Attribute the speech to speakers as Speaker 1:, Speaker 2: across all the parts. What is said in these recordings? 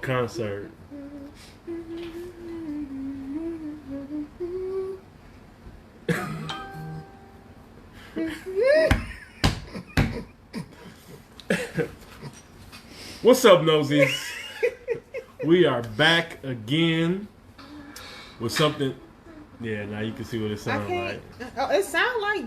Speaker 1: concert. What's up, nosies? We are back again with something. Yeah, now you can see what it sounds like.
Speaker 2: It sounds like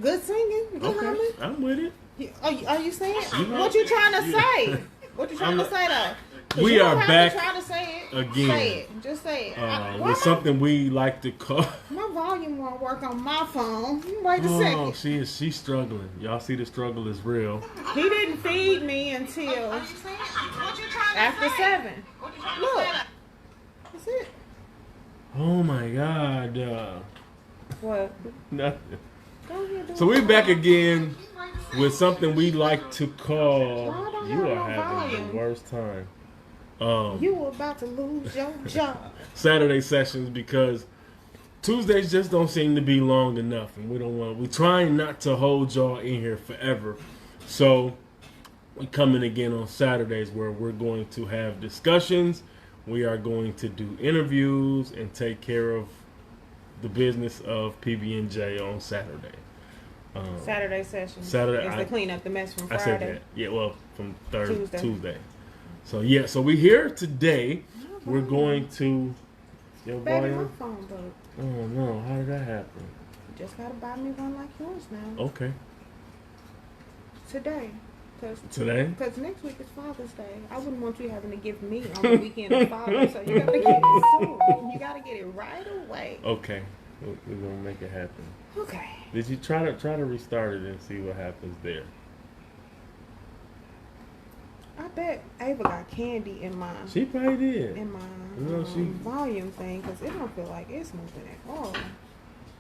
Speaker 2: good singing. Good
Speaker 1: Okay, I'm with it.
Speaker 2: Are you saying? What you trying to say? What you trying to say though?
Speaker 1: We are back
Speaker 2: try to say it
Speaker 1: again.
Speaker 2: Say it. Just say it.
Speaker 1: With something we like to call.
Speaker 2: My volume won't work on my phone. Wait a second.
Speaker 1: She's struggling. Y'all see the struggle is real.
Speaker 2: He didn't feed me until after 7. Look, that's it.
Speaker 1: Oh my God.
Speaker 2: What?
Speaker 1: Nothing.
Speaker 2: Go ahead,
Speaker 1: So we're back again with something we like to call. You are
Speaker 2: no
Speaker 1: having
Speaker 2: volume.
Speaker 1: the worst time.
Speaker 2: You were about to lose your job.
Speaker 1: Saturday sessions, because Tuesdays just don't seem to be long enough, and we're trying not to hold y'all in here forever. So we're coming again on Saturdays where we're going to have discussions. We are going to do interviews and take care of the business of PB&J on Saturday.
Speaker 2: Saturday session.
Speaker 1: Saturday,
Speaker 2: is to clean up the mess from Friday.
Speaker 1: I said that. Yeah, well, from Tuesday. So we're here today. We're going to. Your
Speaker 2: Baby,
Speaker 1: volume?
Speaker 2: my phone broke.
Speaker 1: Oh no! How did that happen?
Speaker 2: You just gotta buy me one like yours now.
Speaker 1: Okay.
Speaker 2: Today.
Speaker 1: Today?
Speaker 2: Because next week is Father's Day. I wouldn't want you having to give me on the weekend of Father's, so you gotta get it soon. You gotta get it right away.
Speaker 1: Okay. We're gonna make it happen.
Speaker 2: Okay.
Speaker 1: Did you try to restart it and see what happens there?
Speaker 2: I bet Ava got candy in my
Speaker 1: She probably did.
Speaker 2: volume thing, because it don't feel like it's moving at all.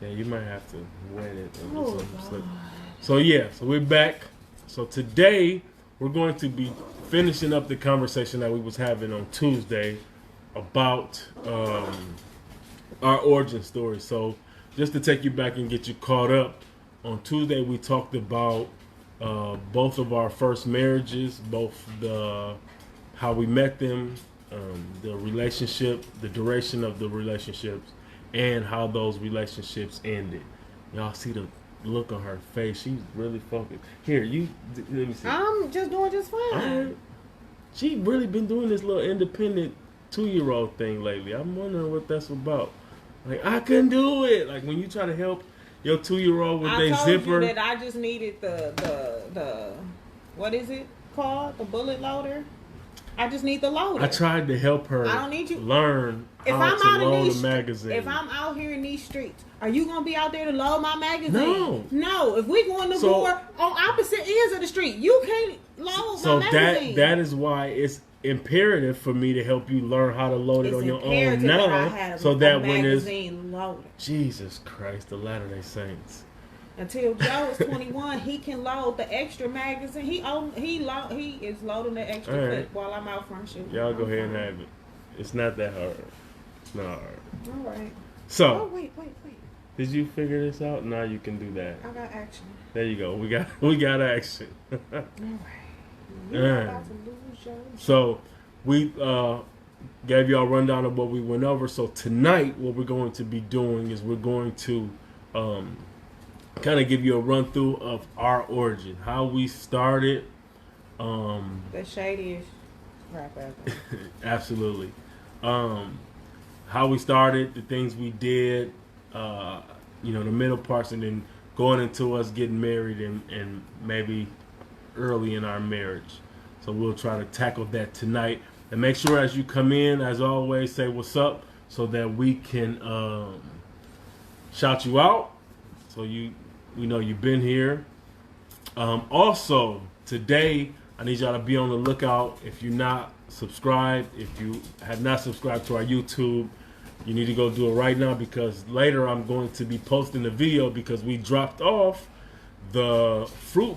Speaker 1: Yeah, you might have to wet it.
Speaker 2: Oh,
Speaker 1: So we're back. So today we're going to be finishing up the conversation that we was having on Tuesday about our origin story. So just to take you back and get you caught up, on Tuesday we talked about both of our first marriages, both how we met them, the relationship, the duration of the relationships, and how those relationships ended. Y'all see the look on her face. She's really focused. Here, let me see.
Speaker 2: I'm just doing just fine.
Speaker 1: Right. She really been doing this little independent 2-year-old thing lately. I'm wondering what that's about. Like, I couldn't do it. Like, when you try to help your 2-year-old with their zipper.
Speaker 2: I told you that I just needed the what is it called? The bullet loader. I just need the loader.
Speaker 1: I tried to help her
Speaker 2: I don't need you.
Speaker 1: learn how to load a magazine.
Speaker 2: If I'm out here in these streets, are you going to be out there to load my magazine?
Speaker 1: No.
Speaker 2: No. If we going to go on opposite ends of the street, you can't load my magazine.
Speaker 1: So that is why it's imperative for me to help you learn how to load it on your own now, so that when it's
Speaker 2: loaded.
Speaker 1: Jesus Christ, the Latter-day Saints.
Speaker 2: Until Joe is 21, he can load the extra magazine. He is loading the extra clip while I'm out front shooting.
Speaker 1: Y'all go ahead and have it. It's not that hard. It's not hard.
Speaker 2: All right.
Speaker 1: So.
Speaker 2: Oh wait.
Speaker 1: Did you figure this out? Now you can do that.
Speaker 2: I got action.
Speaker 1: There you go. We got action.
Speaker 2: All right. You're about to lose your job.
Speaker 1: So we gave y'all a rundown of what we went over. So tonight, what we're going to be doing is we're going to kind of give you a run through of our origin, how we started.
Speaker 2: The shadiest crap ever.
Speaker 1: Absolutely. How we started, the things we did, the middle parts, and then going into us getting married and maybe early in our marriage. So we'll try to tackle that tonight. And make sure as you come in, as always, say what's up so that we can shout you out. So we know you've been here. Also, today, I need y'all to be on the lookout. If you're not subscribed, if you have not subscribed to our YouTube, you need to go do it right now, because later I'm going to be posting a video because we dropped off the fruit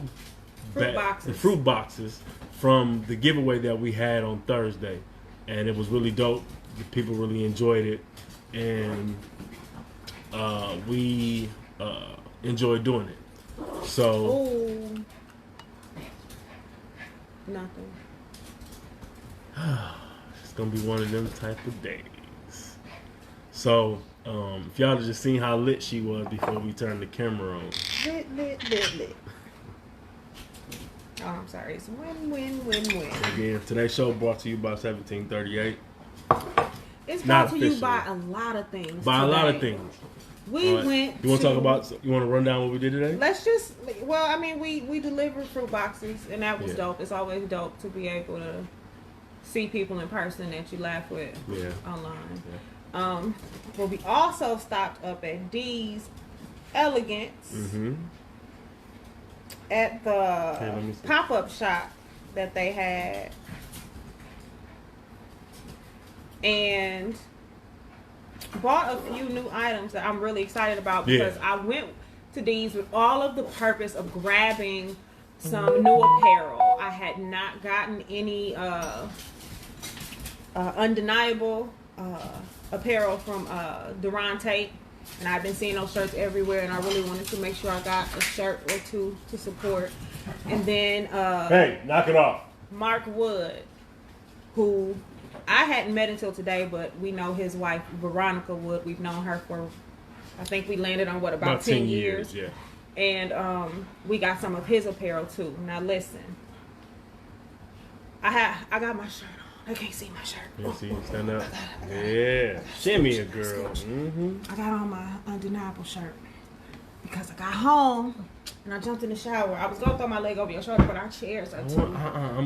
Speaker 1: boxes from the giveaway that we had on Thursday, and it was really dope. The people really enjoyed it, and we enjoyed doing it. So
Speaker 2: nothing.
Speaker 1: gonna be one of them type of days. So, if y'all just seen how lit she was before we turned the camera on.
Speaker 2: Lit. Oh, I'm sorry. It's win.
Speaker 1: Again, today's show brought to you by 1738.
Speaker 2: It's brought to you by a lot of things.
Speaker 1: By a lot of things.
Speaker 2: We went.
Speaker 1: You want to talk about? You want to run down what we did today?
Speaker 2: Let's just. Well, I mean, we delivered fruit boxes, and that was dope. It's always dope to be able to see people in person that you laugh with online. Yeah. But we also stopped up at D's Elegance at the pop-up shop that they had, and bought a few new items that I'm really excited about because I went to D's with all of the purpose of grabbing some new apparel. I had not gotten any undeniable apparel from Duran Tate, and I've been seeing those shirts everywhere, and I really wanted to make sure I got a shirt or two to support. And then
Speaker 1: hey, knock it off.
Speaker 2: Mark Wood, who I hadn't met until today, but we know his wife Veronica Wood. We've known her for, I think we landed on about 10 years.
Speaker 1: Yeah.
Speaker 2: And we got some of his apparel too. Now listen, I got my shirt on. I can't see my shirt.
Speaker 1: Yeah, see, stand up. Yeah, shimmy a girl.
Speaker 2: I got on my undeniable shirt because I got home and I jumped in the shower. I was gonna throw my leg over your shoulder, but our chairs are too.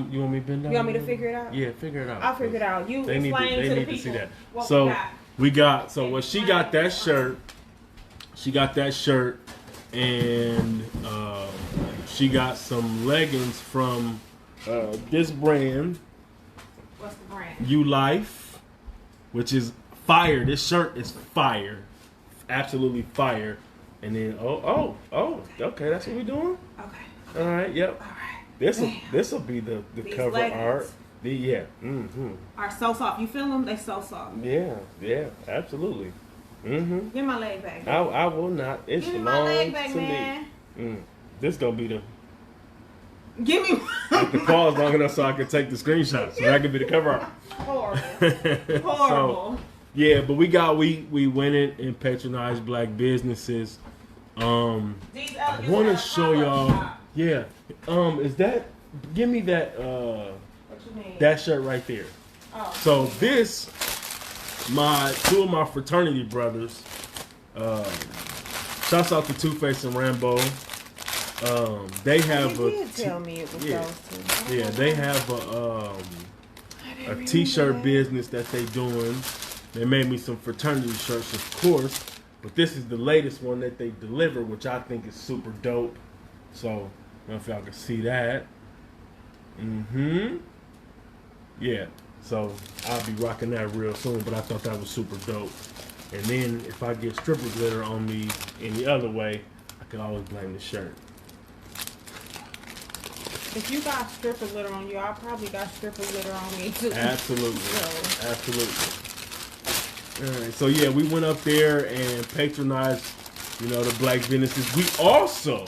Speaker 1: You want me to bend down?
Speaker 2: You want me to figure it out?
Speaker 1: Yeah, figure it out.
Speaker 2: I'll figure it out. You explain to the people.
Speaker 1: See that.
Speaker 2: What
Speaker 1: so
Speaker 2: we got.
Speaker 1: When she got that shirt, and she got some leggings from this brand.
Speaker 2: What's the brand?
Speaker 1: You Life, which is fire. This shirt is fire, absolutely fire. And then okay, that's what we're doing.
Speaker 2: Okay.
Speaker 1: All right, yep.
Speaker 2: All right.
Speaker 1: This'll be the cover
Speaker 2: leggings
Speaker 1: art.
Speaker 2: Are so soft. You feel them? They so soft.
Speaker 1: Yeah, absolutely.
Speaker 2: Give my leg back.
Speaker 1: I will not. It's
Speaker 2: Give me
Speaker 1: long
Speaker 2: my leg back,
Speaker 1: to
Speaker 2: man.
Speaker 1: me. This gonna be the.
Speaker 2: Give me.
Speaker 1: I can pause long enough so I can take the screenshot. So that could be the cover art.
Speaker 2: Horrible.
Speaker 1: So, yeah, but we went in and patronized black businesses. I want to show y'all. Yeah. Is that? Give me that.
Speaker 2: What you mean?
Speaker 1: That shirt right there.
Speaker 2: Oh.
Speaker 1: So this, two of my fraternity brothers. Shouts out to Two-Face and Rambo. They have
Speaker 2: He did tell me it was those two.
Speaker 1: Yeah, they have a t-shirt business that they doing. They made me some fraternity shirts, of course, but this is the latest one that they delivered, which I think is super dope. So, I don't know if y'all can see that. Yeah, so I'll be rocking that real soon, but I thought that was super dope. And then if I get stripper glitter on me any other way, I can always blame the shirt.
Speaker 2: If you got stripper glitter on you, I probably got stripper glitter on me too.
Speaker 1: Absolutely. Absolutely. All right. So yeah, we went up there and patronized, the black businesses. We also,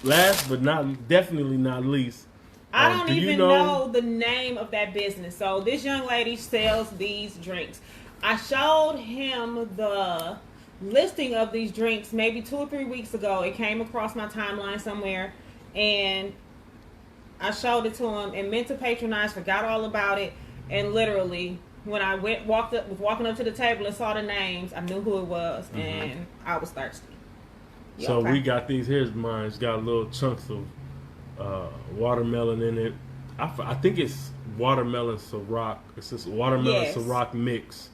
Speaker 1: last but definitely not least.
Speaker 2: I don't even know the name of that business. So this young lady sells these drinks. I showed him the listing of these drinks maybe 2 or 3 weeks ago. It came across my timeline somewhere. And I showed it to him and meant to patronize, forgot all about it, and literally when I was walking up to the table and saw the names, I knew who it was, and I was thirsty.
Speaker 1: So we got these. Here's mine. It's got little chunks of watermelon in it. I think it's watermelon Ciroc. It's this watermelon Ciroc mix.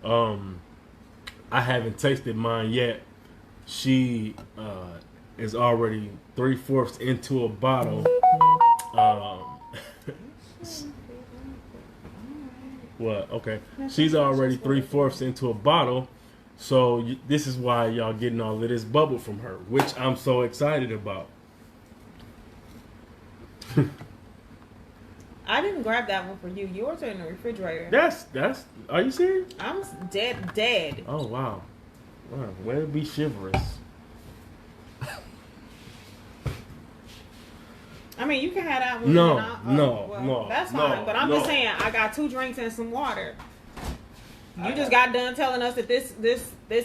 Speaker 1: I haven't tasted mine yet. She is already 3/4 into a bottle. What? Okay. She's already 3/4 into a bottle. So this is why y'all getting all of this bubble from her, which I'm so excited about.
Speaker 2: I didn't grab that one for you. Yours are in the refrigerator.
Speaker 1: That's. Are you serious?
Speaker 2: I'm dead.
Speaker 1: Oh wow. Way to be chivalrous.
Speaker 2: I mean, you can have that one.
Speaker 1: No.
Speaker 2: That's fine. But I'm just saying, I got 2 drinks and some water. You just got done telling us that this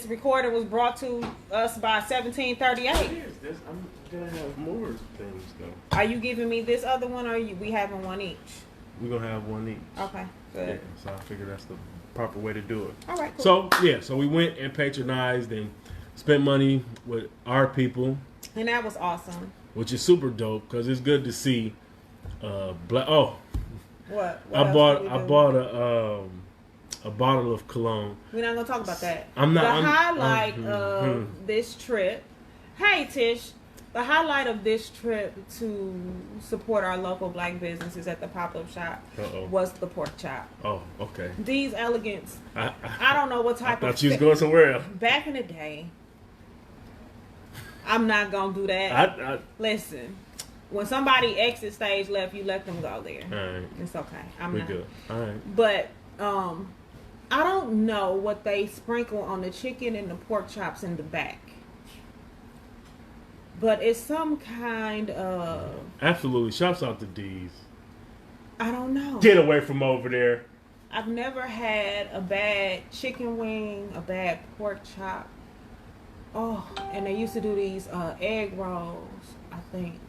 Speaker 2: recording was brought to us by 1738.
Speaker 1: I'm gonna have more things though.
Speaker 2: Are you giving me this other one, or we having one each?
Speaker 1: We're gonna have one each.
Speaker 2: Okay, good.
Speaker 1: Yeah, so I figure that's the proper way to do it.
Speaker 2: All right, cool.
Speaker 1: So we went and patronized and spent money with our people,
Speaker 2: and that was awesome.
Speaker 1: Which is super dope because it's good to see. What I bought a bottle of cologne.
Speaker 2: We're not gonna talk about that.
Speaker 1: Highlight
Speaker 2: of this trip. Hey Tish, the highlight of this trip to support our local black businesses at the pop-up shop was the pork chop.
Speaker 1: Oh, okay.
Speaker 2: These elegants. I don't know what type of.
Speaker 1: I thought you was going somewhere else.
Speaker 2: Back in the day, I'm not gonna do that. Listen, when somebody exits stage left, you let them go there.
Speaker 1: All right.
Speaker 2: It's okay.
Speaker 1: We're good. All right.
Speaker 2: But I don't know what they sprinkle on the chicken and the pork chops in the back. But it's some kind of...
Speaker 1: Absolutely. Shouts out to D's.
Speaker 2: I don't know.
Speaker 1: Get away from over there.
Speaker 2: I've never had a bad chicken wing, a bad pork chop. Oh, and they used to do these egg rolls, I think.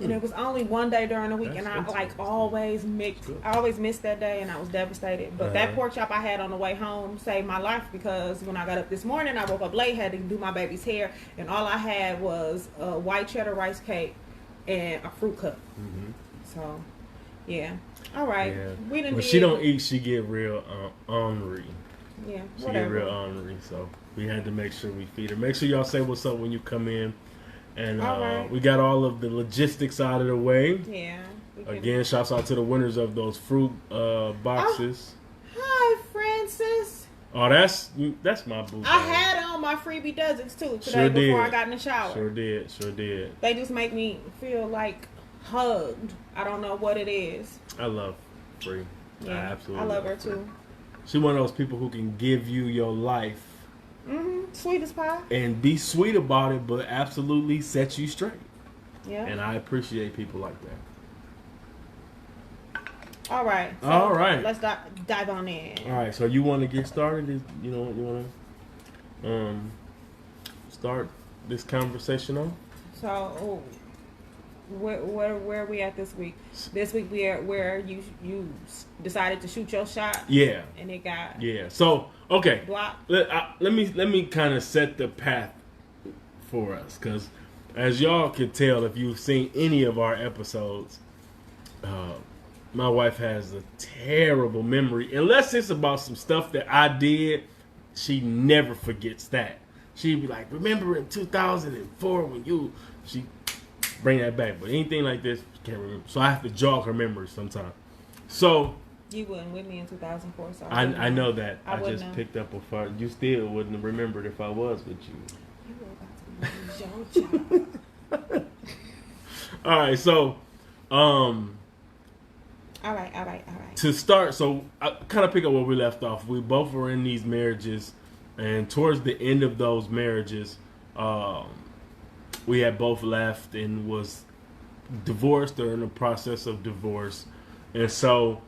Speaker 2: And it was only one day during the week, and I always missed that day, and I was devastated. But that pork chop I had on the way home saved my life, because when I got up this morning, I woke up late, had to do my baby's hair, and all I had was a white cheddar rice cake and a fruit cup. Mm-hmm. So, yeah. All right. Yeah.
Speaker 1: When she don't eat, she get real ornery.
Speaker 2: Yeah,
Speaker 1: she get real ornery, so we had to make sure we feed her. Make sure y'all say what's up when you come in. And we got all of the logistics out of the way.
Speaker 2: Yeah.
Speaker 1: Again, shouts out to the winners of those fruit boxes.
Speaker 2: Hi, Francis.
Speaker 1: Oh, that's my boo.
Speaker 2: I had on my freebie dozens too today before I got in the shower.
Speaker 1: Sure did.
Speaker 2: They just make me feel like hugged. I don't know what it is.
Speaker 1: I love Free.
Speaker 2: Yeah,
Speaker 1: I absolutely
Speaker 2: love her too.
Speaker 1: She's one of those people who can give you your life.
Speaker 2: Mm-hmm. Sweet as pie.
Speaker 1: And be sweet about it, but absolutely set you straight.
Speaker 2: Yeah.
Speaker 1: And I appreciate people like that.
Speaker 2: All right. So
Speaker 1: all right.
Speaker 2: Let's dive on in.
Speaker 1: All right. So you want to get started? You want to start this conversation on?
Speaker 2: So where are we at this week? This week we are where you decided to shoot your shot.
Speaker 1: Yeah.
Speaker 2: And it got.
Speaker 1: Yeah. So. Okay,
Speaker 2: blocked.
Speaker 1: let me kind of set the path for us, because as y'all can tell if you've seen any of our episodes, my wife has a terrible memory. Unless it's about some stuff that I did, she never forgets that. She'd be like, remember in 2004 when she bring that back. But anything like this, she can't remember. So I have to jog her memory sometimes. So...
Speaker 2: You wasn't with me in 2004, so
Speaker 1: I know that. I just
Speaker 2: know.
Speaker 1: picked up a fart. You still wouldn't have remembered if I was with you.
Speaker 2: You were about to lose your job.
Speaker 1: All right, so,
Speaker 2: All right.
Speaker 1: To start, so I kind of pick up where we left off. We both were in these marriages, and towards the end of those marriages, we had both left and was divorced or in the process of divorce, and so.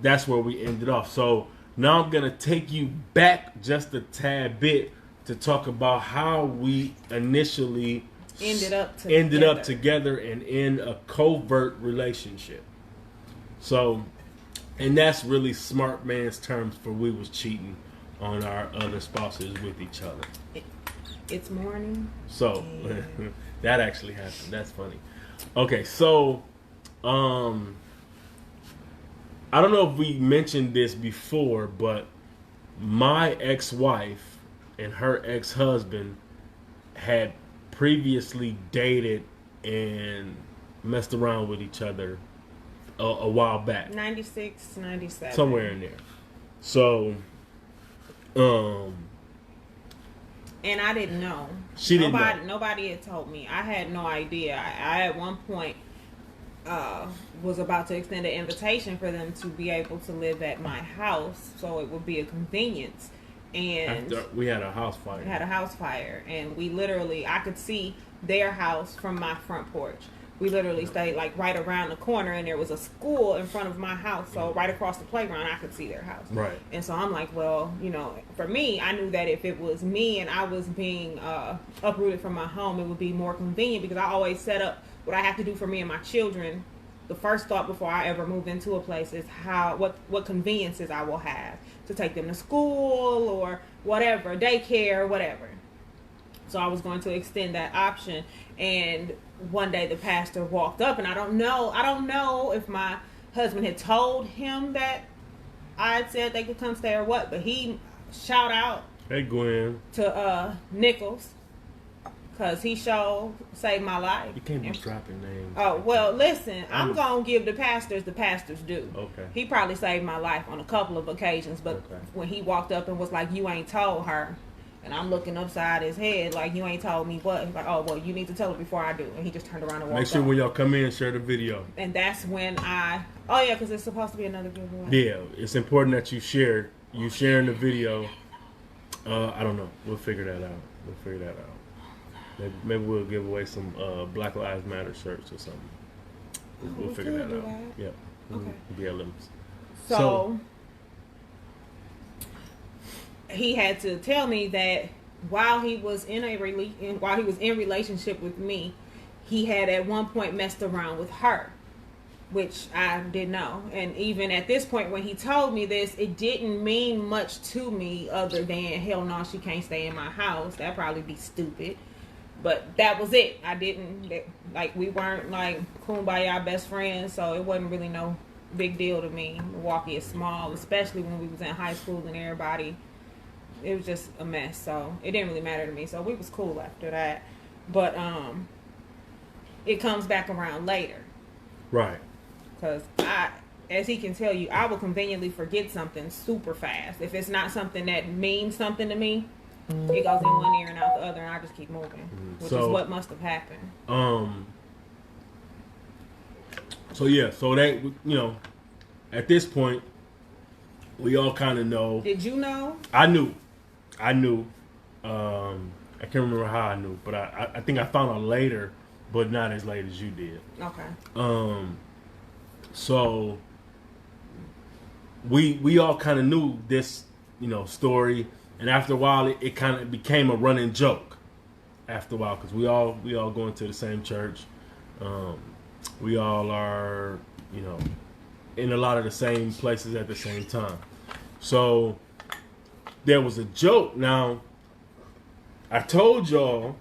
Speaker 1: That's where we ended off. So now I'm going to take you back just a tad bit to talk about how we initially ended up together and in a covert relationship. So, and that's really smart man's terms for we was cheating on our other spouses with each other.
Speaker 2: It's morning.
Speaker 1: So, that actually happened. That's funny. Okay, so, I don't know if we mentioned this before, but my ex-wife and her ex-husband had previously dated and messed around with each other a while back.
Speaker 2: 96, 97.
Speaker 1: Somewhere in there. So,
Speaker 2: and I didn't know.
Speaker 1: Didn't know.
Speaker 2: Nobody had told me. I had no idea. I at one point... was about to extend an invitation for them to be able to live at my house, so it would be a convenience. And
Speaker 1: we had a house fire.
Speaker 2: And we literally, I could see their house from my front porch. We literally stayed like right around the corner, and there was a school in front of my house. So right across the playground, I could see their house.
Speaker 1: Right.
Speaker 2: And so I'm like, well, you know, for me, I knew that if it was me and I was being uprooted from my home, it would be more convenient because I always set up what I have to do for me and my children. The first thought before I ever move into a place is what conveniences I will have to take them to school or whatever, daycare, whatever. So I was going to extend that option, and one day the pastor walked up, and I don't know if my husband had told him that I had said they could come stay or what, but he shout out,
Speaker 1: "Hey Gwen,"
Speaker 2: to Nichols, because he saved my life.
Speaker 1: You can't be dropping names.
Speaker 2: Oh, well, listen, I'm going to give the pastors do.
Speaker 1: Okay.
Speaker 2: He probably saved my life on a couple of occasions, but when he walked up and was like, "You ain't told her," and I'm looking upside his head like, "You ain't told me what?" He's like, "Oh, well, you need to tell her before I do." And he just turned around and walked
Speaker 1: Make sure
Speaker 2: off.
Speaker 1: when y'all come in, share the video.
Speaker 2: And that's when because it's supposed to be another giveaway.
Speaker 1: Yeah, it's important that you share. You sharing the video. I don't know. We'll figure that out. Maybe we'll give away some Black Lives Matter shirts or something. We'll figure that out. Yeah.
Speaker 2: Okay.
Speaker 1: BLMs.
Speaker 2: So he had to tell me that while he was in relationship with me, he had at one point messed around with her, which I didn't know. And even at this point, when he told me this, it didn't mean much to me other than, hell no, she can't stay in my house. That'd probably be stupid. But that was it. We weren't like kumbaya best friends, so it wasn't really no big deal to me. Milwaukee is small, especially when we was in high school and everybody, it was just a mess. So it didn't really matter to me. So we was cool after that. But it comes back around later. Right. Because as he can tell you, I will conveniently forget something super fast. If it's not something that means something to me, it goes in one ear and out the other, and I just keep moving, which is what must have happened.
Speaker 1: So that, you know, at this point, we all kind of know.
Speaker 2: Did you know?
Speaker 1: I knew. I can't remember how I knew, but I think I found out later, but not as late as you did.
Speaker 2: Okay.
Speaker 1: So we all kind of knew this, you know, story. And after a while, it kind of became a running joke. After a while, because we all going to the same church, we all are, you know, in a lot of the same places at the same time. So there was a joke. Now, I told y'all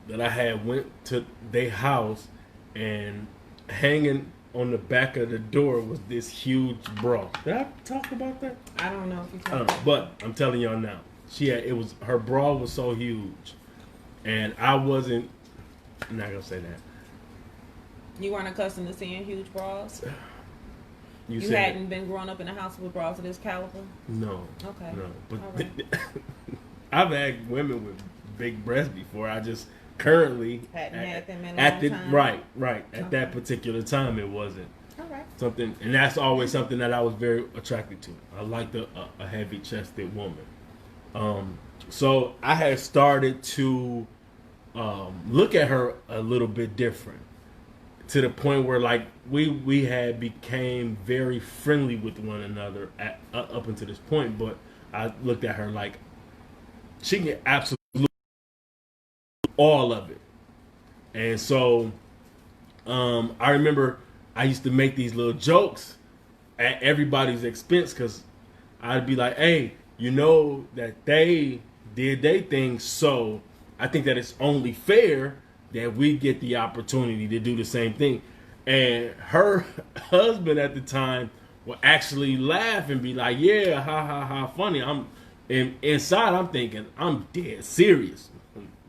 Speaker 1: that I had went to their house, and hanging on the back of the door was this huge bra. Did I talk about that?
Speaker 2: I don't know if you
Speaker 1: I don't know, but I'm telling y'all now. Her bra was so huge, and I'm not gonna say that.
Speaker 2: You weren't accustomed to seeing huge bras? You
Speaker 1: said
Speaker 2: hadn't been growing up in a house with bras of this caliber?
Speaker 1: No.
Speaker 2: Okay.
Speaker 1: No, but
Speaker 2: right.
Speaker 1: I've had women with big breasts before. I just currently
Speaker 2: hadn't had them in a long time.
Speaker 1: Right. At that particular time, it wasn't.
Speaker 2: All right.
Speaker 1: Something, and that's always something that I was very attracted to. I liked a heavy-chested woman. So I had started to look at her a little bit different, to the point where like we had became very friendly with one another up until this point. But I looked at her like she can absolutely all of it. And so I remember I used to make these little jokes at everybody's expense, because I'd be like, hey, you know that they did their thing, so I think that it's only fair that we get the opportunity to do the same thing. And her husband at the time would actually laugh and be like, yeah, ha ha ha, funny. Inside I'm thinking I'm dead serious.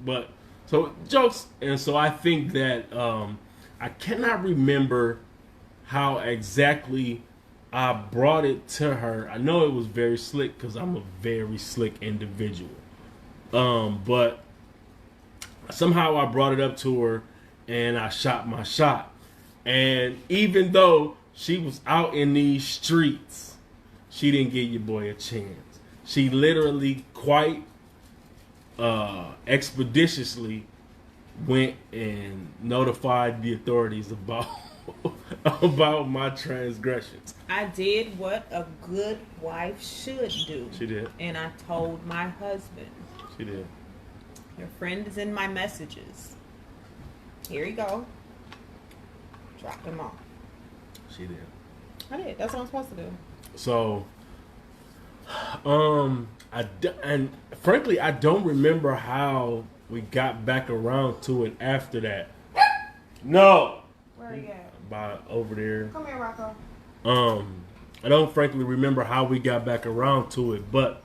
Speaker 1: But so jokes, and so I think that I cannot remember how exactly I brought it to her. I know it was very slick because I'm a very slick individual. But somehow I brought it up to her and I shot my shot. And even though she was out in these streets, she didn't give your boy a chance. She literally quite expeditiously went and notified the authorities about about my transgressions.
Speaker 2: I did what a good wife should do.
Speaker 1: She did.
Speaker 2: And I told my husband.
Speaker 1: She did.
Speaker 2: Your friend is in my messages. Here you go. Drop them off.
Speaker 1: She did.
Speaker 2: I did. That's what I'm supposed to do.
Speaker 1: So, and frankly, I don't remember how we got back around to it after that. No.
Speaker 2: Where are you at?
Speaker 1: By over there.
Speaker 2: Come here, Rocco.
Speaker 1: I don't frankly remember how we got back around to it, but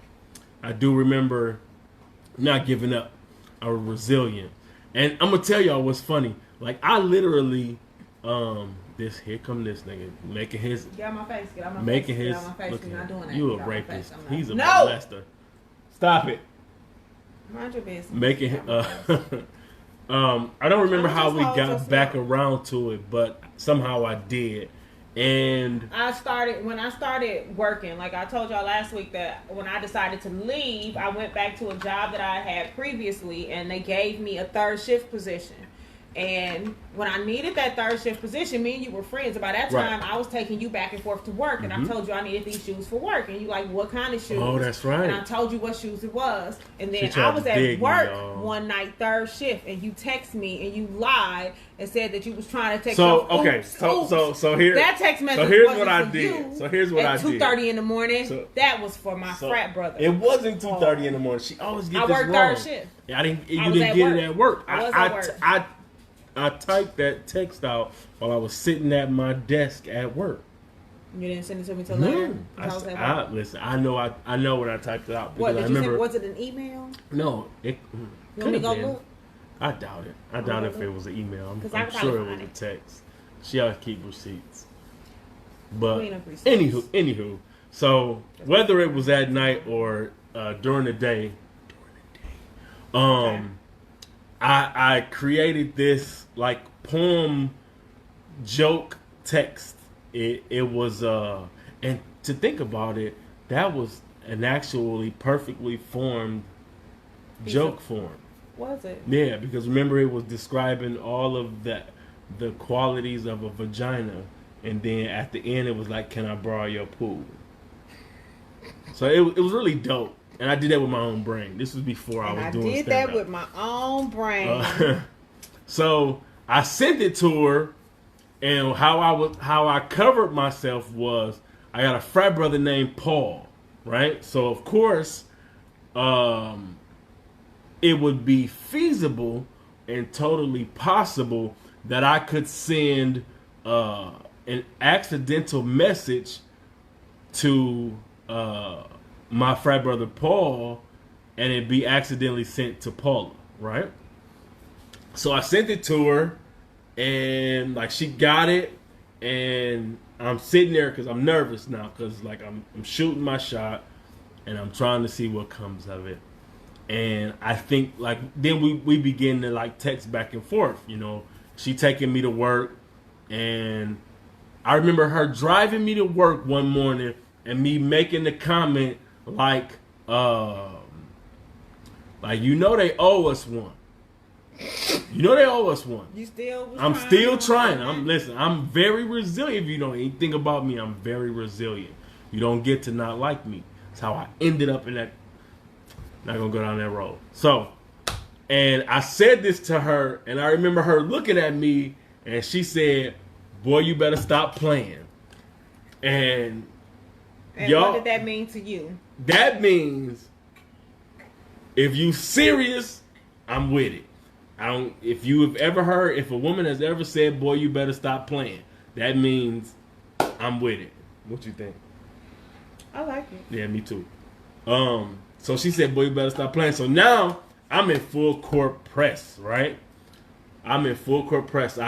Speaker 1: I do remember not giving up. I was resilient. And I'm gonna tell y'all what's funny. Like I literally, here come this nigga making his.
Speaker 2: Get out my face. Get out my
Speaker 1: making
Speaker 2: face.
Speaker 1: his.
Speaker 2: Get out my face. You're not doing that.
Speaker 1: You a rapist. He's a
Speaker 2: no!
Speaker 1: molester. Stop it.
Speaker 2: Mind your business.
Speaker 1: Making. I don't remember how we got back around to it, but somehow I did. And
Speaker 2: when I started working, like I told y'all last week that when I decided to leave, I went back to a job that I had previously, and they gave me a third shift position. And when I needed that third shift position, me and you were friends. By that time, I was taking you back and forth to work, and I told you I needed these shoes for work. And you like, what kind of shoes?
Speaker 1: Oh, that's right.
Speaker 2: And I told you what shoes it was. And then I was at work one night, third shift, and you text me and you lied and said that you was trying to text.
Speaker 1: So here
Speaker 2: that text message.
Speaker 1: So here's
Speaker 2: wasn't
Speaker 1: what I
Speaker 2: for
Speaker 1: did.
Speaker 2: You
Speaker 1: so here's what I
Speaker 2: at
Speaker 1: did.
Speaker 2: 2:30 in the morning. That was for my frat brother.
Speaker 1: It wasn't 2:30 in the morning. She always gets this wrong.
Speaker 2: I worked third shift.
Speaker 1: I didn't. You didn't get it at work.
Speaker 2: I was at work.
Speaker 1: I typed that text out while I was sitting at my desk at work.
Speaker 2: You didn't send it to me till later?
Speaker 1: Listen, I know when I typed it out.
Speaker 2: What,
Speaker 1: did you
Speaker 2: send, was it an email?
Speaker 1: No. It
Speaker 2: you want me to go look?
Speaker 1: I doubt it. I doubt if it was an email. I'm sure it was a text. She always keep receipts. But anywho, so whether it was at night or during the day, I created this like poem joke text. It was and to think about it, that was an actually perfectly formed joke form.
Speaker 2: Was it?
Speaker 1: Yeah, because remember it was describing all of the qualities of a vagina, and then at the end it was like, "Can I borrow your pool?" So it was really dope. And I did that with my own brain. This was before I was doing stand-up. I did that
Speaker 2: with my own brain.
Speaker 1: So I sent it to her, and how I covered myself was I got a frat brother named Paul, right? So of course, it would be feasible and totally possible that I could send an accidental message to my frat brother Paul, and it'd be accidentally sent to Paula, right? So I sent it to her, and like she got it, and I'm sitting there because I'm nervous now, because like I'm shooting my shot, and I'm trying to see what comes of it. And I think like then we begin to like text back and forth, you know. She taking me to work, and I remember her driving me to work one morning and me making the comment like you know they owe us one. You know they owe us one.
Speaker 2: You still?
Speaker 1: I'm still trying. I'm very resilient. If you know anything about me, I'm very resilient. You don't get to not like me. That's how I ended up in that. Not gonna go down that road. So, and I said this to her, and I remember her looking at me, and she said, "Boy, you better stop playing." And
Speaker 2: what did that mean to you?
Speaker 1: That means if you serious, I'm with it. If you have ever heard, if a woman has ever said, "Boy, you better stop playing," that means I'm with it. What you think?
Speaker 2: I like it.
Speaker 1: Yeah, me too. So she said, "Boy, you better stop playing." So now I'm in full court press, right? I'm in full court press.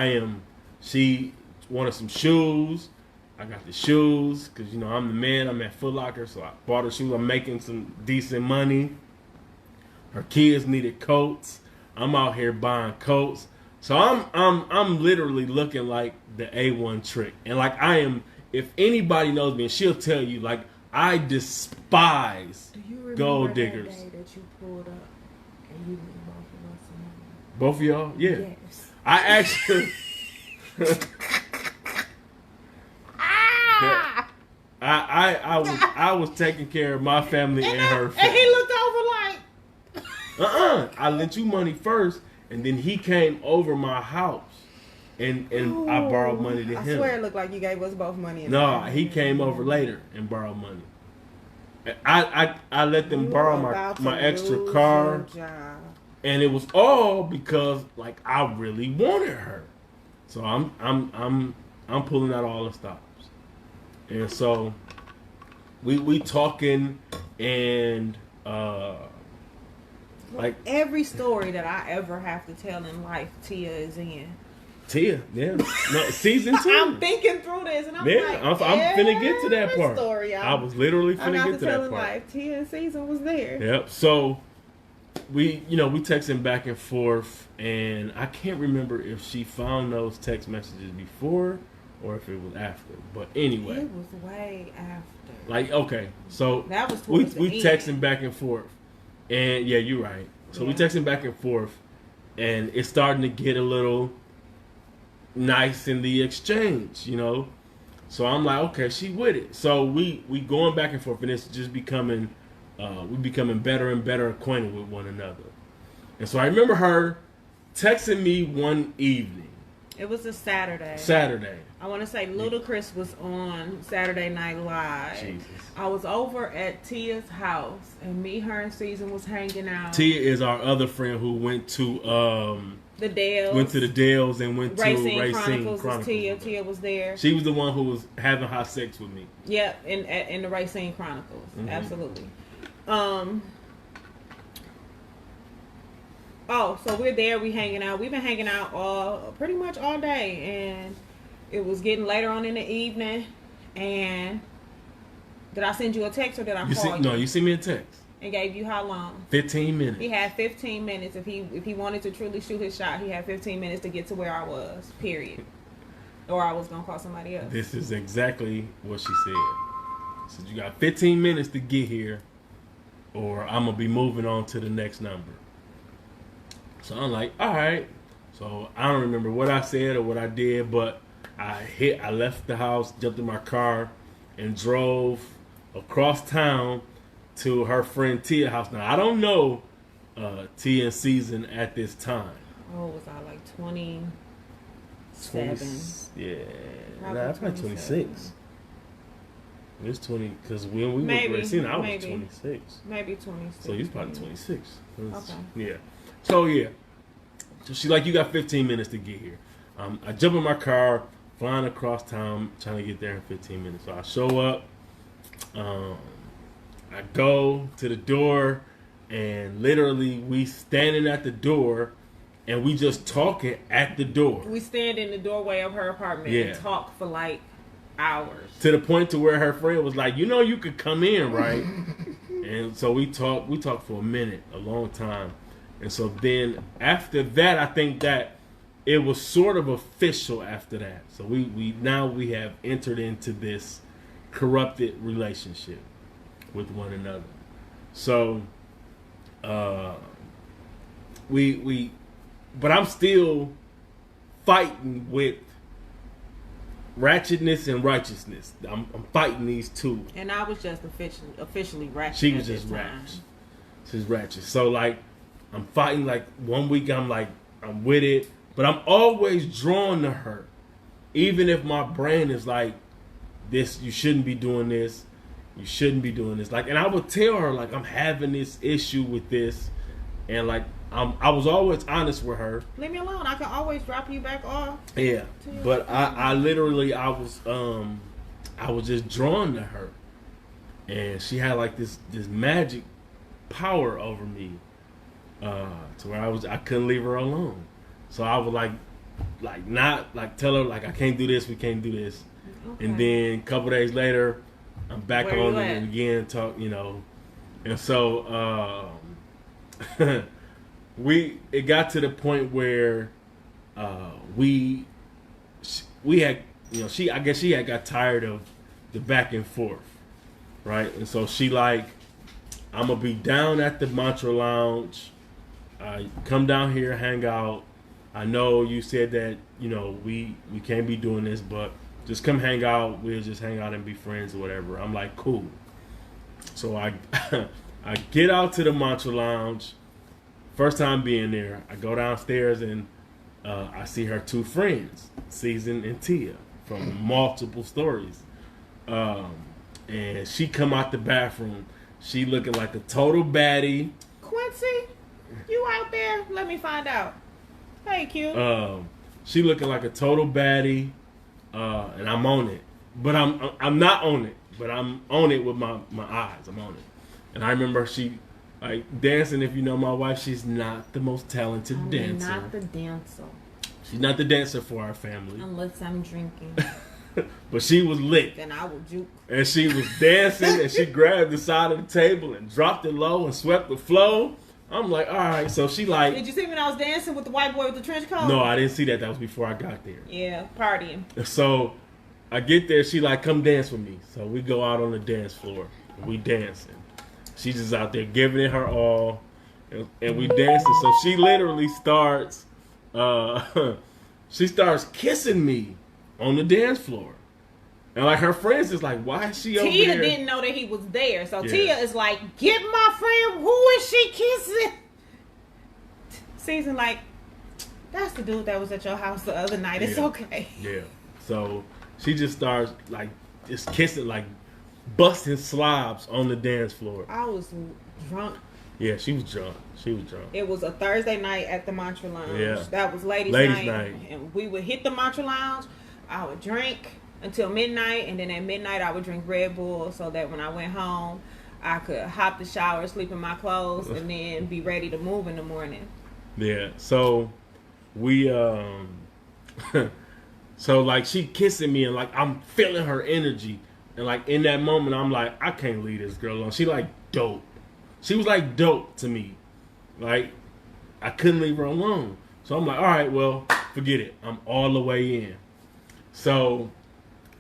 Speaker 1: She wanted some shoes. I got the shoes because, you know, I'm the man. I'm at Foot Locker, so I bought her shoes. I'm making some decent money. Her kids needed coats. I'm out here buying coats. So I'm literally looking like the A1 trick. And like I am, if anybody knows me, and she'll tell you, like I despise gold diggers.
Speaker 2: That day that you pulled up and you didn't both of us
Speaker 1: Both of y'all? Yeah.
Speaker 2: Yes.
Speaker 1: I actually. I was taking care of my family and her family.
Speaker 2: And he looked over like.
Speaker 1: I lent you money first, and then he came over my house, and I borrowed money to him.
Speaker 2: I swear it looked like you gave us both money.
Speaker 1: No, he came over later and borrowed money. I let them borrow my extra car, and it was all because like I really wanted her. So I'm pulling out all the stops, and so we talking and like
Speaker 2: every story that I ever have to tell in life, Tia is in.
Speaker 1: Tia, yeah, no, season 2.
Speaker 2: I'm thinking through this, and I'm like,
Speaker 1: I'm finna get to that part.
Speaker 2: Story,
Speaker 1: I was literally finna get to that part.
Speaker 2: Life. Tia in season was there.
Speaker 1: Yep. So we texting back and forth, and I can't remember if she found those text messages before or if it was after. But anyway,
Speaker 2: it was way after.
Speaker 1: Like, okay, so
Speaker 2: that was
Speaker 1: we
Speaker 2: the
Speaker 1: texting
Speaker 2: end.
Speaker 1: back and forth, and yeah, you're right. So we texting back and forth, and it's starting to get a little nice in the exchange, So I'm like, okay, she with it. So we going back and forth, and it's just becoming we becoming better and better acquainted with one another. And so I remember her texting me one evening.
Speaker 2: It was a Saturday. I want to say Ludacris was on Saturday Night Live.
Speaker 1: Jesus.
Speaker 2: I was over at Tia's house, and me, her, and Season was hanging out.
Speaker 1: Tia is our other friend who went to
Speaker 2: the Dales.
Speaker 1: Went to the Dales and went to Racine Chronicles.
Speaker 2: Tia was there.
Speaker 1: She was the one who was having hot sex with me.
Speaker 2: Yep, in the Racine Chronicles. Mm-hmm. Absolutely. So we're there. We hanging out. We've been hanging out pretty much all day, and it was getting later on in the evening. And did I send you a text or did I call you?
Speaker 1: No, you sent me a text.
Speaker 2: And gave you how long?
Speaker 1: 15 minutes.
Speaker 2: He had 15 minutes. If he wanted to truly shoot his shot, he had 15 minutes to get to where I was. Period. Or I was gonna call somebody else.
Speaker 1: This is exactly what she said. She said, you got 15 minutes to get here, or I'm gonna be moving on to the next number. So I'm like, all right. So I don't remember what I said or what I did, but I left the house, jumped in my car, and drove across town to her friend Tia's house. Now I don't know Tia and Season at this time.
Speaker 2: Oh, was I like 27?
Speaker 1: Yeah, probably 26. It was 20 because when we went to Racine, I was 26.
Speaker 2: Maybe 26.
Speaker 1: So you was probably 26.
Speaker 2: Okay.
Speaker 1: Yeah. So yeah. So she's like, you got 15 minutes to get here. I jump in my car, flying across town, trying to get there in 15 minutes. So I show up. I go to the door, and literally we standing at the door, and we just talking at the door.
Speaker 2: We stand in the doorway of her apartment and talk for like hours.
Speaker 1: To the point to where her friend was like, you could come in, right? And so we talked for a long time. And so then after that, I think that it was sort of official after that. So we have entered into this corrupted relationship with one another. So but I'm still fighting with ratchetness and righteousness. I'm fighting these two.
Speaker 2: And I was just officially ratchet.
Speaker 1: She was just ratchet. She's ratchet. So like I'm fighting. Like 1 week I'm with it, but I'm always drawn to her, even if my brain is like, this, you shouldn't be doing this. You shouldn't be doing this. Like, and I would tell her like I'm having this issue with this, and like I was always honest with her.
Speaker 2: Leave me alone. I can always drop you back off.
Speaker 1: Yeah, but I literally I was just drawn to her, and she had like this magic power over me, to where I couldn't leave her alone. So I would not tell her like I can't do this. We can't do this. Okay. And then a couple days later, I'm back on it again, and so it got to the point where we had I guess she had got tired of the back and forth, right? And so she like, I'm gonna be down at the Mantra Lounge come down here, hang out. I know you said that, you know, we can't be doing this, but just come hang out. We'll just hang out and be friends or whatever. I'm like, cool. So I I get out to the Mantra Lounge. First time being there. I go downstairs and I see her two friends, Season and Tia, from multiple stories. And she come out the bathroom. She looking like a total baddie.
Speaker 2: Quincy, you out there? Let me find out. Hey, Q.
Speaker 1: She looking like a total baddie, and I'm on it. But I'm not on it. But I'm on it with my eyes. I'm on it. And I remember she like dancing. If you know my wife, she's not the most talented dancer.
Speaker 2: Not the dancer.
Speaker 1: She's not the dancer for our family.
Speaker 2: Unless I'm drinking.
Speaker 1: But she was lit.
Speaker 2: Then I will juke.
Speaker 1: And she was dancing, and she grabbed the side of the table and dropped it low and swept the flow. I'm like, all right. So she like.
Speaker 2: Did you see when I was dancing with the white boy with the trench coat?
Speaker 1: No, I didn't see that. That was before I got there.
Speaker 2: Yeah, partying.
Speaker 1: So I get there. She like, come dance with me. So we go out on the dance floor. And we dancing. She's just out there giving it her all, and we dancing. So she literally starts. She starts kissing me on the dance floor. And like her friends is like, why is she over there?
Speaker 2: Tia didn't know that he was there. So Tia is like, get my friend, who is she kissing? Season like, that's the dude that was at your house the other night. It's okay.
Speaker 1: Yeah. So she just starts like just kissing, like busting slobs on the dance floor.
Speaker 2: I was drunk.
Speaker 1: Yeah, she was drunk. She was drunk.
Speaker 2: It was a Thursday night at the Mantra Lounge.
Speaker 1: Yeah.
Speaker 2: That was ladies night. And we would hit the Mantra Lounge. I would drink until midnight, and then at midnight I would drink Red Bull so that when I went home I could hop the shower, sleep in my clothes, and then be ready to move in the morning.
Speaker 1: Yeah. So we so like she kissing me and like I'm feeling her energy, and like in that moment I'm like, I can't leave this girl alone. She like dope. She was like dope to me. Like I couldn't leave her alone. So I'm like, all right, well, forget it. I'm all the way in. So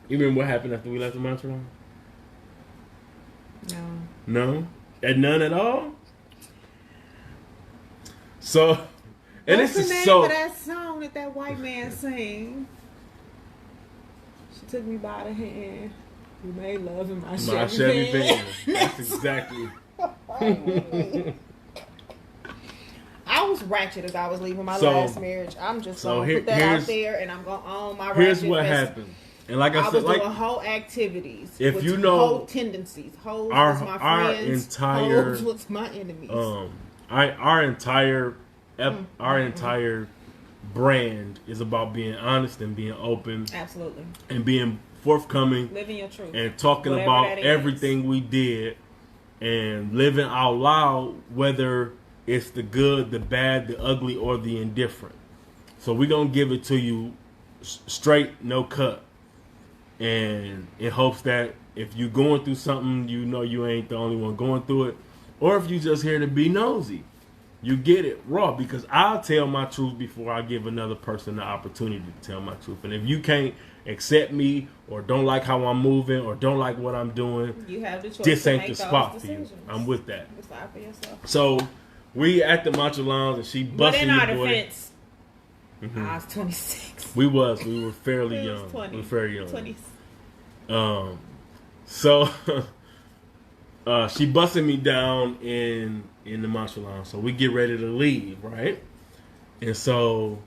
Speaker 1: you remember what happened after we left the Mantra Lounge?
Speaker 2: No.
Speaker 1: No? And none at all? So, and
Speaker 2: what's
Speaker 1: this
Speaker 2: the
Speaker 1: is
Speaker 2: name
Speaker 1: so.
Speaker 2: of that song that white man sing? She took me by the hand. We made love in my Chevy van.
Speaker 1: That's exactly.
Speaker 2: I was ratchet as I was leaving my last marriage. I'm just going to put that out there, and I'm going to own my ratchet.
Speaker 1: Here's what happened. And like I said,
Speaker 2: was doing whole activities.
Speaker 1: If you know,
Speaker 2: whole tendencies. Hoes was my friends. Hoes was my enemies.
Speaker 1: Our entire brand is about being honest and being open.
Speaker 2: Absolutely.
Speaker 1: And being forthcoming.
Speaker 2: Living your truth.
Speaker 1: And talking about everything we did and living out loud, whether it's the good, the bad, the ugly, or the indifferent. So we're going to give it to you straight, no cut. And in hopes that if you're going through something, you know you ain't the only one going through it. Or if you just here to be nosy, you get it raw. Because I'll tell my truth before I give another person the opportunity to tell my truth. And if you can't accept me or don't like how I'm moving or don't like what I'm doing,
Speaker 2: you have the choice.
Speaker 1: This ain't the spot for you. I'm with that.
Speaker 2: Decide for yourself.
Speaker 1: So we at the Mantra Lounge and she busting your boy.
Speaker 2: But in our defense, I was 26.
Speaker 1: We were fairly young.
Speaker 2: 20.
Speaker 1: We were very young.
Speaker 2: 20.
Speaker 1: So she busted me down in the Mantra Lounge. So we get ready to leave, right? And so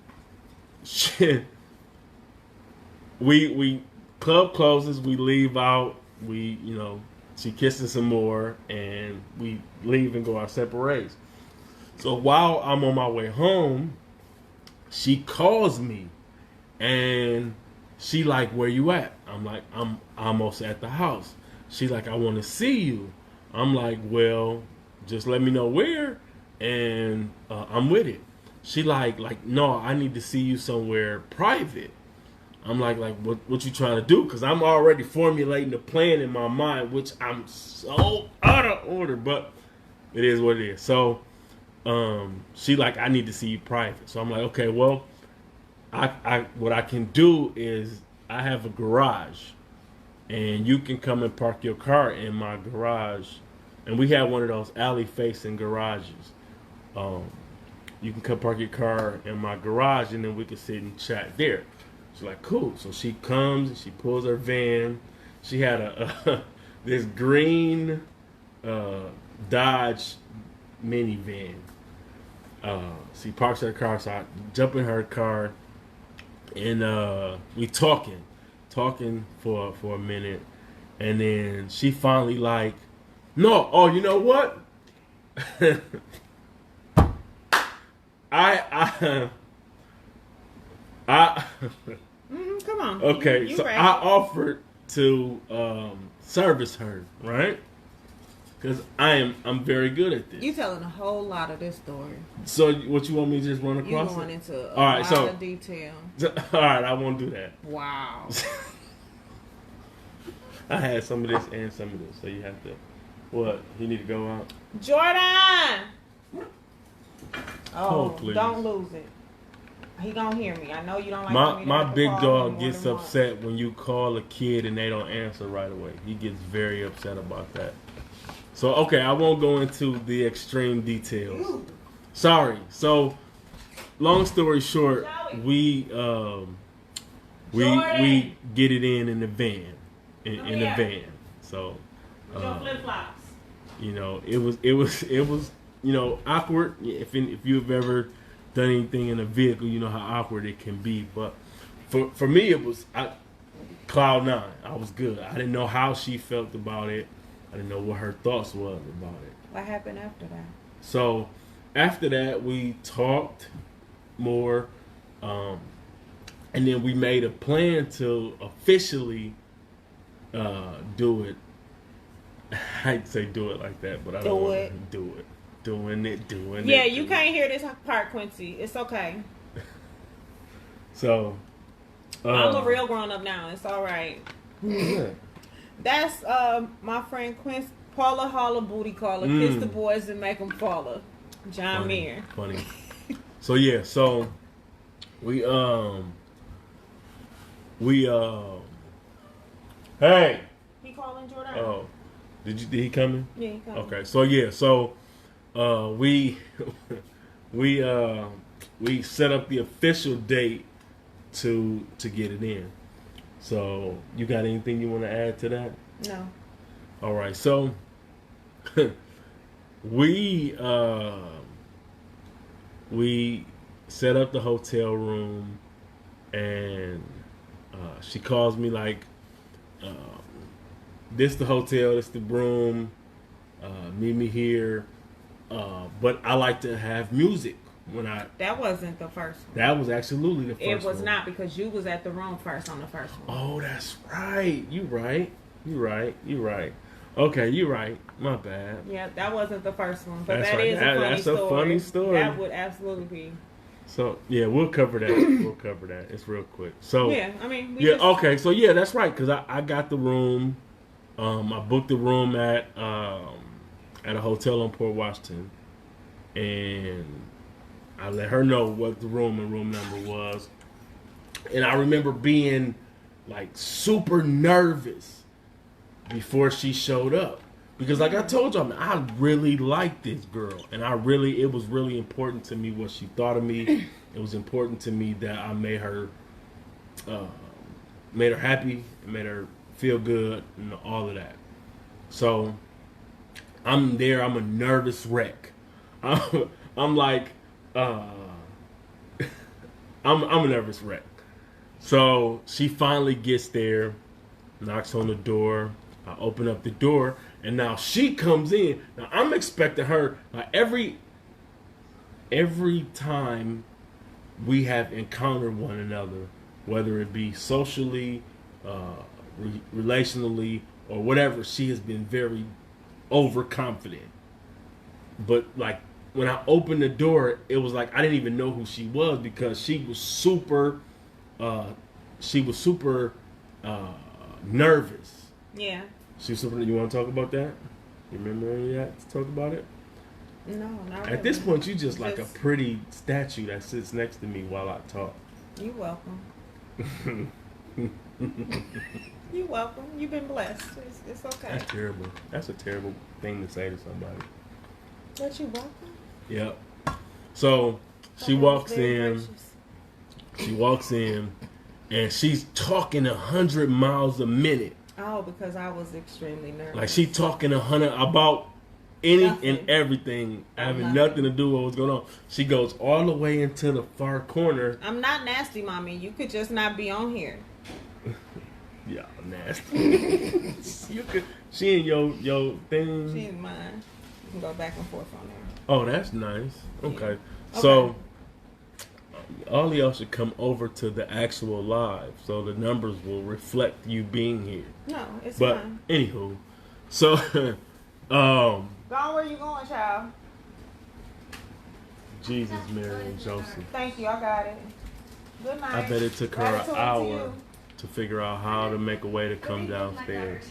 Speaker 1: we club closes, we leave out, she kisses some more, and we leave and go our separate ways. So while I'm on my way home, she calls me and she like, where you at? I'm like, I'm almost at the house. She like, I want to see you. I'm like, well, just let me know where, and I'm with it. She like, no, I need to see you somewhere private. I'm like what you trying to do? Because I'm already formulating the plan in my mind, which I'm so out of order, but it is what it is. So she like, I need to see you private. So I'm like, okay, well, I what I can do is I have a garage, and you can come and park your car in my garage. And we have one of those alley facing garages. you can come park your car in my garage, and then we can sit and chat there. She's like, cool. So she comes and she pulls her van. She had this green Dodge minivan. She parks her car, so I jump in her car, and we talking for a minute, and then she finally like, no, oh, you know what? I
Speaker 2: come on.
Speaker 1: Okay,
Speaker 2: you
Speaker 1: so
Speaker 2: ready.
Speaker 1: I offered to service her, right? Because I'm very good at this.
Speaker 2: You telling a whole lot of this story.
Speaker 1: So what you want me to just run across?
Speaker 2: You going into a
Speaker 1: all right,
Speaker 2: lot of detail.
Speaker 1: All right, I won't do that.
Speaker 2: Wow.
Speaker 1: I had some of this and some of this, so you have to. What? You need to go out.
Speaker 2: Jordan. Oh,
Speaker 1: please.
Speaker 2: Don't lose it. He gonna hear me. I know you don't like me.
Speaker 1: My big dog gets upset when you call a kid and they don't answer right away. He gets very upset about that. So okay, I won't go into the extreme details. Sorry. So, long story short, we get it in the van, in the van. So,
Speaker 2: your flip flops.
Speaker 1: You know, it was you know, awkward. If you've ever done anything in a vehicle, you know how awkward it can be. But for me, it was cloud nine. I was good. I didn't know how she felt about it. I didn't know what her thoughts was about it.
Speaker 2: What happened after that?
Speaker 1: So after that, we talked more, and then we made a plan to officially do it. I'd say do it like that, but I don't want to do it. Doing it.
Speaker 2: Yeah, you can't hear this part, Quincy. It's okay.
Speaker 1: So
Speaker 2: I'm a real grown up now. It's all right.
Speaker 1: Yeah.
Speaker 2: That's my friend Quincy. Paula Holler Booty Caller. Kiss the boys and make them follow. John Muir.
Speaker 1: Funny. So yeah, so we hey.
Speaker 2: He calling Jordan.
Speaker 1: Oh, did he come in?
Speaker 2: Yeah, he coming.
Speaker 1: Okay, so yeah, so we set up the official date to get it in. So you got anything you want to add to that?
Speaker 2: No.
Speaker 1: All right, so we set up the hotel room, and she calls me like, this the hotel, this the room, meet me here, but I like to have music when
Speaker 2: that wasn't the first one.
Speaker 1: That was absolutely the first one.
Speaker 2: It was not, because you was at the room first on the first one.
Speaker 1: Oh, that's right. You right. Okay, you right. My bad.
Speaker 2: Yeah, that wasn't the first one, but
Speaker 1: that's
Speaker 2: that
Speaker 1: right.
Speaker 2: is a funny
Speaker 1: that's
Speaker 2: story.
Speaker 1: A funny story.
Speaker 2: That would absolutely be.
Speaker 1: So yeah, we'll cover that. It's real quick. So
Speaker 2: yeah, I mean,
Speaker 1: okay. So yeah, that's right. Because I got the room. I booked the room at a hotel on Port Washington, and I let her know what the room and room number was. And I remember being like super nervous before she showed up, because like I told y'all, man, I really liked this girl, and it was really important to me what she thought of me. It was important to me that I made her happy, and made her feel good, and all of that. So I'm there. I'm a nervous wreck. I'm like, I'm a nervous wreck. So she finally gets there, knocks on the door. I open up the door, and now she comes in. Now I'm expecting her, like every time we have encountered one another, whether it be socially, relationally, or whatever, she has been very overconfident. But like when I opened the door, it was like I didn't even know who she was, because she was super nervous.
Speaker 2: Yeah.
Speaker 1: She was super. You want to talk about that? You remember any of that to talk about it?
Speaker 2: No, not really.
Speaker 1: At this point, you just like a pretty statue that sits next to me while I talk.
Speaker 2: You're welcome. You're welcome. You've been blessed. It's okay.
Speaker 1: That's terrible. That's a terrible thing to say to somebody.
Speaker 2: But you welcome.
Speaker 1: Yep. So She walks in. She walks in, and she's talking 100 miles a minute.
Speaker 2: Oh, because I was extremely nervous.
Speaker 1: Like she talking 100 about and everything, having nothing to do with what's going on. She goes all the way into the far corner.
Speaker 2: I'm not nasty, mommy. You could just not be on here.
Speaker 1: Yeah, nasty. You could. She in your thing.
Speaker 2: She in mine. You can go back and forth on there.
Speaker 1: Oh, that's nice. Okay.
Speaker 2: Yeah.
Speaker 1: So all of y'all should come over to the actual live, so the numbers will reflect you being here.
Speaker 2: No, it's
Speaker 1: but
Speaker 2: fine.
Speaker 1: Anywho, so
Speaker 2: Go on, where you going, child?
Speaker 1: Jesus, Mary, and Joseph.
Speaker 2: Thank you, I got it. Good night.
Speaker 1: I bet it took her an hour to figure out how to make a way to come downstairs.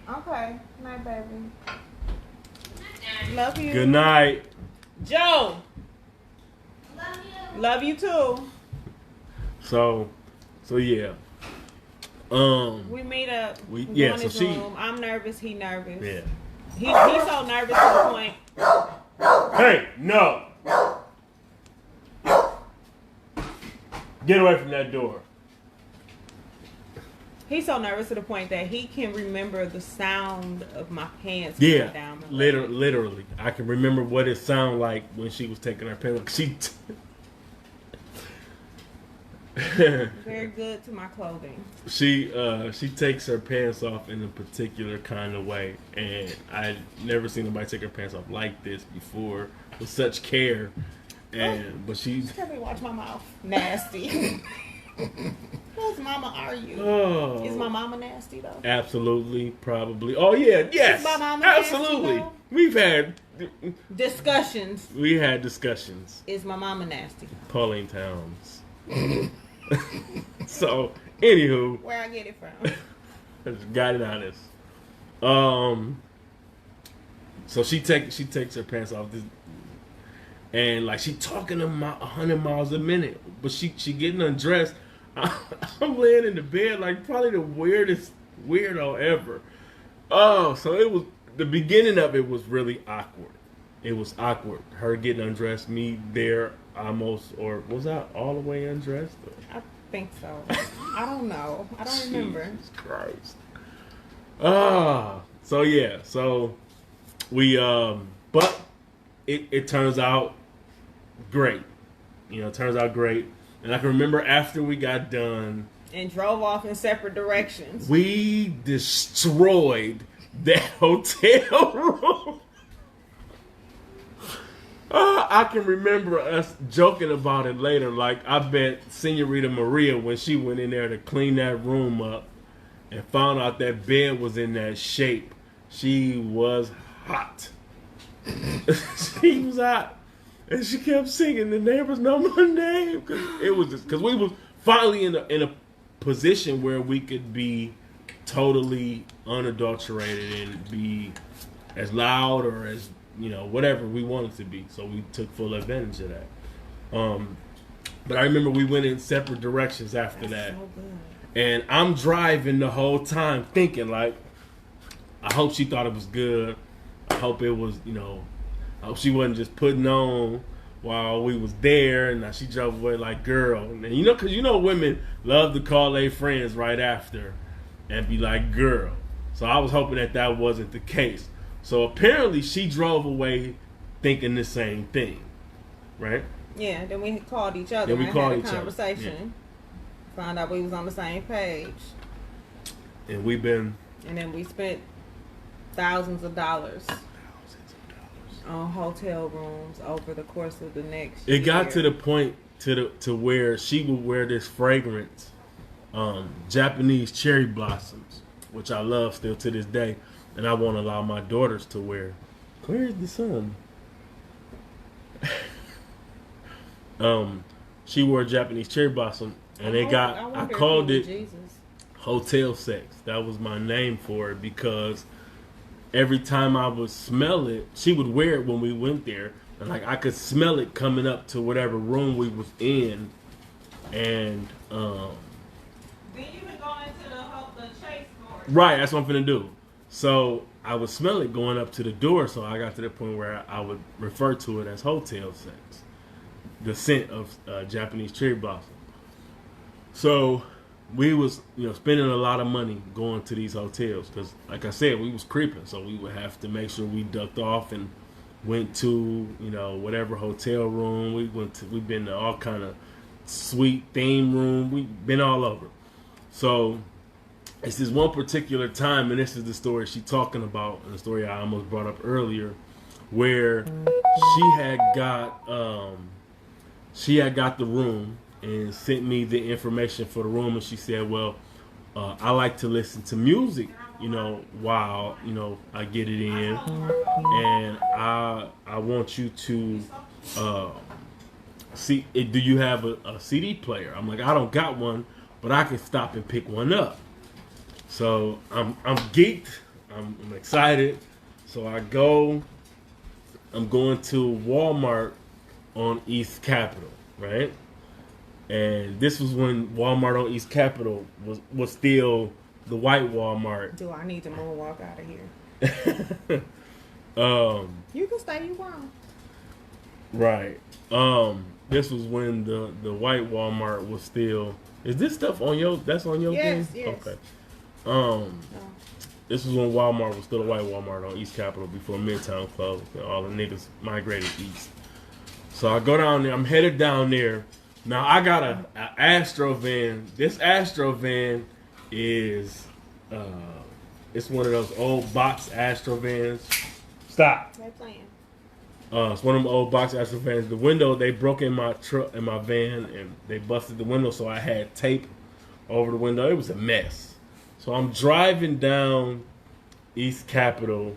Speaker 2: Okay. Good night, baby. Love you.
Speaker 1: Good night.
Speaker 2: Joe. Love you too.
Speaker 1: So yeah.
Speaker 2: We meet up.
Speaker 1: Yeah. So she.
Speaker 2: Room. I'm nervous. He nervous.
Speaker 1: Yeah.
Speaker 2: He's so nervous to the point.
Speaker 1: Hey, no. Get away from that door.
Speaker 2: He's so nervous to the point that he can remember the sound of my pants.
Speaker 1: Yeah,
Speaker 2: down my
Speaker 1: literally. I can remember what it sounded like when she was taking her pants. She.
Speaker 2: Very good to my clothing.
Speaker 1: She takes her pants off in a particular kind of way, and I'd never seen nobody take her pants off like this before with such care. And but she's.
Speaker 2: Tell me, watch my mouth. Nasty. Whose mama are you?
Speaker 1: Oh,
Speaker 2: Is my mama nasty though?
Speaker 1: Absolutely, probably. Oh yeah, yes.
Speaker 2: Is my mama
Speaker 1: absolutely.
Speaker 2: nasty,
Speaker 1: We've had
Speaker 2: discussions.
Speaker 1: We had discussions.
Speaker 2: Is my mama nasty?
Speaker 1: Pauline Towns. So, anywho,
Speaker 2: where I get it from?
Speaker 1: just got it honest. So she takes her pants off, and like she talking 100 miles a minute, but she getting undressed. I'm laying in the bed like probably the weirdest weirdo ever. Oh, so it was the beginning of it was really awkward. It was awkward. Her getting undressed, me there almost, or was I all the way undressed?
Speaker 2: I think so. I don't know. I don't remember.
Speaker 1: Jesus Christ. So yeah, so we but it turns out great. You know, it turns out great. And I can remember after we got done
Speaker 2: and drove off in separate directions.
Speaker 1: We destroyed that hotel room. I can remember us joking about it later. Like, I bet Senorita Maria, when she went in there to clean that room up and found out that bed was in that shape, she was hot. She was hot. And she kept singing the neighbors know my name. Because we was finally in a position where we could be totally unadulterated and be as loud or as, you know, whatever we wanted to be. So we took full advantage of that. But I remember we went in separate directions after that.
Speaker 2: So good.
Speaker 1: And I'm driving the whole time thinking, like, I hope she thought it was good. I hope it was, you know, I hope she wasn't just putting on while we was there. And now she drove away like, girl. And you know, because you know women love to call their friends right after and be like, girl. So I was hoping that wasn't the case. So apparently she drove away thinking the same thing, right?
Speaker 2: Yeah, then we called each other and had a conversation. Yeah. Found out we was on the same page.
Speaker 1: And And
Speaker 2: then we spent thousands of dollars on hotel rooms over the course of the next year.
Speaker 1: It got to the point to where she would wear this fragrance, Japanese cherry blossoms, which I love still to this day, and I won't allow my daughters to wear. Where's the sun? She wore Japanese cherry blossom, and I called it
Speaker 2: Jesus.
Speaker 1: Hotel Sex. That was my name for it, because every time I would smell it, she would wear it when we went there, and like I could smell it coming up to whatever room we was in, and
Speaker 2: Then you can go into the chase court.
Speaker 1: Right, that's what I'm finna do. So I would smell it going up to the door, so I got to the point where I would refer to it as Hotel Sex. the scent of Japanese cherry blossom. So we was spending a lot of money going to these hotels because, like I said, we was creeping. So we would have to make sure we ducked off and went to whatever hotel room we went to. We've been to all kind of suite theme room. We've been all over. So it's this one particular time, and this is the story she's talking about, and the story I almost brought up earlier, where she had got the room and sent me the information for the room, and she said, well, I like to listen to music, while, I get it in, and I want you to see, do you have a CD player? I'm like, I don't got one, but I can stop and pick one up. So I'm geeked, I'm excited, so I'm going to Walmart on East Capitol, right? And this was when Walmart on East Capitol was still the white Walmart.
Speaker 2: Do I need to moonwalk out of here? You can stay, you want.
Speaker 1: Right. This was when the white Walmart was still. Is this stuff on your? That's on your thing?
Speaker 2: Yes.
Speaker 1: Okay. This was when Walmart was still a white Walmart on East Capitol before Midtown closed. All the niggas migrated east. So I go down there. I'm headed down there. Now I got a Astro van. This Astro van is it's one of those old box Astro vans. Stop.
Speaker 2: They playing.
Speaker 1: It's one of them old box Astro vans. The window, they broke in my truck, in my van, and they busted the window, so I had tape over the window. It was a mess. So I'm driving down East Capitol,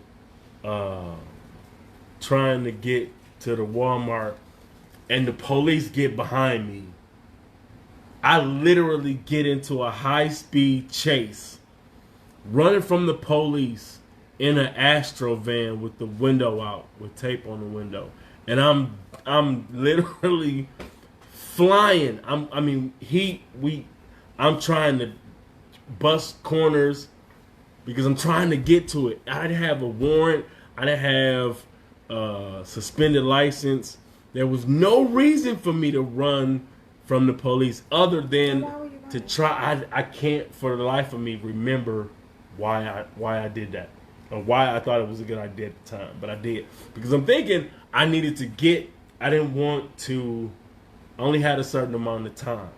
Speaker 1: trying to get to the Walmart, and the police get behind me. I literally get into a high-speed chase, running from the police in an Astro van with the window out, with tape on the window, and I'm literally flying. I'm trying to bust corners because I'm trying to get to it. I didn't have a warrant. I didn't have suspended license. There was no reason for me to run from the police other than to try. I can't for the life of me remember why I did that or why I thought it was a good idea at the time, but I did because I'm thinking I needed to get. I didn't want to. I only had a certain amount of time,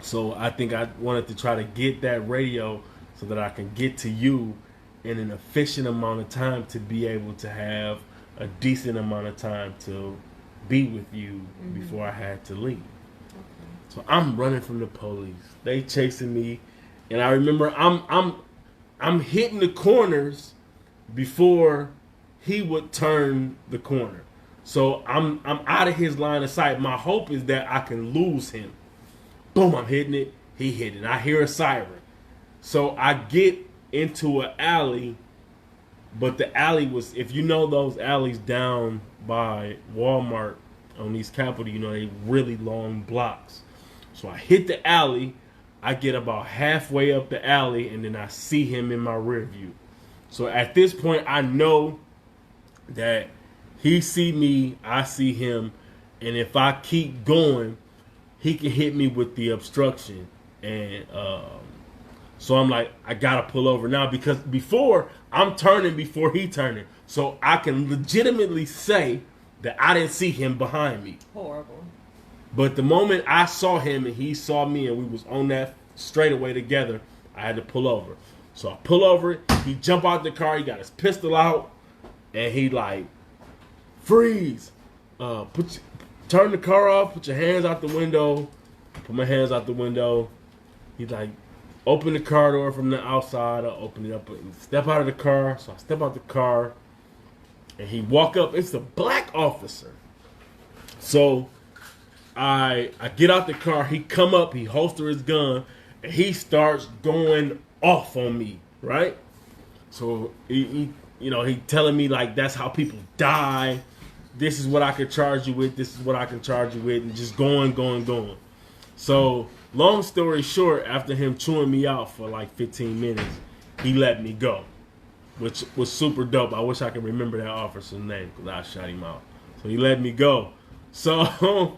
Speaker 1: so I think I wanted to try to get that radio so that I can get to you in an efficient amount of time to be able to have a decent amount of time to be with you before I had to leave. Okay. So I'm running from the police. They chasing me, and I remember I'm hitting the corners before he would turn the corner. So I'm out of his line of sight. My hope is that I can lose him. Boom, I'm hitting it. He hit it. I hear a siren. So I get into an alley. But the alley was, if you know those alleys down by Walmart on East Capitol, they really long blocks. So I hit the alley. I get about halfway up the alley, and then I see him in my rear view. So at this point, I know that he see me, I see him, and if I keep going, he can hit me with the obstruction. And so I'm like, I gotta pull over now because before I'm turning before he turning, so I can legitimately say that I didn't see him behind me.
Speaker 2: Horrible.
Speaker 1: But the moment I saw him and he saw me and we was on that straightaway together, I had to pull over. So I pull over, he jump out the car, he got his pistol out, and he like, freeze, turn the car off, put your hands out the window. Put my hands out the window. He's like, open the car door from the outside. I open it up and step out of the car. So I step out the car, and he walk up. It's a black officer. So I get out the car. He come up. He holster his gun, and he starts going off on me. Right. So he telling me like that's how people die. This is what I can charge you with. This is what I can charge you with, and just going. So long story short, after him chewing me out for like 15 minutes, he let me go, which was super dope. I wish I could remember that officer's name because I shot him out. So he let me go. So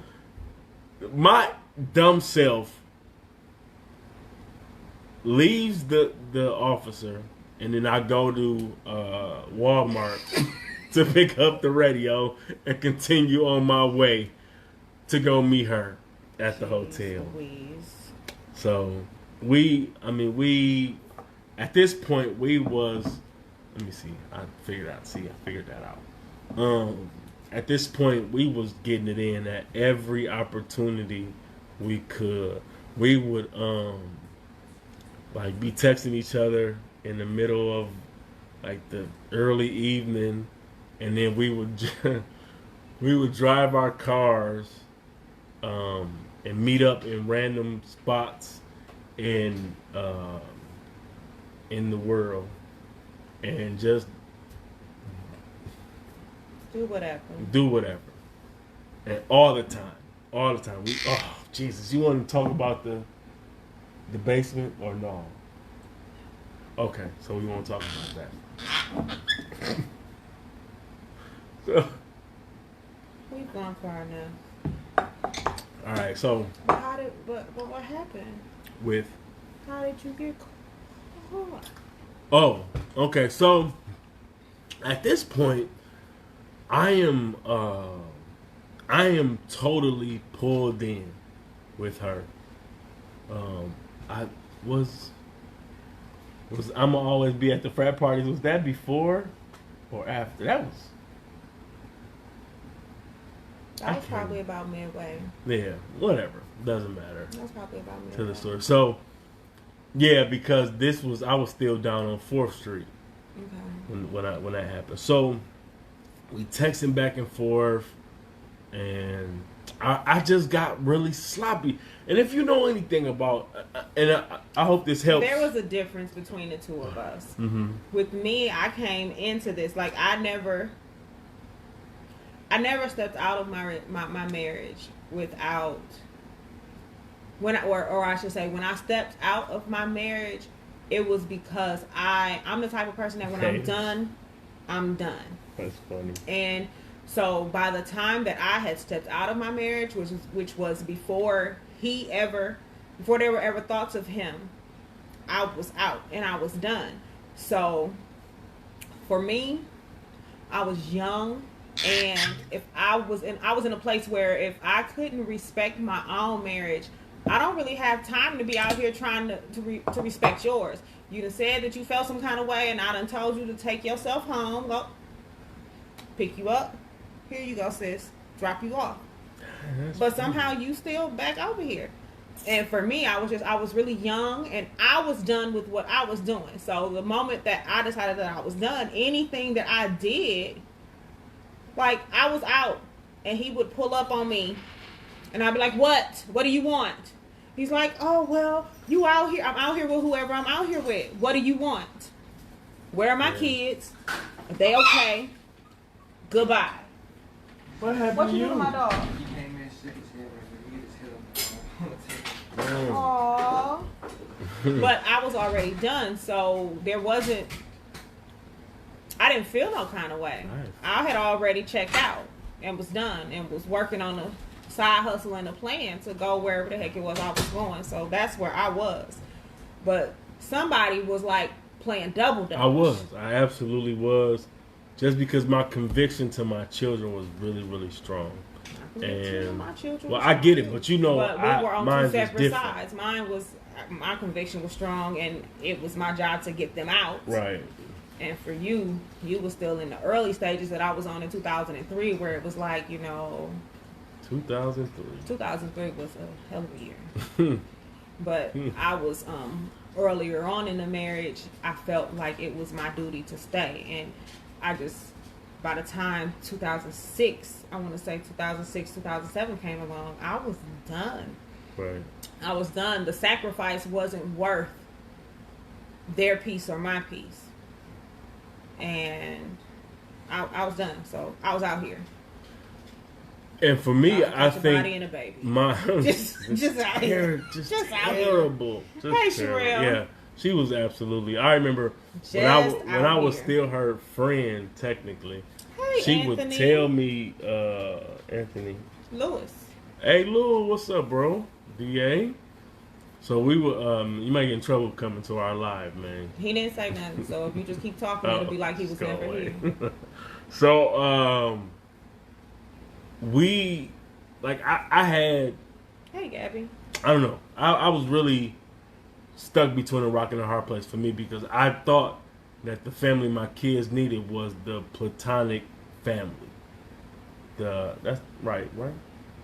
Speaker 1: my dumb self leaves the officer, and then I go to Walmart to pick up the radio and continue on my way to go meet her at the hotel.
Speaker 2: Louise.
Speaker 1: So we at this point we was, let me see, I figured that out. At this point we was getting it in at every opportunity we could. We would like be texting each other in the middle of like the early evening, and then we would drive our cars and meet up in random spots in the world and just
Speaker 2: do whatever.
Speaker 1: And all the time. Oh Jesus, you want to talk about the basement or no? Okay, so we won't talk about that. So,
Speaker 2: we've gone far enough.
Speaker 1: All right, so
Speaker 2: but what happened?
Speaker 1: With
Speaker 2: how did you get caught?
Speaker 1: Oh, okay. So at this point, I am totally pulled in with her. I was I'm gonna always be at the frat parties. Was that before or after? That was
Speaker 2: probably about midway.
Speaker 1: Yeah, whatever. Doesn't matter.
Speaker 2: That's probably about midway.
Speaker 1: To the story. So, yeah, because I was still down on 4th Street when that happened. So, we texting back and forth, and I just got really sloppy. And if you know anything about, and I hope this helps.
Speaker 2: There was a difference between the two of us.
Speaker 1: Mm-hmm.
Speaker 2: With me, I came into this like I never stepped out of my marriage without when I should say when I stepped out of my marriage, it was because I'm the type of person that when I'm done, I'm done.
Speaker 1: That's funny.
Speaker 2: And so by the time that I had stepped out of my marriage, which was before there were ever thoughts of him, I was out and I was done. So for me, I was young. And if I was in a place where if I couldn't respect my own marriage, I don't really have time to be out here trying to respect yours. You done said that you felt some kind of way, and I done told you to take yourself home, go pick you up. Here you go, sis. Drop you off. But somehow you still back over here. And for me, I was really young, and I was done with what I was doing. So the moment that I decided that I was done, anything that I did, like, I was out, and he would pull up on me, and I'd be like, what? What do you want? He's like, oh, well, you out here. I'm out here with whoever I'm out here with. What do you want? Where are my kids? Are they okay? Goodbye.
Speaker 1: What happened
Speaker 2: what
Speaker 1: to you?
Speaker 2: What you do to my dog?
Speaker 3: He came in, shook his head, he just hit him.
Speaker 2: Aww. But I was already done, so I didn't feel no kind of way.
Speaker 1: Nice.
Speaker 2: I had already checked out and was done and was working on a side hustle and a plan to go wherever the heck it was I was going. So that's where I was. But somebody was like playing double dutch.
Speaker 1: I absolutely was. Just because my conviction to my children was really, really strong. And
Speaker 2: my children
Speaker 1: I get it, but you know,
Speaker 2: but we were on two separate
Speaker 1: sides.
Speaker 2: My conviction was strong, and it was my job to get them out.
Speaker 1: Right.
Speaker 2: And for you were still in the early stages that I was on in 2003, where it was like,
Speaker 1: 2003.
Speaker 2: 2003 was a hell of a year. But I was earlier on in the marriage, I felt like it was my duty to stay, and I just, by the time 2006, 2007 came along, I was done.
Speaker 1: Right.
Speaker 2: I was done. The sacrifice wasn't worth their peace or my peace. And I was done. So I was out here.
Speaker 1: And for me, I think
Speaker 2: body and a baby.
Speaker 1: just
Speaker 2: out here. Just out
Speaker 1: terrible.
Speaker 2: Here. Hey, Sherelle.
Speaker 1: Yeah. She was absolutely. I remember when I was still her friend, technically.
Speaker 2: Hey,
Speaker 1: she
Speaker 2: Anthony.
Speaker 1: would tell me, Anthony.
Speaker 2: Lewis.
Speaker 1: Hey, Lou, what's up, bro? DA. So we were, you might get in trouble coming to our live, man.
Speaker 2: He didn't say nothing, so if you just keep talking, it'll be like he was never here.
Speaker 1: So, we, like, I had.
Speaker 2: Hey, Gabby.
Speaker 1: I don't know. I was really stuck between a rock and a hard place for me because I thought that the family my kids needed was the platonic family. That's right?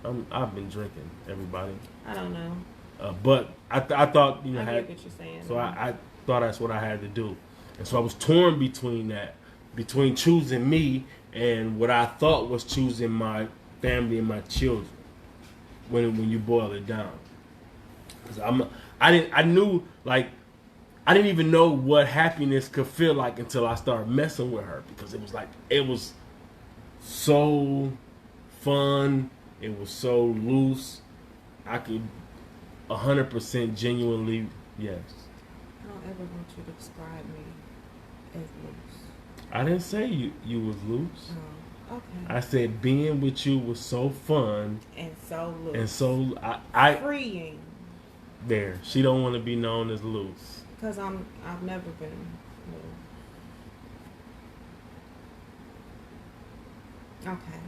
Speaker 1: I've been drinking, everybody.
Speaker 2: I don't know.
Speaker 1: But I thought, you know,
Speaker 2: I get what you're saying.
Speaker 1: So I thought that's what I had to do. And so I was torn between that, between choosing me and what I thought was choosing my family and my children. When you boil it down, because I didn't even know what happiness could feel like until I started messing with her, because it was so fun, it was so loose. I could 100% genuinely, yes.
Speaker 2: I don't ever want you to describe me as loose.
Speaker 1: I didn't say you was loose.
Speaker 2: Oh, okay.
Speaker 1: I said being with you was so fun
Speaker 2: and so loose.
Speaker 1: And so I
Speaker 2: freeing.
Speaker 1: There, she don't want to be known as loose.
Speaker 2: Because I've never been loose. Okay.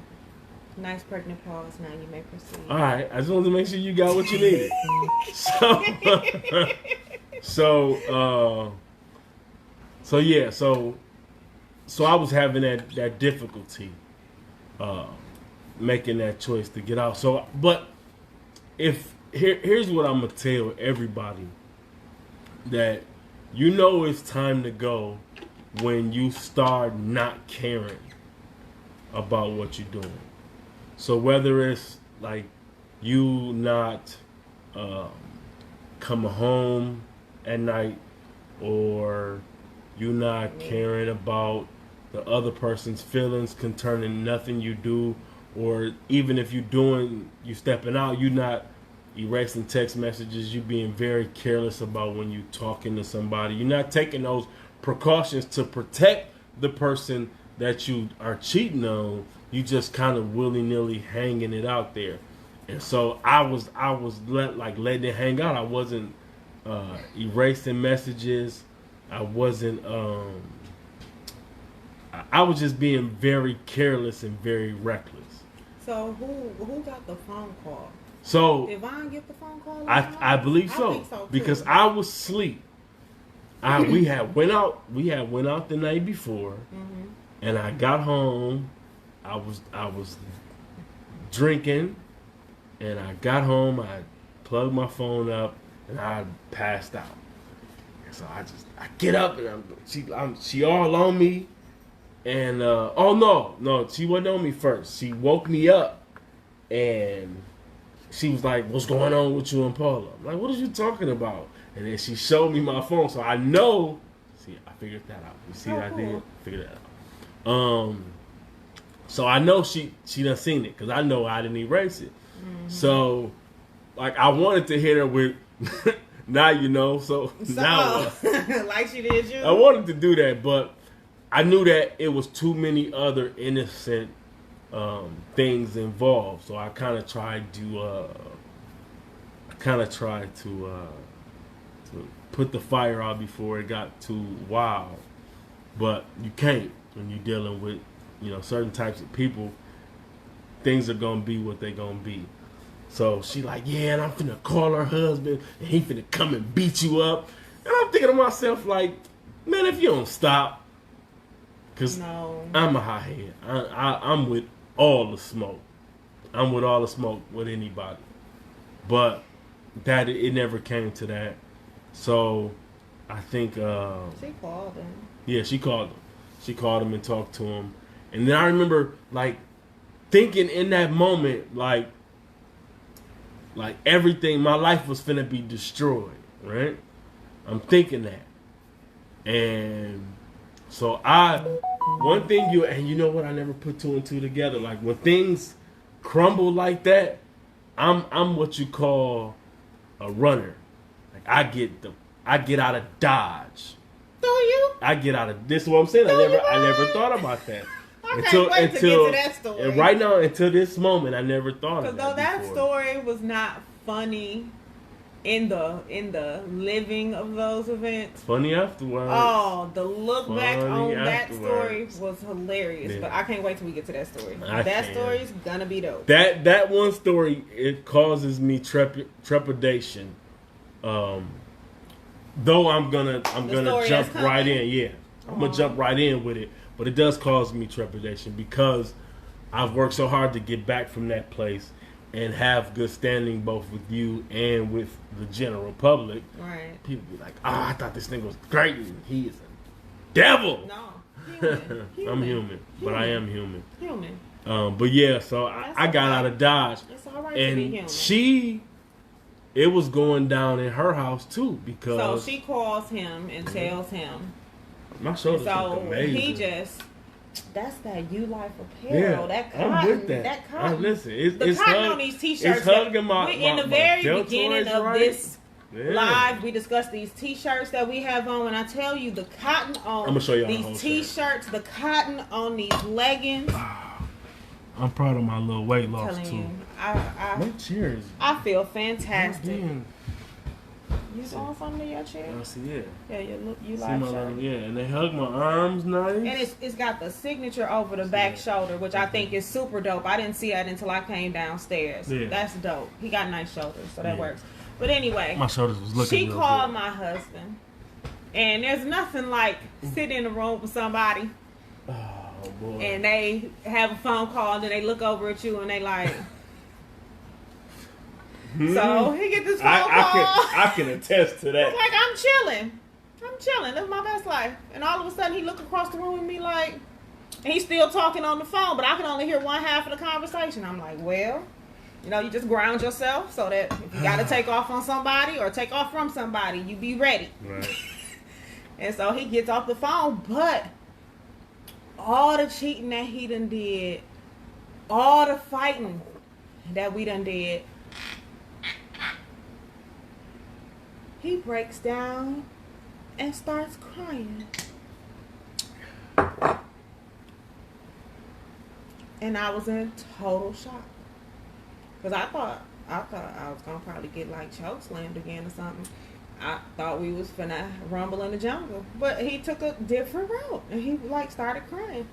Speaker 2: Nice pregnant pause. Now you may proceed.
Speaker 1: All right. I just wanted to make sure you got what you needed. So I was having that difficulty making that choice to get out. So, but here's what I'm gonna tell everybody, that you know it's time to go when you start not caring about what you're doing. So whether it's like you not coming home at night, or you not caring about the other person's feelings concerning nothing you do, or even if you stepping out, you not erasing text messages, you being very careless about when you talking to somebody, you're not taking those precautions to protect the person that you are cheating on, you just kind of willy-nilly hanging it out there. And so I was letting it hang out. I wasn't erasing messages. I wasn't I was just being very careless and very reckless.
Speaker 2: So who got the phone call?
Speaker 1: So
Speaker 2: did Vaughn get the phone call?
Speaker 1: I believe so.
Speaker 2: I think so too.
Speaker 1: Because I was asleep. We had went out the night before, and I got home. I was drinking, and I got home. I plugged my phone up, and I passed out. And so I get up, and she all on me, and no, she wasn't on me first. She woke me up, and she was like, "What's going on with you and Paula?" I'm like, "What are you talking about?" And then she showed me my phone, so I know. See, I figured that out. You see what I did? Figured that out. So I know she done seen it, because I know I didn't erase it. So, like, I wanted to hit her with, now you know. So now,
Speaker 2: like she did you.
Speaker 1: I wanted to do that, but I knew that it was too many other innocent things involved. So I kind of tried to put the fire out before it got too wild. But you can't when you're dealing with, certain types of people. Things are gonna be what they gonna be. So she like, yeah, and I'm finna call her husband, and he finna come and beat you up. And I'm thinking to myself, like, man, if you don't stop, because I'm a hothead. I'm with all the smoke. I'm with all the smoke with anybody. But that it never came to that. So I think
Speaker 2: she called him.
Speaker 1: Yeah, she called him. She called him and talked to him. And then I remember, like, thinking in that moment, like everything, my life was finna be destroyed, right? I'm thinking that. And so one thing you know what, I never put two and two together. Like, when things crumble like that, I'm what you call a runner. Like, I get out of Dodge.
Speaker 2: Do you?
Speaker 1: I get out of, this is what I'm saying. I never thought about that.
Speaker 2: can't wait to get to that story.
Speaker 1: And right now, until this moment, I never thought of that.
Speaker 2: Because though that
Speaker 1: before.
Speaker 2: story was not funny in the living of those events.
Speaker 1: Funny afterwards.
Speaker 2: Oh, the look back on that story
Speaker 1: afterwards.
Speaker 2: was hilarious.
Speaker 1: Yeah.
Speaker 2: But I can't wait till we get to that story.
Speaker 1: I
Speaker 2: That
Speaker 1: can.
Speaker 2: story's gonna be dope.
Speaker 1: That one story, it causes me trepidation. Though I'm gonna
Speaker 2: story
Speaker 1: jump
Speaker 2: that's
Speaker 1: right
Speaker 2: coming?
Speaker 1: in. Yeah, I'm gonna jump right in with it. But it does cause me trepidation because I've worked so hard to get back from that place and have good standing both with you and with the general public.
Speaker 2: Right.
Speaker 1: People be like, I thought this nigga was great and he is a devil.
Speaker 2: No. Human.
Speaker 1: I'm human, but I am human.
Speaker 2: Human.
Speaker 1: But yeah, so I got out of Dodge.
Speaker 2: It's all right to be human.
Speaker 1: And it was going down in her house too because
Speaker 2: So she calls him and tells him.
Speaker 1: my shoulders look
Speaker 2: So
Speaker 1: amazing.
Speaker 2: he just, that's that You Life
Speaker 1: Yeah,
Speaker 2: apparel. That cotton.
Speaker 1: I'm with that.
Speaker 2: That cotton.
Speaker 1: Listen,
Speaker 2: The cotton on these t-shirts.
Speaker 1: It's hugging my
Speaker 2: in the
Speaker 1: my
Speaker 2: very
Speaker 1: deltoids,
Speaker 2: beginning of
Speaker 1: right?
Speaker 2: this
Speaker 1: Yeah.
Speaker 2: live, we discussed these t-shirts that we have on. And I tell you, the cotton on
Speaker 1: I'ma show y'all the
Speaker 2: these
Speaker 1: whole
Speaker 2: t-shirts, the cotton on these leggings.
Speaker 1: I'm proud of my little weight loss
Speaker 2: Telling
Speaker 1: too.
Speaker 2: you,
Speaker 1: My cheers.
Speaker 2: I feel fantastic.
Speaker 1: Damn.
Speaker 2: You saw something in your chair?
Speaker 1: I see it.
Speaker 2: Yeah, you
Speaker 1: See
Speaker 2: like
Speaker 1: my
Speaker 2: shirt.
Speaker 1: little, yeah, and they hug my arms nice.
Speaker 2: And it's got the signature over the back shoulder, which I think is super dope. I didn't see that until I came downstairs.
Speaker 1: Yeah.
Speaker 2: That's dope. He got nice shoulders, so that
Speaker 1: Yeah.
Speaker 2: works. But anyway,
Speaker 1: My shoulders was looking
Speaker 2: she
Speaker 1: real
Speaker 2: called
Speaker 1: good.
Speaker 2: my husband, and there's nothing like sitting in a room with somebody
Speaker 1: Oh boy.
Speaker 2: and they have a phone call and then they look over at you and they like. So he get this phone call.
Speaker 1: I can attest to that.
Speaker 2: It's like I'm chilling. Living my best life. And all of a sudden he look across the room at me like, and he's still talking on the phone, but I can only hear one half of the conversation. I'm like, well, you just ground yourself so that if you got to take off on somebody or take off from somebody, you be ready.
Speaker 1: Right.
Speaker 2: And so he gets off the phone, but all the cheating that he done did, all the fighting that we done did, he breaks down and starts crying. And I was in total shock. Because I thought I was going to probably get like choke slammed again or something. I thought we was finna rumble in the jungle. But he took a different route. And he like started crying.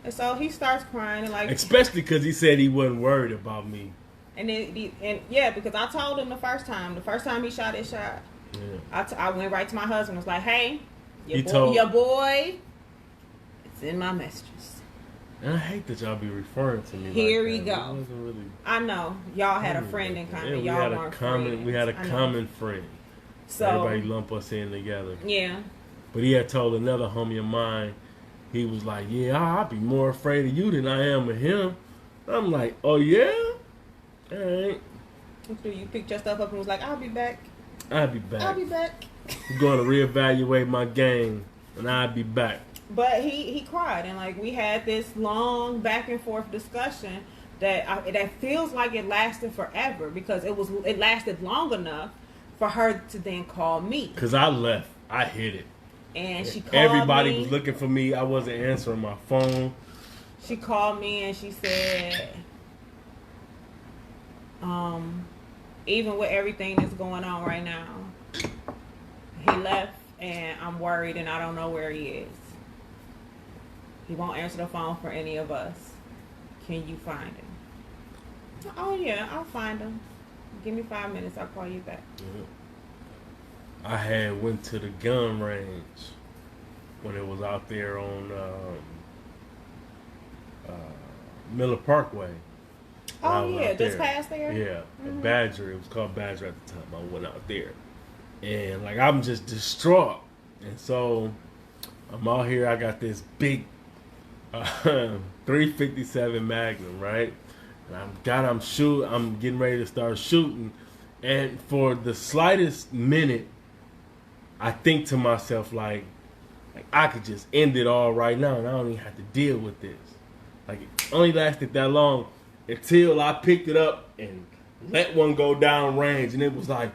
Speaker 2: And so he starts crying and like...
Speaker 1: Especially because he said he wasn't worried about me.
Speaker 2: And then, yeah, because I told him the first time he shot his shot,
Speaker 1: Yeah.
Speaker 2: I went right to my husband and was like, hey,
Speaker 1: You told-
Speaker 2: your boy, it's in my messages.
Speaker 1: And I hate that y'all be referring to me
Speaker 2: Here
Speaker 1: like
Speaker 2: we
Speaker 1: that.
Speaker 2: go.
Speaker 1: It wasn't really...
Speaker 2: I know. Y'all had a friend in common.
Speaker 1: Yeah, we
Speaker 2: Y'all
Speaker 1: had
Speaker 2: weren't
Speaker 1: a common.
Speaker 2: friends.
Speaker 1: We had a
Speaker 2: I know.
Speaker 1: common friend.
Speaker 2: So,
Speaker 1: Everybody lump us in together.
Speaker 2: yeah.
Speaker 1: But he had told another homie of mine, he was like, yeah, I'll be more afraid of you than I am of him. I'm like, oh yeah? Alright.
Speaker 2: So you picked your stuff up and was like, I'll be back.
Speaker 1: I'll be back.
Speaker 2: I'll be back.
Speaker 1: I'm going to reevaluate my game, and I'll be back.
Speaker 2: But he cried, and like we had this long back and forth discussion that feels like it lasted forever because it lasted long enough for her to then call me.
Speaker 1: Because I left. I hit it.
Speaker 2: And she called
Speaker 1: Everybody
Speaker 2: me.
Speaker 1: was looking for me. I wasn't answering my phone.
Speaker 2: She called me and she said, even with everything that's going on right now, he left and I'm worried and I don't know where he is. He won't answer the phone for any of us. Can you find him? Oh yeah, I'll find him. Give me 5 minutes. I'll call you back.
Speaker 1: I had went to the gun range when it was out there on Miller Parkway. I
Speaker 2: Oh
Speaker 1: was
Speaker 2: yeah,
Speaker 1: out
Speaker 2: just
Speaker 1: there.
Speaker 2: past there.
Speaker 1: Yeah, at Badger. It was called Badger at the time. I went out there, and like I'm just distraught. And so I'm out here. I got this big 357 Magnum, right? And I'm getting ready to start shooting, and for the slightest minute, I think to myself like I could just end it all right now, and I don't even have to deal with this. Like it only lasted that long until I picked it up and let one go down range, and it was like,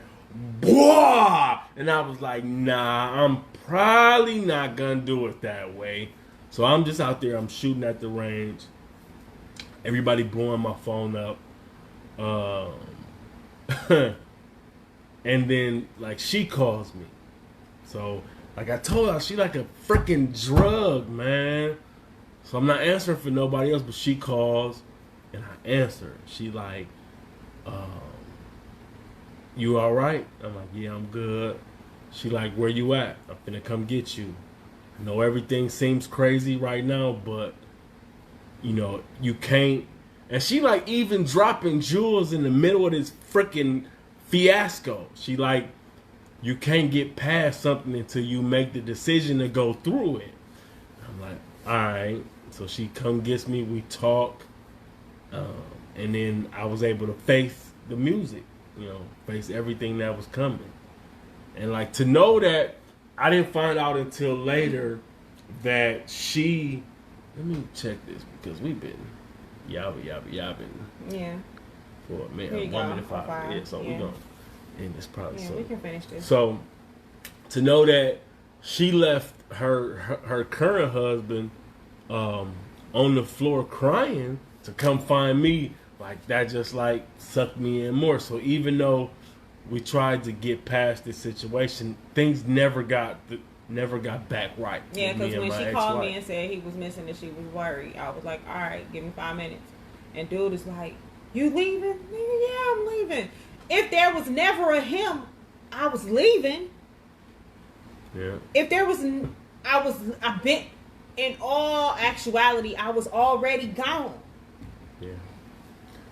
Speaker 1: "Bwah!" And I was like, "Nah, I'm probably not gonna do it that way." So I'm just out there. I'm shooting at the range. Everybody blowing my phone up. And then, like, she calls me. So, like I told her, she like a freaking drug, man. So I'm not answering for nobody else, but she calls, and I answer. She like, you all right? I'm like, yeah, I'm good. She like, where you at? I'm finna come get you. I know everything seems crazy right now, but, you know, you can't. And she like even dropping jewels in the middle of this freaking fiasco. She like, you can't get past something until you make the decision to go through it. I'm like, all right. So she come gets me, we talk, and then I was able to face the music, you know, face everything that was coming. And like to know that, I didn't find out until later that she, let me check this because we've been yabbing
Speaker 2: Yeah.
Speaker 1: for a minute,
Speaker 2: Here you
Speaker 1: 1
Speaker 2: go,
Speaker 1: minute 5
Speaker 2: 5,
Speaker 1: minutes. So
Speaker 2: yeah.
Speaker 1: we're going to end this probably
Speaker 2: Yeah,
Speaker 1: soon.
Speaker 2: we can finish this.
Speaker 1: So to know that she left her current husband on the floor crying to come find me, like that just like sucked me in more. So even though we tried to get past this situation, things never got back right.
Speaker 2: Yeah, because when she
Speaker 1: ex-wife.
Speaker 2: called me and said he was missing and she was worried, I was like, all right, give me 5 minutes. And dude is like, you leaving? Nigga, yeah, I'm leaving. If there was never a him, I was leaving.
Speaker 1: Yeah.
Speaker 2: If there was, I've been, in all actuality, I was already gone.
Speaker 1: Yeah.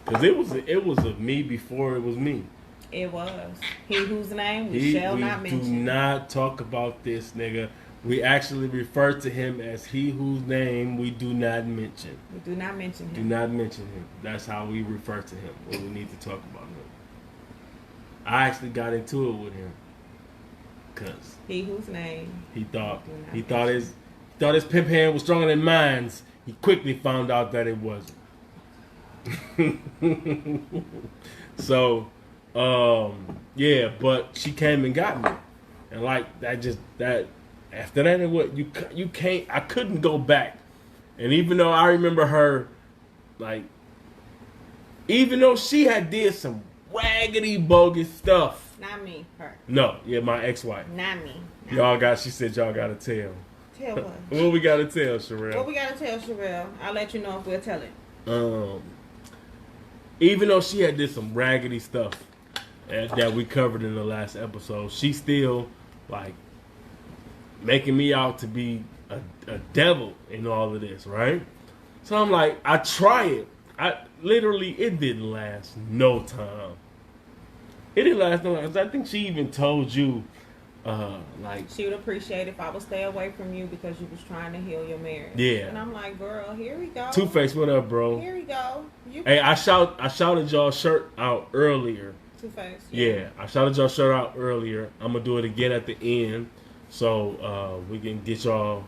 Speaker 1: Because it was of me before it was me.
Speaker 2: It was. He whose name we shall not mention.
Speaker 1: We do not talk about this nigga. We actually refer to him as he whose name we do not mention.
Speaker 2: We do not mention him.
Speaker 1: Do not mention him. That's how we refer to him when we need to talk about him. I actually got into it with him because
Speaker 2: he whose name
Speaker 1: he thought his pimp hand was stronger than mine. He quickly found out that it wasn't. So, yeah, but she came and got me, and like that. After that, what you can't. I couldn't go back, and even though I remember her, like, even though she had did some raggedy bogus stuff.
Speaker 2: Not me, her.
Speaker 1: No, yeah, my ex-wife.
Speaker 2: Not me.
Speaker 1: She said y'all gotta tell.
Speaker 2: Tell what?
Speaker 1: What we gotta tell, Sherelle?
Speaker 2: What we gotta tell Sherelle? I'll let you know if we'll tell it.
Speaker 1: Even though she had did some raggedy stuff that we covered in the last episode, she still like making me out to be a devil in all of this, right? So I'm like, I try it. It didn't last no time. It didn't last no time. I think she even told you, like,
Speaker 2: she would appreciate if I would stay away from you because you was trying to heal your marriage.
Speaker 1: Yeah.
Speaker 2: And I'm like, girl, here we go.
Speaker 1: Two-Face, what up, bro?
Speaker 2: Here we go.
Speaker 1: Hey, I shouted y'all shirt out earlier.
Speaker 2: Two-Face.
Speaker 1: Yeah, I shouted y'all shirt out earlier. I'm gonna do it again at the end, so we can get y'all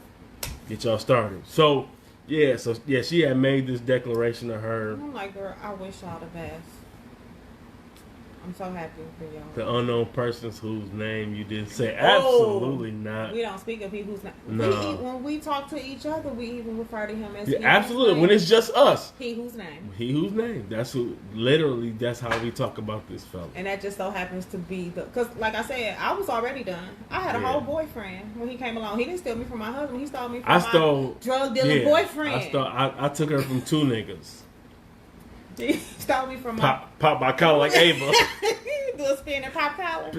Speaker 1: started. So yeah, she had made this declaration to her.
Speaker 2: I'm like, girl, I wish y'all the best. I'm so happy for y'all.
Speaker 1: The unknown persons whose name you didn't say. Absolutely not.
Speaker 2: We don't speak of people whose name.
Speaker 1: No.
Speaker 2: When we talk to each other, we even refer to him as
Speaker 1: Yeah, absolutely. When it's just us.
Speaker 2: He whose name.
Speaker 1: He whose name. That's who. Literally, that's how we talk about this fella.
Speaker 2: And that just so happens to be because, like I said, I was already done. I had a whole boyfriend when he came along. He didn't steal me from my husband. He stole me from my drug dealing boyfriend.
Speaker 1: I took her from two niggas.
Speaker 2: He stole me from my
Speaker 1: pop my collar like Ava.
Speaker 2: Do a spin and pop collar.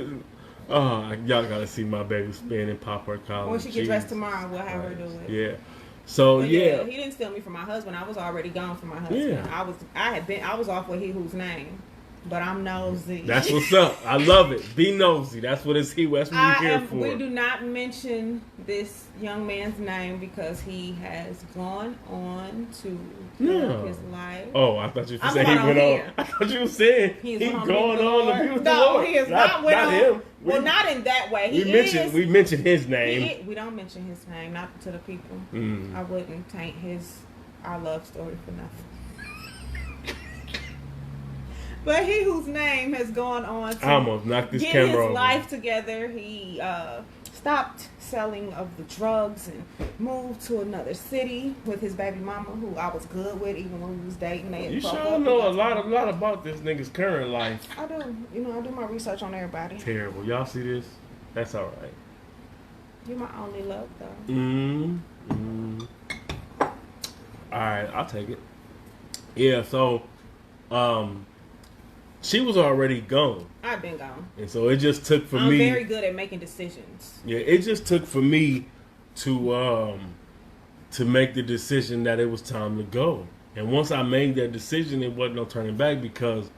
Speaker 1: Oh, y'all gotta see my baby spin and pop her collar.
Speaker 2: When she get dressed tomorrow, we'll have her do it.
Speaker 1: Yeah. So yeah,
Speaker 2: he didn't steal me from my husband. I was already gone from my husband.
Speaker 1: Yeah.
Speaker 2: I was off with he whose name. But I'm nosy.
Speaker 1: That's what's up. I love it. Be nosy. That's what it's here. That's what we're here for.
Speaker 2: We do not mention this young man's name because he has gone on to live his life.
Speaker 1: Oh, I thought you were saying he went on. I thought you were saying he's going on to be with the Lord.
Speaker 2: No, he is not went on.
Speaker 1: Him.
Speaker 2: Well, not in that way.
Speaker 1: We mentioned his name.
Speaker 2: We don't mention his name, not to the people.
Speaker 1: Mm.
Speaker 2: I wouldn't taint our love story for nothing. But he whose name has gone on to
Speaker 1: I almost knocked this
Speaker 2: get
Speaker 1: camera
Speaker 2: his
Speaker 1: over.
Speaker 2: life together. He stopped selling of the drugs and moved to another city with his baby mama, who I was good with even when we was dating.
Speaker 1: You sure know a lot about this nigga's current life.
Speaker 2: I do. You know, I do my research on everybody.
Speaker 1: Terrible. Y'all see this? That's all right.
Speaker 2: You're my only love, though.
Speaker 1: All right, I'll take it. Yeah, so she was already gone.
Speaker 2: I've been gone.
Speaker 1: And so it just took for
Speaker 2: I'm
Speaker 1: me.
Speaker 2: I'm very good at making decisions.
Speaker 1: Yeah, it just took for me to make the decision that it was time to go. And once I made that decision, it wasn't no turning back because,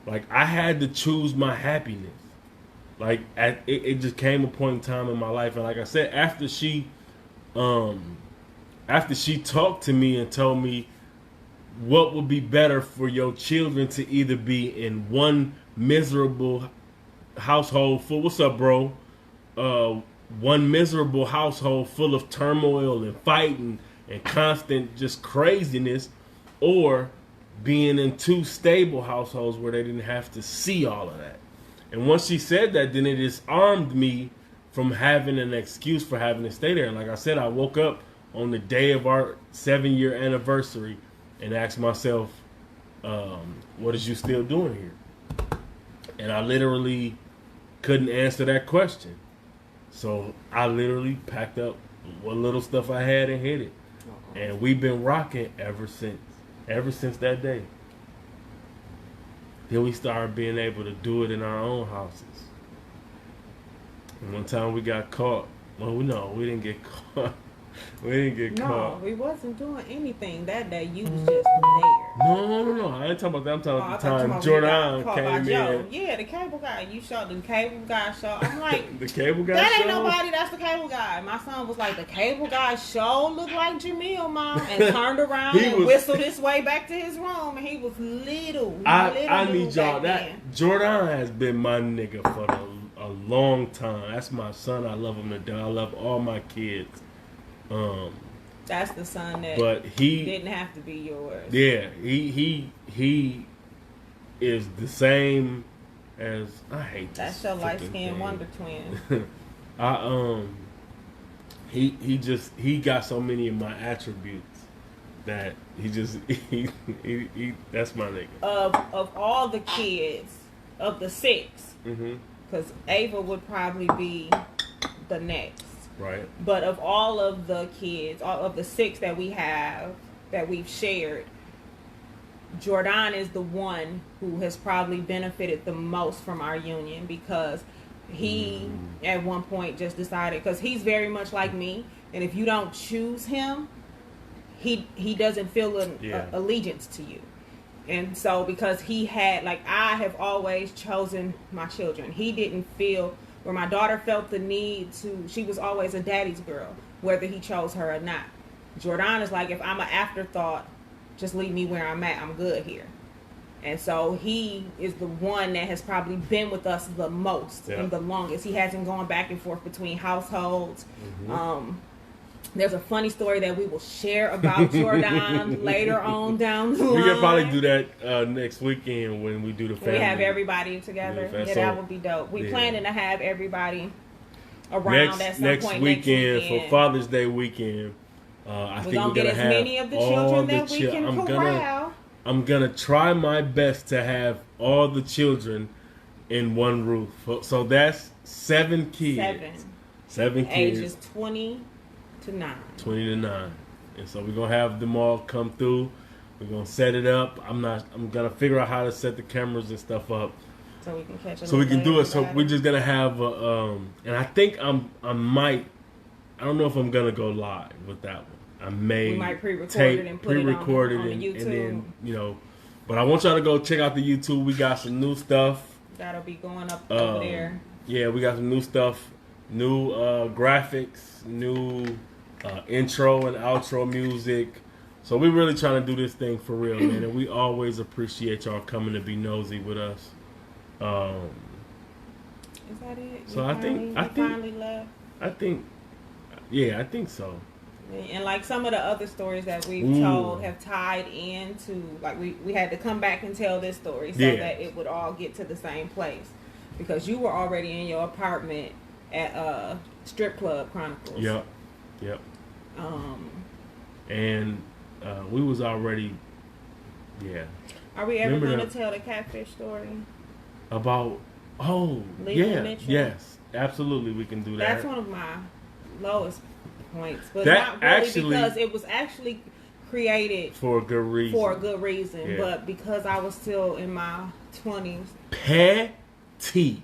Speaker 1: like, I had to choose my happiness. Like, it just came a point in time in my life, and like I said, after she talked to me and told me what would be better for your children to either be in one miserable household full, what's up, bro? One miserable household full of turmoil and fighting and constant just craziness, or being in two stable households where they didn't have to see all of that. And once she said that, then it disarmed me from having an excuse for having to stay there. And like I said, I woke up on the day of our 7-year anniversary and asked myself, what is you still doing here? And I literally couldn't answer that question. So I literally packed up what little stuff I had and hit it. And we've been rocking ever since that day. Then we started being able to do it in our own houses. And one time we got caught. Well, no, we didn't get caught. We didn't get caught.
Speaker 2: No, we wasn't doing anything that day. You was just there.
Speaker 1: No. I ain't talking about that. I'm talking about the time Jordan came in.
Speaker 2: Yeah, the cable guy. You showed the cable guy show. I'm like,
Speaker 1: the cable guy
Speaker 2: that
Speaker 1: show?
Speaker 2: ain't nobody. That's the cable guy. My son was like, the cable guy show looked like Jamil, Mom, and turned around and whistled his way back to his room, and he was little.
Speaker 1: I need y'all. Jordan has been my nigga for a long time. That's my son. I love him to death. I love all my kids.
Speaker 2: That's the son that
Speaker 1: he
Speaker 2: didn't have to be yours.
Speaker 1: Yeah, he is the same as I hate.
Speaker 2: That's your light skinned wonder twin.
Speaker 1: He got so many of my attributes that he that's my nigga.
Speaker 2: Of all the kids, of the 6, because Ava would probably be the next.
Speaker 1: Right.
Speaker 2: But of all of the kids, all of the 6 that we have, that we've shared, Jordan is the one who has probably benefited the most from our union, because he at one point just decided, because he's very much like me, and if you don't choose him, he doesn't feel an allegiance to you. And so because he had, like, I have always chosen my children. He didn't feel, where my daughter felt the need to, she was always a daddy's girl, whether he chose her or not. Jordan is like, if I'm an afterthought, just leave me where I'm at. I'm good here. And so he is the one that has probably been with us the most and the longest. He hasn't gone back and forth between households. There's a funny story that we will share about Jordan later on down the line.
Speaker 1: We can probably do that next weekend when we do the family.
Speaker 2: We have everybody together. Yeah, that would be dope. We planning to have everybody around at some point next weekend.
Speaker 1: For Father's Day weekend. I think we're gonna
Speaker 2: get as many of the children that we can corral.
Speaker 1: I'm gonna try my best to have all the children in one roof. So that's 7 kids. 7 kids.
Speaker 2: Ages 20 to 9.
Speaker 1: 20 to 9. And so we're gonna have them all come through. We're gonna set it up. I'm gonna figure out how to set the cameras and stuff up.
Speaker 2: So we can catch it.
Speaker 1: So we can do it. So we're just gonna have and I think I don't know if I'm gonna go live with that one. We might pre-record it and put it on YouTube. And then, but I want y'all to go check out the YouTube. We got some new stuff.
Speaker 2: That'll be going up over there.
Speaker 1: Yeah, we got some new stuff, new graphics, new intro and outro music. So we're really trying to do this thing for real, man. And we always appreciate y'all coming to be nosy with us.
Speaker 2: Is that it?
Speaker 1: So I think
Speaker 2: finally left.
Speaker 1: I think so.
Speaker 2: And like some of the other stories that we've told have tied into, like we had to come back and tell this story so that it would all get to the same place. Because you were already in your apartment at Strip Club Chronicles.
Speaker 1: Yep. And we was already, yeah.
Speaker 2: Are we ever
Speaker 1: Remember
Speaker 2: going to
Speaker 1: that?
Speaker 2: tell the catfish story?
Speaker 1: About, yes, absolutely, we can do that.
Speaker 2: That's one of my lowest points, but
Speaker 1: That
Speaker 2: not really
Speaker 1: actually-
Speaker 2: because it was actually created
Speaker 1: For a good reason.
Speaker 2: for a good reason,
Speaker 1: Yeah.
Speaker 2: but because I was still in my 20s.
Speaker 1: Petty.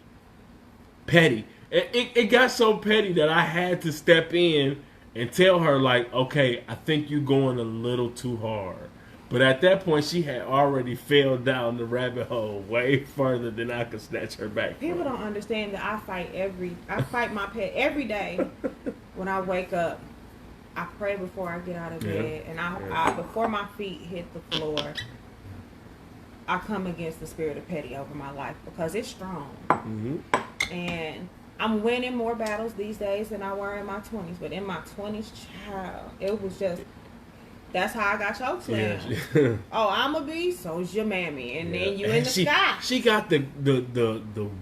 Speaker 1: It got so petty that I had to step in and tell her, like, okay, I think you're going a little too hard. But at that point, she had already fell down the rabbit hole way further than I could snatch her back
Speaker 2: People
Speaker 1: from.
Speaker 2: don't understand that I fight my pet every day. When I wake up, I pray before I get out of bed, and I before my feet hit the floor, I come against the spirit of petty over my life because it's strong.
Speaker 1: Mm-hmm.
Speaker 2: And I'm winning more battles these days than I were in my 20s. But in my 20s, child, it was just, that's how I got choked slammed.
Speaker 1: Yeah.
Speaker 2: Oh, I'm a beast, so's your mammy. And then you
Speaker 1: And
Speaker 2: in the sky.
Speaker 1: She got the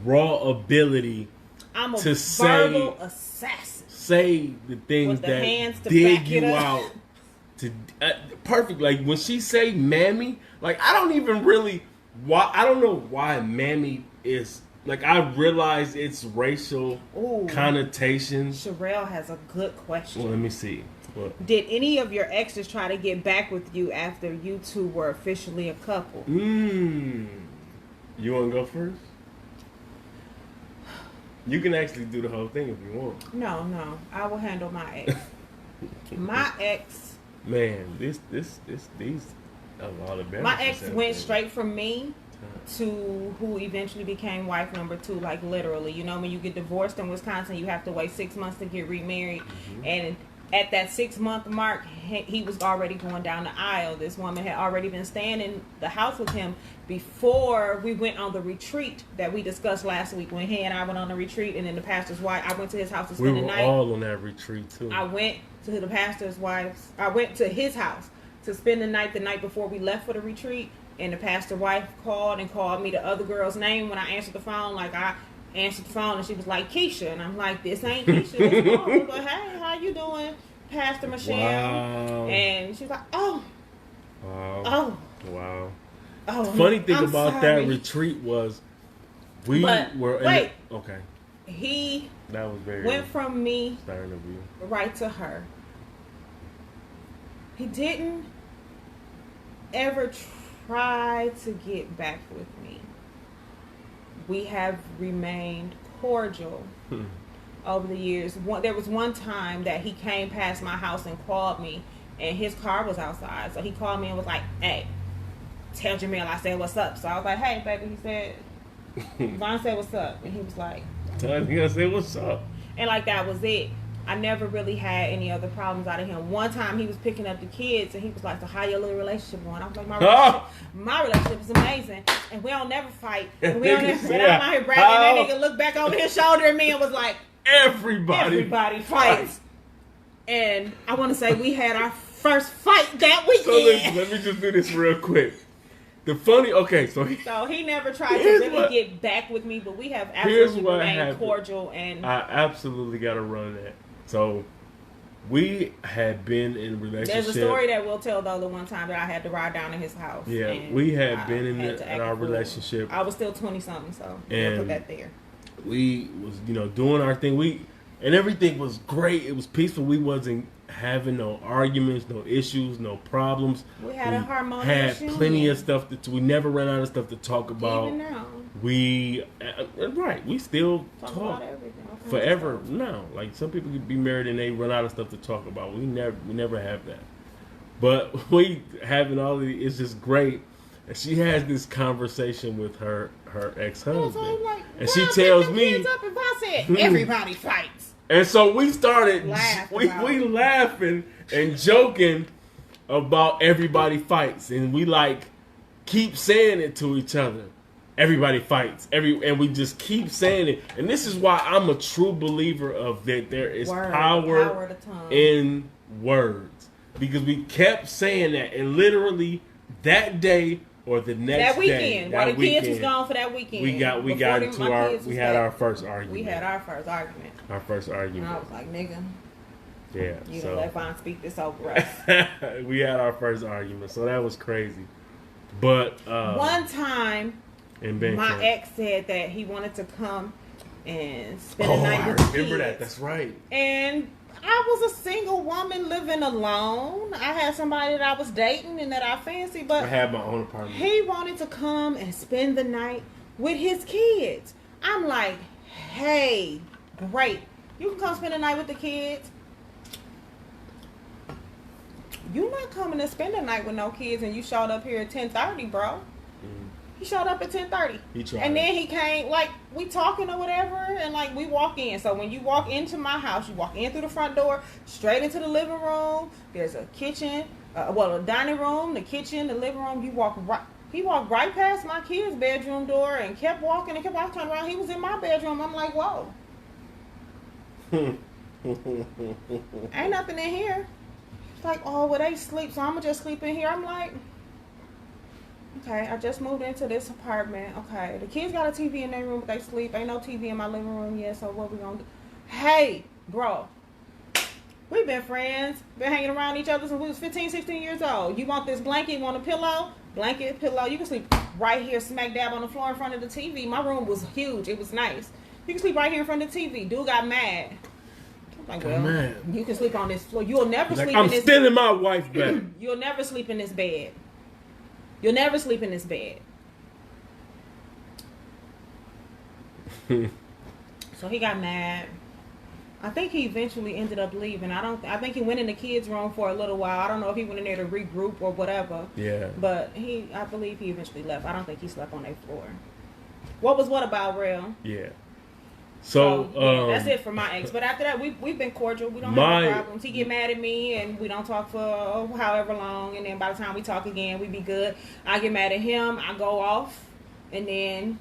Speaker 1: raw ability
Speaker 2: I'm a
Speaker 1: to
Speaker 2: verbal assassin.
Speaker 1: say the things
Speaker 2: With the
Speaker 1: that
Speaker 2: hands to
Speaker 1: dig
Speaker 2: back
Speaker 1: you
Speaker 2: it up.
Speaker 1: out. Perfect. Like when she say mammy, like I don't even really I don't know why mammy is like, I realize it's racial connotations.
Speaker 2: Sherelle has a good question.
Speaker 1: Well, let me see. What?
Speaker 2: Did any of your exes try to get back with you after you two were officially a couple?
Speaker 1: You want to go first? You can actually do the whole thing if you want.
Speaker 2: No. I will handle my ex. My ex.
Speaker 1: Man, these a lot of
Speaker 2: My ex went straight from me to who eventually became wife number 2, like literally. You know, when you get divorced in Wisconsin, you have to wait 6 months to get remarried. Mm-hmm. And at that 6-month mark, he was already going down the aisle. This woman had already been staying in the house with him before we went on the retreat that we discussed last week. When he and I went on the retreat, and then the pastor's wife, I went to his house to spend the night.
Speaker 1: We were all on that retreat too.
Speaker 2: I went to the pastor's wife's. I went to his house to spend the night before we left for the retreat. And the pastor's wife called me the other girl's name when I answered the phone. Like, I answered the phone and she was like, Keisha. And I'm like, this ain't Keisha. This is Paul. But hey, how you doing, Pastor Michelle?
Speaker 1: Wow.
Speaker 2: And she was like, oh.
Speaker 1: Wow.
Speaker 2: Oh.
Speaker 1: The funny thing
Speaker 2: I'm
Speaker 1: about
Speaker 2: sorry.
Speaker 1: that retreat was we were
Speaker 2: wait.
Speaker 1: Okay.
Speaker 2: He
Speaker 1: that was very
Speaker 2: went from me
Speaker 1: interview.
Speaker 2: right to her. He didn't ever try to get back with me. We have remained cordial over the years. There was one time that he came past my house and called me, and his car was outside. So he called me and was like, hey, tell Jamil I said what's up. So I was like, hey, baby. He said, Vaughn said what's up. And he was like,
Speaker 1: tell him I said what's up.
Speaker 2: And like that was it. I never really had any other problems out of him. One time he was picking up the kids and he was like, so how your little relationship going? I was like, my relationship is amazing. And we don't never fight. And we don't never, and I'm out here bragging. And that nigga looked back over his shoulder at me and was like, everybody fights. And I want to say we had our first fight that weekend.
Speaker 1: So let me just do this real quick. The funny, so
Speaker 2: he never tried to really get back with me, but we have absolutely remained cordial. And
Speaker 1: I absolutely got to run that. So we had been in a relationship.
Speaker 2: There's a story that we'll tell though. The one time that I had to ride down to his house.
Speaker 1: Yeah, we had been in our relationship.
Speaker 2: I was still 20-something, so we'll put that there.
Speaker 1: We was doing our thing. And everything was great. It was peaceful. We wasn't having no arguments, no issues, no problems.
Speaker 2: We had a harmonious
Speaker 1: had plenty of stuff we never ran out of stuff to talk about.
Speaker 2: Even now.
Speaker 1: We still talk
Speaker 2: about everything.
Speaker 1: Forever. No, like some people could be married and they run out of stuff to talk about. We never have that. But we having all of it's just great. And she has this conversation with her ex-husband, and she tells me,
Speaker 2: everybody fights.
Speaker 1: And so we started we laughing and joking about everybody fights, and we keep saying it to each other. Everybody fights. And we just keep saying it. And this is why I'm a true believer of that there is power in words. Because we kept saying that, and literally that day or the next
Speaker 2: that weekend.
Speaker 1: day,
Speaker 2: While the kids was gone for that weekend.
Speaker 1: we had our first argument.
Speaker 2: We had our first argument.
Speaker 1: Our first argument.
Speaker 2: And I was like, nigga.
Speaker 1: Yeah.
Speaker 2: You don't let Vaughn speak this over us.
Speaker 1: We had our first argument, so that was crazy. But
Speaker 2: one time, my ex said that he wanted to come and spend the night with the kids.
Speaker 1: Remember that? That's right.
Speaker 2: And I was a single woman living alone. I had somebody that I was dating and that I fancied, but
Speaker 1: I had my own apartment.
Speaker 2: He wanted to come and spend the night with his kids. I'm like, hey, great. You can come spend the night with the kids. You not coming to spend the night with no kids, and you showed up here at 10:30, bro. He showed up at 10:30.
Speaker 1: He tried.
Speaker 2: And then he came, like, we talking or whatever, and, like, we walk in. So when you walk into my house, you walk in through the front door, straight into the living room. There's a kitchen, a dining room, the kitchen, the living room. You walk right. He walked right past my kid's bedroom door and kept walking and kept walking, turned around. He was in my bedroom. I'm like, whoa. Ain't nothing in here. It's like, oh, well, they sleep, so I'm going to just sleep in here. I'm like... Okay, I just moved into this apartment. Okay, the kids got a TV in their room, but they sleep. Ain't no TV in my living room yet, so what we gonna do? Hey, bro, we've been friends, been hanging around each other since we was 15, 16 years old. You want this blanket, you want a pillow? Blanket, pillow. You can sleep right here, smack dab on the floor in front of the TV. My room was huge. It was nice. You can sleep right here in front of the TV. Dude got mad. I'm like, well, you can sleep on this floor. You'll never sleep in this bed.
Speaker 1: I'm stealing my wife back.
Speaker 2: You'll never sleep in this bed. You'll never sleep in this bed. So he got mad. I think he eventually ended up leaving. I think he went in the kids' room for a little while. I don't know if he went in there to regroup or whatever.
Speaker 1: Yeah.
Speaker 2: But I believe he eventually left. I don't think he slept on their floor. What about real?
Speaker 1: Yeah. So
Speaker 2: yeah, that's it for my ex. But after that, we've been cordial. We don't have any problems. He get mad at me, and we don't talk for however long. And then by the time we talk again, we be good. I get mad at him. I go off, and then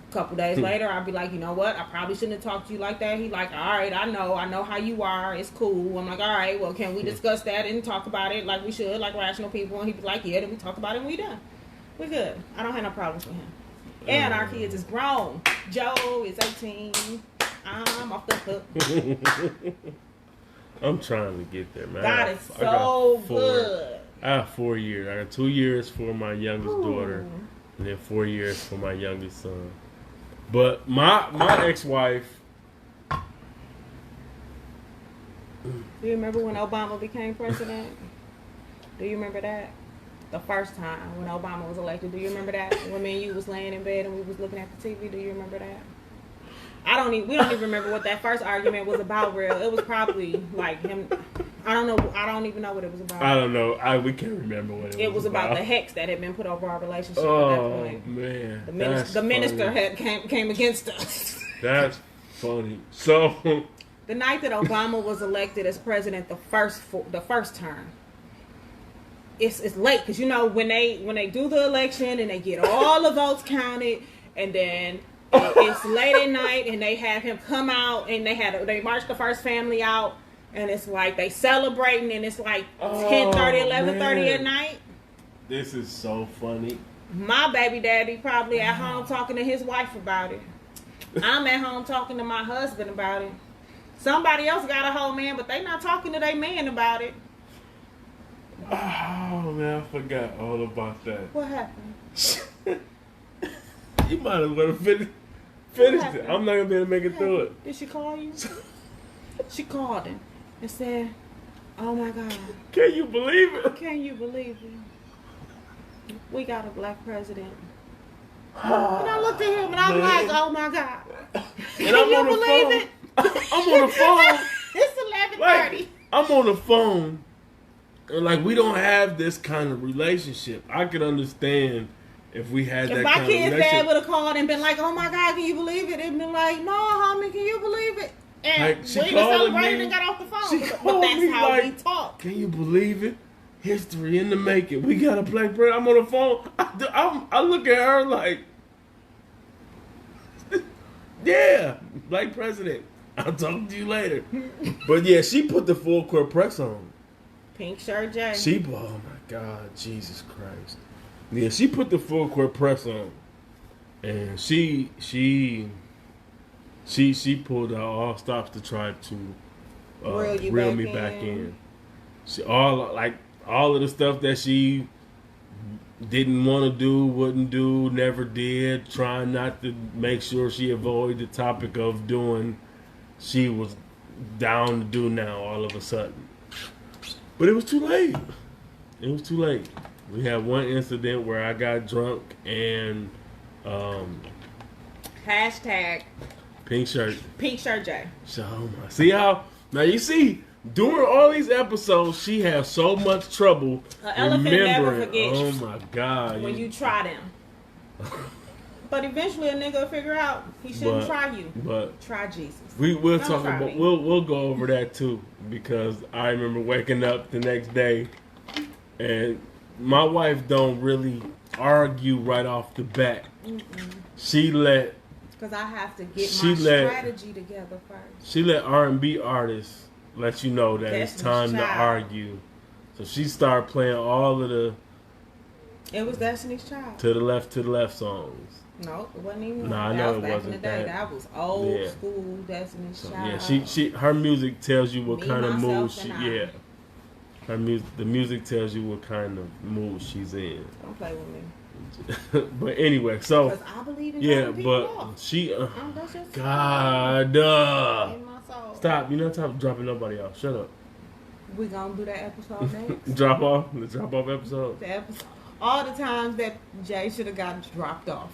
Speaker 2: a couple days later, I'll be like, you know what? I probably shouldn't have talked to you like that. He like, all right, I know how you are. It's cool. I'm like, all right, well, can we discuss that and talk about it like we should, like rational people? And he be like, yeah. Then we talk about it, and we done. We good. I don't have no problems with him. And our kids is grown. Joe is 18. I'm off the hook.
Speaker 1: I'm trying to get there, man.
Speaker 2: God is so good.
Speaker 1: I have 4 years. I got 2 years for my youngest daughter, and then 4 years for my youngest son. But my ex-wife.
Speaker 2: Do you remember when Obama became president? Do you remember that? The first time when Obama was elected. Do you remember that? When me and you was laying in bed and we was looking at the TV. Do you remember that? We don't even remember what that first argument was about, real. It was probably like him. I don't know. I don't even know what it was about.
Speaker 1: I don't know. We can't remember what it was about.
Speaker 2: It was about the hex that had been put over our relationship
Speaker 1: at
Speaker 2: that point.
Speaker 1: Man.
Speaker 2: The minister had came against us.
Speaker 1: That's funny. So
Speaker 2: the night that Obama was elected as president, the first term. It's late because when they do the election and they get all the votes counted, and then it's late at night and they have him come out and they march the first family out, and it's like they celebrating, and it's like 10:30, 11:30 at night.
Speaker 1: This is so funny.
Speaker 2: My baby daddy probably at home talking to his wife about it. I'm at home talking to my husband about it. Somebody else got a whole man, but they not talking to their man about it.
Speaker 1: Oh man, I forgot all about that.
Speaker 2: What happened?
Speaker 1: You might as well finish it. I'm not gonna be able to make it through it.
Speaker 2: Did she call you? She called him and said, "Oh my God,
Speaker 1: can you believe it?
Speaker 2: Can you believe it? We got a black president." And I looked at him and I'm like, "Oh my God, can you believe it?"
Speaker 1: I'm on the phone.
Speaker 2: It's 11:30.
Speaker 1: I'm on the phone. Like, we don't have this kind of relationship. I could understand if we had that kind of relationship. If my kid's dad
Speaker 2: would have called and been like, "Oh my God, can you believe it?" It'd been like, "No, homie, can you believe it?" And
Speaker 1: like,
Speaker 2: we was celebrating and got off the phone. But that's how we talk.
Speaker 1: Can you believe it? History in the making. We got a black president. I'm on the phone. I look at her like, yeah, black president. I'll talk to you later. But yeah, she put the full court press on.
Speaker 2: Pink shirt, Jay.
Speaker 1: Oh my God, Jesus Christ. Yeah, she put the full court press on, and she pulled out all stops to try to reel me back in. She all of the stuff that she didn't want to do, wouldn't do, never did, trying not to make sure she avoided the topic of doing. She was down to do now all of a sudden, but it was too late. It was too late. We had one incident where I got drunk and
Speaker 2: hashtag
Speaker 1: pink shirt
Speaker 2: J.
Speaker 1: So see how now you see during all these episodes she has so much trouble remembering.
Speaker 2: Never forget
Speaker 1: oh my God!
Speaker 2: When you try them, but eventually a nigga will figure out he shouldn't try you. But try Jesus.
Speaker 1: We'll talk about we'll go over that too, because I remember waking up the next day and my wife don't really argue right off the bat. She let
Speaker 2: because I have to get my strategy together first.
Speaker 1: She let R&B artists let you know that it's time to argue. So she started playing all of the.
Speaker 2: It was Destiny's Child.
Speaker 1: To the left songs.
Speaker 2: No, it wasn't even.
Speaker 1: No, I know it wasn't
Speaker 2: in the day. That was old school Destiny's Child.
Speaker 1: Yeah, her music tells you what kind of mood she. Yeah. Her music, the music tells you what kind of mood she's in.
Speaker 2: Don't play with me.
Speaker 1: But anyway, so
Speaker 2: because I believe in
Speaker 1: but she.
Speaker 2: God,
Speaker 1: in my soul. Stop! You're not dropping nobody off. Shut up.
Speaker 2: We gonna do that episode next.
Speaker 1: Drop off episode.
Speaker 2: The episode. All the times that Jay should have gotten dropped off.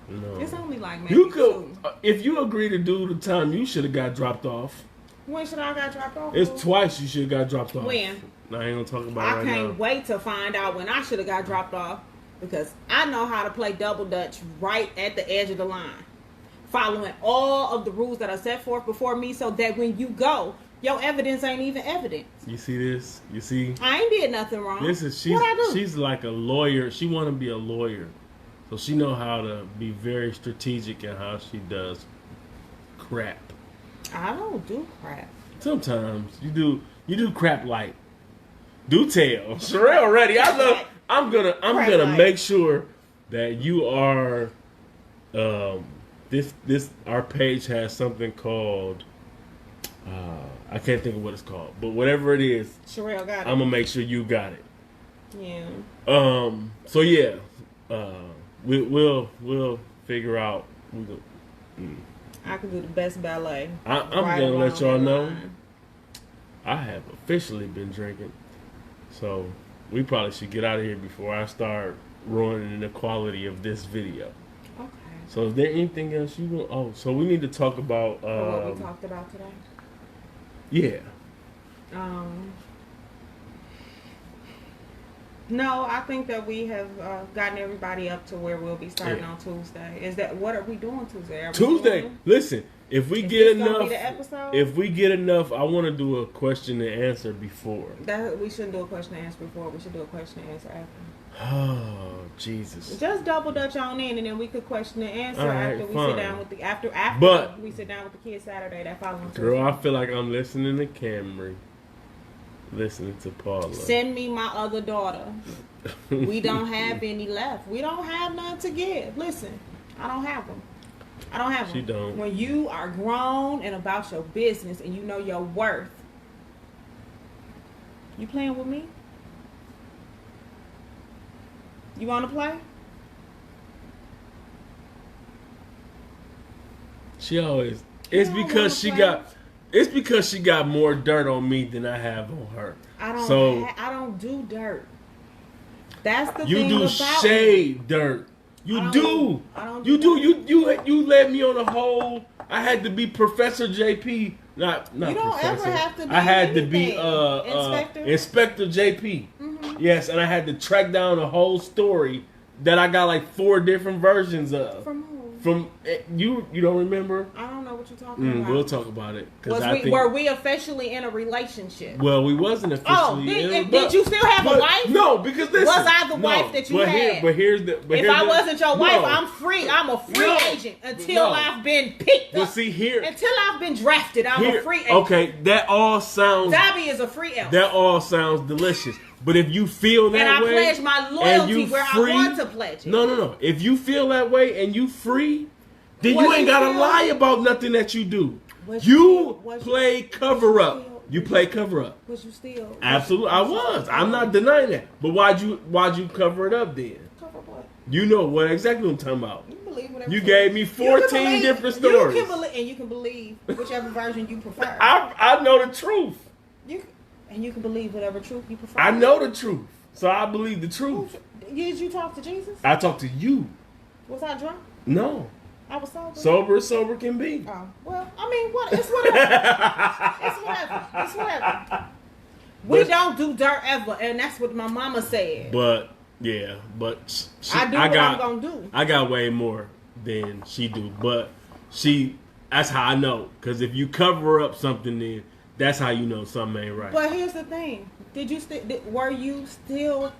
Speaker 1: No.
Speaker 2: It's only like maybe you could,
Speaker 1: if you agree to do the time you should have got dropped off.
Speaker 2: When should I got dropped off?
Speaker 1: It's twice you should have got dropped off.
Speaker 2: When?
Speaker 1: I ain't gonna talk about it right now. I
Speaker 2: can't wait to find out when I should have got dropped off, because I know how to play double dutch right at the edge of the line, following all of the rules that are set forth before me, so that when you go, your evidence ain't even evidence.
Speaker 1: You see this? You see?
Speaker 2: I ain't did nothing wrong.
Speaker 1: She's like a lawyer. She want to be a lawyer, so she know how to be very strategic in how she does crap.
Speaker 2: I don't do crap.
Speaker 1: Sometimes you do. You do crap like. Do tell. Sherelle ready. I'm gonna make sure that you are. This our page has something called. I can't think of what it's called, but whatever it is,
Speaker 2: Sherelle got it.
Speaker 1: I'm gonna make sure you got it.
Speaker 2: Yeah.
Speaker 1: So yeah. We'll figure out.
Speaker 2: I can do the best ballet.
Speaker 1: I'm gonna let y'all know. I have officially been drinking, so we probably should get out of here before I start ruining the quality of this video.
Speaker 2: Okay.
Speaker 1: So is there anything else you want? Oh, so we need to talk about
Speaker 2: what we talked about today.
Speaker 1: Yeah.
Speaker 2: No, I think that we have gotten everybody up to where we'll be starting on Tuesday. Is that what are we doing Tuesday?
Speaker 1: Tuesday. Listen, if we get enough, I want to do a question and answer before.
Speaker 2: We shouldn't do a question and answer before. We should do a question and answer after.
Speaker 1: Oh, Jesus!
Speaker 2: Just double dutch on in, and then we could question and answer after we sit down with the after we sit down with the kids Saturday that following.
Speaker 1: Girl, I feel like I'm listening to Camry. Listening to Paula.
Speaker 2: Send me my other daughter. We don't have any left. We don't have none to give. Listen, I don't have them.
Speaker 1: She don't.
Speaker 2: When you are grown and about your business and you know your worth, you playing with me? You want to play?
Speaker 1: She always. It's because she got more dirt on me than I have on her.
Speaker 2: I don't do dirt. That's the thing.
Speaker 1: You do shade dirt. You do. You led me on a whole. I had to be Professor JP. Not
Speaker 2: you don't
Speaker 1: professor.
Speaker 2: Ever have to be
Speaker 1: I had
Speaker 2: anything.
Speaker 1: to be Inspector JP. Mm-hmm. Yes, and I had to track down a whole story that I got like 4 different versions of.
Speaker 2: From who?
Speaker 1: From you don't remember?
Speaker 2: I don't know what you're talking about.
Speaker 1: We'll talk about it.
Speaker 2: Were we officially in a relationship?
Speaker 1: Well, we wasn't officially.
Speaker 2: Did you still have a wife?
Speaker 1: No, because listen,
Speaker 2: was I the wife that you had? If I wasn't your wife, I'm free. I'm a free agent until I've been picked up.
Speaker 1: See here,
Speaker 2: until I've been drafted, I'm a free agent.
Speaker 1: Okay, that all sounds.
Speaker 2: Dobby is a free elf.
Speaker 1: That all sounds delicious. But if you feel that
Speaker 2: and I
Speaker 1: way,
Speaker 2: pledge my loyalty where I want to pledge it.
Speaker 1: No. If you feel that way and you free, then you ain't gotta lie about nothing that you do. You play cover up. You play cover up.
Speaker 2: Was you still?
Speaker 1: Absolutely, I was. I'm not denying that. But why'd you cover it up then?
Speaker 2: Cover what?
Speaker 1: You know what exactly what I'm talking about.
Speaker 2: You believe whatever.
Speaker 1: You gave me 14 different stories.
Speaker 2: You can believe whichever version you prefer.
Speaker 1: I know the truth.
Speaker 2: You can believe whatever truth you prefer.
Speaker 1: I know the truth, so I believe the truth.
Speaker 2: Did you talk to Jesus?
Speaker 1: I talked to you.
Speaker 2: Was I drunk?
Speaker 1: No.
Speaker 2: I was sober.
Speaker 1: Sober as sober can be.
Speaker 2: Oh, well, I mean, what? It's whatever. It's whatever. We don't do dirt ever, and that's what my mama said.
Speaker 1: But
Speaker 2: I do what I'm gonna do.
Speaker 1: I got way more than she do, but that's how I know. Because if you cover up something, then that's how you know something ain't right.
Speaker 2: But here's the thing: were you still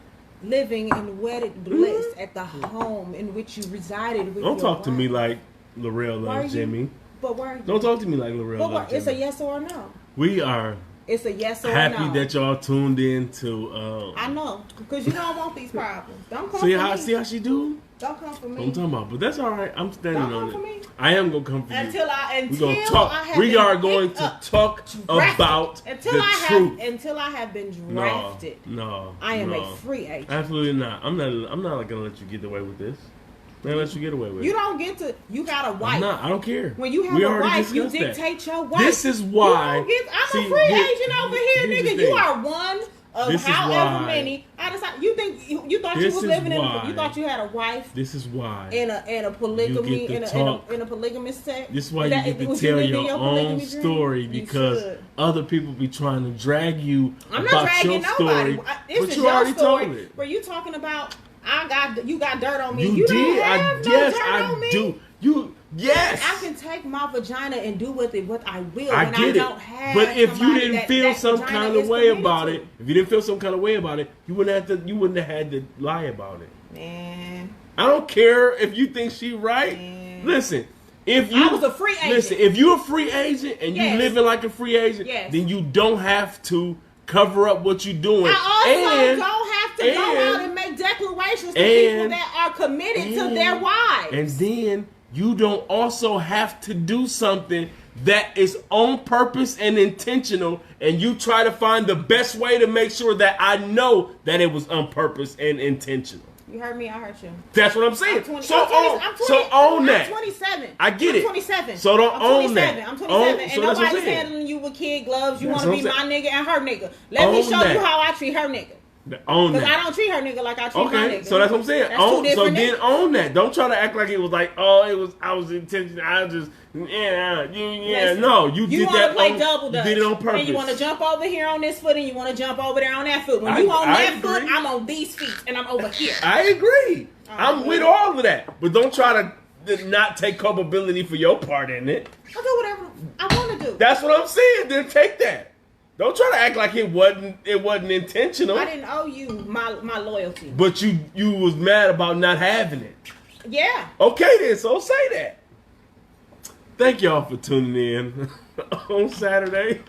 Speaker 2: living in wedded bliss at the home in which you resided with
Speaker 1: Don't
Speaker 2: your
Speaker 1: talk to
Speaker 2: wife?
Speaker 1: me like Lorel loves Jimmy.
Speaker 2: But why?
Speaker 1: Don't talk to me like Lorel loves Jimmy.
Speaker 2: It's a yes or a no.
Speaker 1: We are.
Speaker 2: It's a yes or
Speaker 1: happy
Speaker 2: a no.
Speaker 1: that y'all tuned in to.
Speaker 2: I know, because you don't want these problems. Don't come
Speaker 1: see
Speaker 2: for
Speaker 1: how
Speaker 2: me.
Speaker 1: see how she do?
Speaker 2: Don't come for me.
Speaker 1: I'm talking about, but that's all right. I'm standing
Speaker 2: Don't
Speaker 1: on
Speaker 2: come for
Speaker 1: it.
Speaker 2: me.
Speaker 1: I am gonna come for
Speaker 2: Until
Speaker 1: you. We're gonna talk.
Speaker 2: I have
Speaker 1: We are
Speaker 2: been
Speaker 1: going
Speaker 2: picked
Speaker 1: to
Speaker 2: up,
Speaker 1: talk about the truth.
Speaker 2: Until I have been drafted.
Speaker 1: No,
Speaker 2: I am a free agent.
Speaker 1: Absolutely not. I'm not gonna let you get away with this. I'm gonna let you get away with it.
Speaker 2: You don't get to. You got a wife.
Speaker 1: I don't care.
Speaker 2: When you have a wife, you dictate your wife.
Speaker 1: This is why.
Speaker 2: I'm a free agent over here, nigga. You are one of however many. I decided. You thought you was living in. You thought you had a wife.
Speaker 1: This is why.
Speaker 2: In a polygamy in a polygamous sex.
Speaker 1: This is why you get to tell your own story, because other people be trying to drag you about your story.
Speaker 2: This is your story. Where you talking about? You got dirt on me. You
Speaker 1: did.
Speaker 2: Don't have dirt on me.
Speaker 1: Do. Yes.
Speaker 2: I can take my vagina and do with it what I will.
Speaker 1: I get it. But if you didn't feel some kind of way about it, you wouldn't have had to lie about it.
Speaker 2: Man.
Speaker 1: I don't care if you think she right. Man. Listen. I was
Speaker 2: a free agent.
Speaker 1: Listen, if you're a free agent and you living like a free agent, then you don't have to cover up what you're doing.
Speaker 2: I also don't have to go out and make declarations to people that are committed to their wives.
Speaker 1: And then you don't also have to do something that is on purpose and intentional, and you try to find the best way to make sure that I know that it was on purpose and intentional.
Speaker 2: You heard me, I heard you.
Speaker 1: That's what I'm saying. So own that.
Speaker 2: I'm 27.
Speaker 1: I get it.
Speaker 2: I'm 27.
Speaker 1: So don't own that.
Speaker 2: I'm 27. And nobody's handling you with kid gloves. You want to be my nigga and her nigga. Let me show you how I treat her nigga.
Speaker 1: Own that.
Speaker 2: Because I don't treat her nigga like I treat my nigga.
Speaker 1: So that's what I'm saying. So then own that. Don't try to act like it was like, I was intentional. I just, Listen, no, you did that.
Speaker 2: You want to play double dutch.
Speaker 1: You did it on purpose.
Speaker 2: And you want to jump over here on this foot and you want to jump over there on that foot. When you on that foot, I'm on these feet and I'm over here.
Speaker 1: I agree. I'm with all of that. But don't try to not take culpability for your part in it.
Speaker 2: I'll do whatever I want to do.
Speaker 1: That's what I'm saying. Then take that. Don't try to act like it wasn't intentional.
Speaker 2: I didn't owe you my loyalty.
Speaker 1: But you was mad about not having it.
Speaker 2: Yeah.
Speaker 1: Okay then, so say that. Thank y'all for tuning in on Saturday.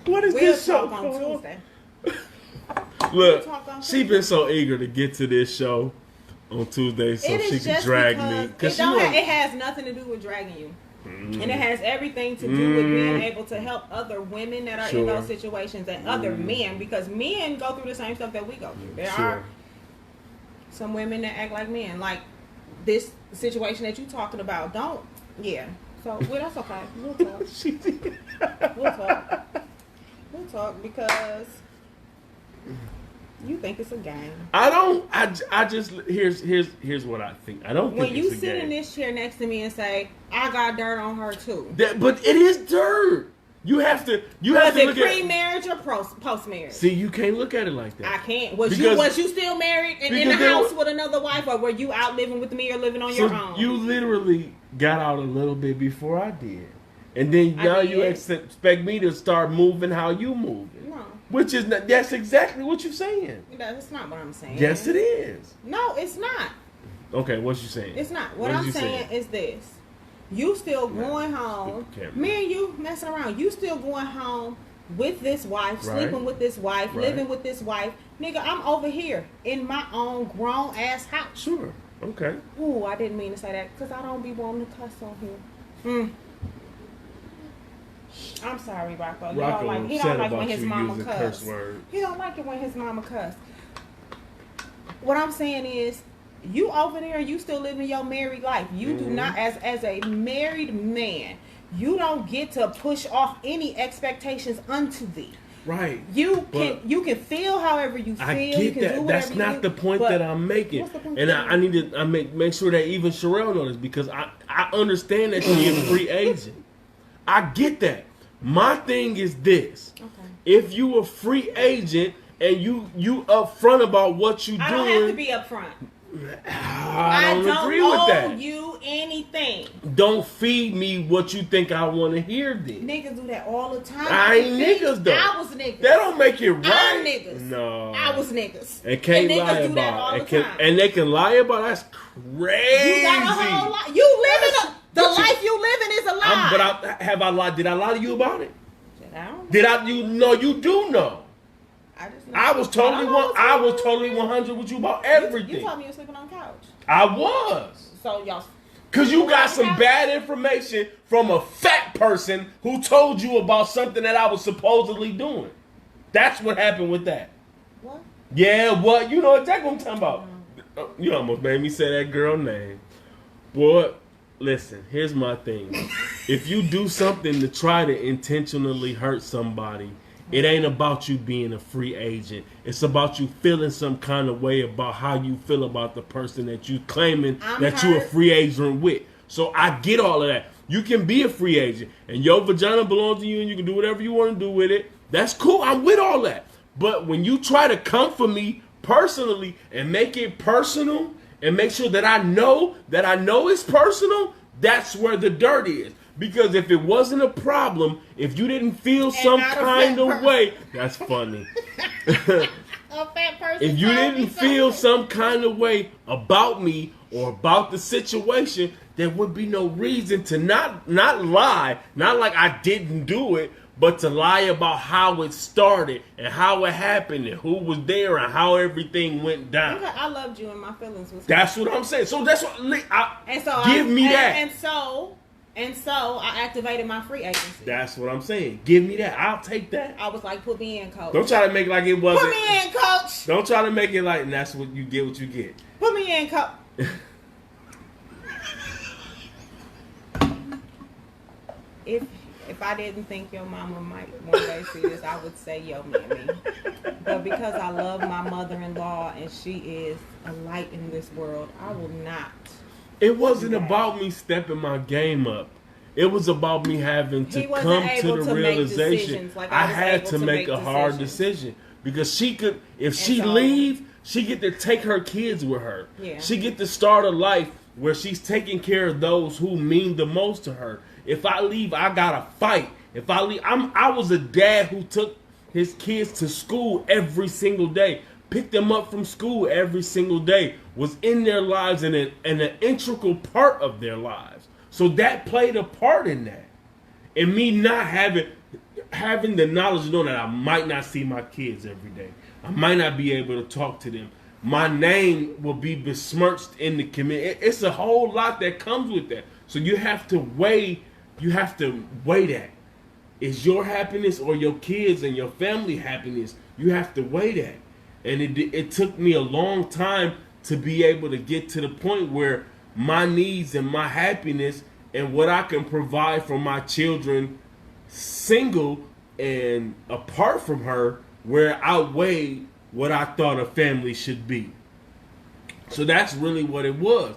Speaker 1: What is this show
Speaker 2: on Tuesday.
Speaker 1: Look, she been so eager to get to this show on Tuesday so she can drag me.
Speaker 2: It has nothing to do with dragging you. And it has everything to do with being able to help other women that are in those situations and other men, because men go through the same stuff that we go through. There are some women that act like men. Like this situation that you're talking about. So, that's okay. We'll talk. We'll talk because you think it's a game.
Speaker 1: I don't. I just here's what I think. I don't think
Speaker 2: when
Speaker 1: it's a game.
Speaker 2: you sit in this chair next to me and say, "I got dirt on her too,"
Speaker 1: but it is dirt. You have to.
Speaker 2: Was it pre-marriage or post-marriage?
Speaker 1: See, you can't look at it like that.
Speaker 2: I can't. Was you still married and in the house with another wife, or were you out living with me or living on your own?
Speaker 1: You literally got out a little bit before I did, and then now you expect me to start moving how you moving.
Speaker 2: No.
Speaker 1: Which is not, that's exactly what you're saying.
Speaker 2: That's not what I'm saying.
Speaker 1: Yes, it is.
Speaker 2: No, it's not.
Speaker 1: Okay, what you saying?
Speaker 2: It's not. What I'm saying is this. You still going home. Me and you messing around. You still going home with this wife,
Speaker 1: Right.
Speaker 2: sleeping with this wife,
Speaker 1: Right.
Speaker 2: living with this wife. Nigga, I'm over here in my own grown ass house.
Speaker 1: Sure. Okay.
Speaker 2: Ooh, I didn't mean to say that because I don't be wanting to cuss on here. I'm sorry, Rocco. He don't like when his mama cuss.
Speaker 1: Curse words.
Speaker 2: He don't like it when his mama cuss. What I'm saying is, you over there, you still living your married life. You do not, as a married man, you don't get to push off any expectations unto thee.
Speaker 1: Right.
Speaker 2: You can feel however you feel.
Speaker 1: I
Speaker 2: you
Speaker 1: get
Speaker 2: can
Speaker 1: that.
Speaker 2: do
Speaker 1: That's
Speaker 2: whatever
Speaker 1: not the point that I'm making.
Speaker 2: What's the point
Speaker 1: And I need to make sure that even Sherelle knows, because I understand that she's a free agent. I get that. My thing is this.
Speaker 2: Okay.
Speaker 1: If you a free agent and you upfront about what you doing,
Speaker 2: I don't have to be upfront.
Speaker 1: I don't agree with that.
Speaker 2: I don't owe you anything.
Speaker 1: Don't feed me what you think I want to hear then.
Speaker 2: Niggas do that all the time.
Speaker 1: I ain't niggas though.
Speaker 2: I was niggas.
Speaker 1: That don't make it right.
Speaker 2: I'm niggas.
Speaker 1: No.
Speaker 2: I was niggas.
Speaker 1: And can't
Speaker 2: and
Speaker 1: lie
Speaker 2: niggas do that
Speaker 1: about
Speaker 2: all
Speaker 1: it.
Speaker 2: the time.
Speaker 1: And they can lie about it. That's crazy.
Speaker 2: You got a whole life. You living the life you living is a lie.
Speaker 1: Have I lied? Did I lie to you about it?
Speaker 2: I don't know.
Speaker 1: Did I? You know, you do know. I was totally 100 with you about everything.
Speaker 2: You told me you were sleeping on the couch.
Speaker 1: I was.
Speaker 2: So y'all.
Speaker 1: Cause you got some bad information from a fat person who told you about something that I was supposedly doing. That's what happened with that.
Speaker 2: What?
Speaker 1: Yeah, what? You know exactly what I'm talking about. You almost made me say that girl name. Boy, listen, here's my thing. If you do something to try to intentionally hurt somebody, it ain't about you being a free agent. It's about you feeling some kind of way about how you feel about the person that you claiming that you a free agent with. So I get all of that. You can be a free agent and your vagina belongs to you and you can do whatever you want to do with it. That's cool. I'm with all that. But when you try to come for me personally and make it personal and make sure that I know it's personal, that's where the dirt is. Because if it wasn't a problem, if you didn't feel some kind of way, that's funny.
Speaker 2: A fat person.
Speaker 1: If you didn't feel some kind of way about me or about the situation, there would be no reason to not lie, not like I didn't do it, but to lie about how it started and how it happened and who was there and how everything went down.
Speaker 2: Okay, I loved you and my feelings was.
Speaker 1: That's what I'm saying. So that's what.
Speaker 2: Give
Speaker 1: me that.
Speaker 2: And so I activated my free agency.
Speaker 1: That's what I'm saying. Give me that. I'll take that.
Speaker 2: I was like, put me in, coach.
Speaker 1: Don't try to make it like it wasn't.
Speaker 2: Put me in, coach.
Speaker 1: Don't try to make it like, and that's what you get. What you get.
Speaker 2: Put me in, coach. If I didn't think your mama might one day see this, I would say yo mammy. But because I love my mother-in-law and she is a light in this world, I will not.
Speaker 1: It wasn't about me stepping my game up. It was about me having to come to the realization I had to make a hard decision. Because she could, if she leave, she get to take her kids with her.
Speaker 2: Yeah.
Speaker 1: She get to start a life where she's taking care of those who mean the most to her. If I leave, I gotta fight. If I leave, I was a dad who took his kids to school every single day, picked them up from school every single day, was in their lives and an integral part of their lives. So that played a part in that. And me not having the knowledge of knowing that I might not see my kids every day. I might not be able to talk to them. My name will be besmirched in the community. It's a whole lot that comes with that. So you have to weigh that. Is your happiness or your kids and your family happiness? You have to weigh that. And it took me a long time to be able to get to the point where my needs and my happiness and what I can provide for my children single and apart from her, where I weighed what I thought a family should be. So that's really what it was.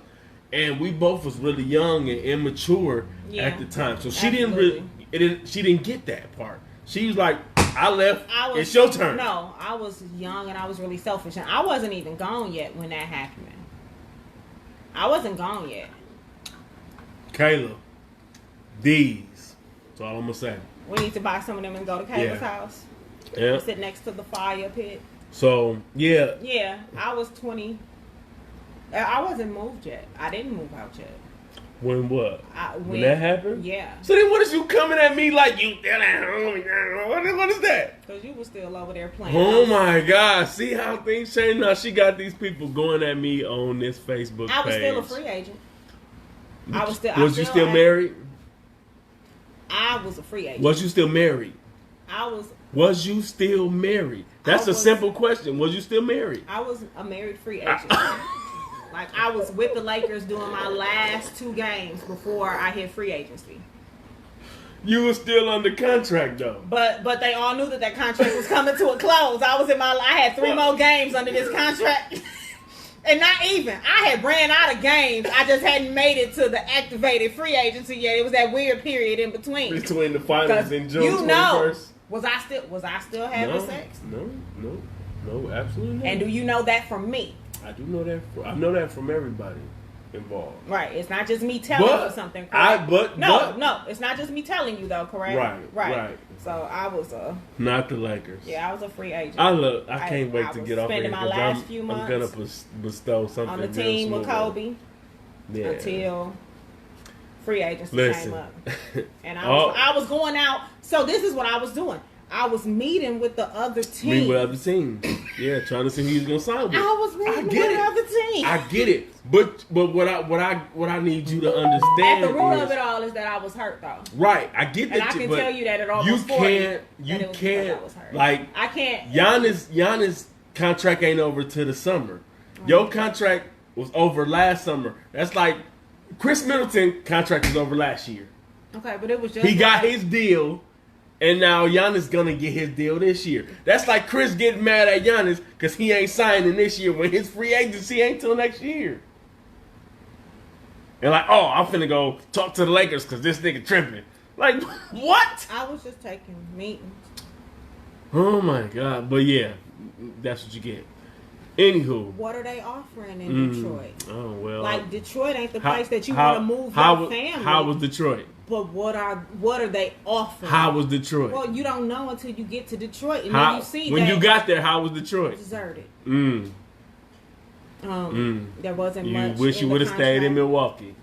Speaker 1: And we both was really young and immature at the time. So she didn't get that part. She was like, I left, it's your turn.
Speaker 2: No, I was young and I was really selfish. And I wasn't even gone yet when that happened. I wasn't gone yet.
Speaker 1: Kayla, these. That's all I'm going to say.
Speaker 2: We need to buy some of them and go to Kayla's house.
Speaker 1: Yeah.
Speaker 2: Sit next to the fire pit.
Speaker 1: So, yeah.
Speaker 2: Yeah, I was 20. I wasn't moved yet. I didn't move out yet.
Speaker 1: When what? When that happened?
Speaker 2: Yeah.
Speaker 1: So then what is you coming at me like you still at home? What is that?
Speaker 2: Because you was still over there playing.
Speaker 1: Oh my God. See how things change now? She got these people going at me on this Facebook page.
Speaker 2: I was still a free agent.
Speaker 1: Was you still married?
Speaker 2: I was a free agent.
Speaker 1: Was you still married? Was you still married? That's a simple question. Was you still married?
Speaker 2: I was a married free agent. Like, I was with the Lakers doing my last 2 games before I hit free agency.
Speaker 1: You were still under contract, though.
Speaker 2: But they all knew that contract was coming to a close. I had 3 more games under this contract. And not even. I had ran out of games. I just hadn't made it to the activated free agency yet. It was that weird period in between.
Speaker 1: Between the finals in June 21st.
Speaker 2: Was I still having sex?
Speaker 1: No, absolutely not.
Speaker 2: And do you know that from me?
Speaker 1: I do know that. I know that from everybody involved.
Speaker 2: Right. It's not just me telling you something. Correct? No. It's not just me telling you though. Correct. Right. So I was
Speaker 1: not the Lakers.
Speaker 2: Yeah, I was a free agent.
Speaker 1: I can't wait to get off here
Speaker 2: because I'm
Speaker 1: gonna bestow something
Speaker 2: on the team with Kobe.
Speaker 1: Yeah.
Speaker 2: Until free agency came up, and I was going out. So this is what I was doing. I was meeting with the other team.
Speaker 1: Meeting with other teams. Yeah, trying to see who he's gonna sign with.
Speaker 2: I was meeting with the other team.
Speaker 1: I get it, but what I need you to understand
Speaker 2: at the root of it all is that I was hurt though.
Speaker 1: Right, I get that.
Speaker 2: And I can tell you that at almost 40. You can't
Speaker 1: like
Speaker 2: I can't.
Speaker 1: Giannis contract ain't over till the summer. Your contract was over last summer. That's like Chris Middleton contract was over last year.
Speaker 2: Okay, but it was just
Speaker 1: he got his deal. And now Giannis gonna get his deal this year. That's like Chris getting mad at Giannis because he ain't signing this year when his free agency ain't till next year. And like, oh, I'm finna go talk to the Lakers because this nigga tripping. Like, what?
Speaker 2: I was just taking meetings.
Speaker 1: Oh my God. But yeah, that's what you get. Anywho.
Speaker 2: What are they offering in Detroit?
Speaker 1: Oh, well.
Speaker 2: Like, Detroit ain't the place that you want to move your family.
Speaker 1: How was Detroit?
Speaker 2: But what are they offering?
Speaker 1: How was Detroit?
Speaker 2: Well, you don't know until you get to Detroit and
Speaker 1: then
Speaker 2: you see
Speaker 1: when you got there. How was Detroit?
Speaker 2: Deserted.
Speaker 1: There
Speaker 2: wasn't much.
Speaker 1: You wish you would have stayed in Milwaukee.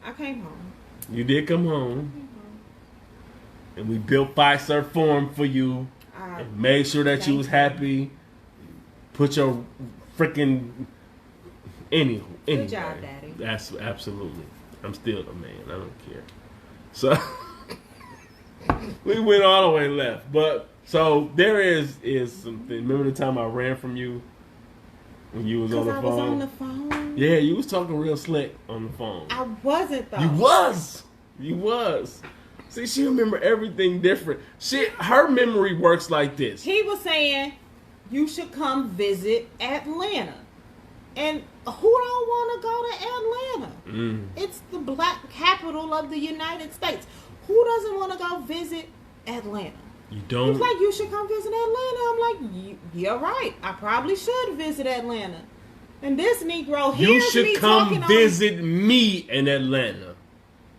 Speaker 2: I came home.
Speaker 1: You did come home. And we built Fiserv Forum for you. And made sure that you was happy. Put your freaking anyway.
Speaker 2: Good job, Daddy.
Speaker 1: That's absolutely. I'm still the man. I don't care. So we went all the way left, but so there is something. Remember the time I ran from you when you was on the phone?
Speaker 2: I was on the phone.
Speaker 1: Yeah, you was talking real slick on the phone.
Speaker 2: I wasn't though.
Speaker 1: You was. See, she remember everything different. Her memory works like this.
Speaker 2: He was saying you should come visit Atlanta. And who don't want to go to Atlanta? It's the black capital of the United States. Who doesn't want to go visit Atlanta?
Speaker 1: You don't?
Speaker 2: He's like, you should come visit Atlanta. I'm like, you're right. I probably should visit Atlanta. And this Negro hears me
Speaker 1: You should come visit me in Atlanta.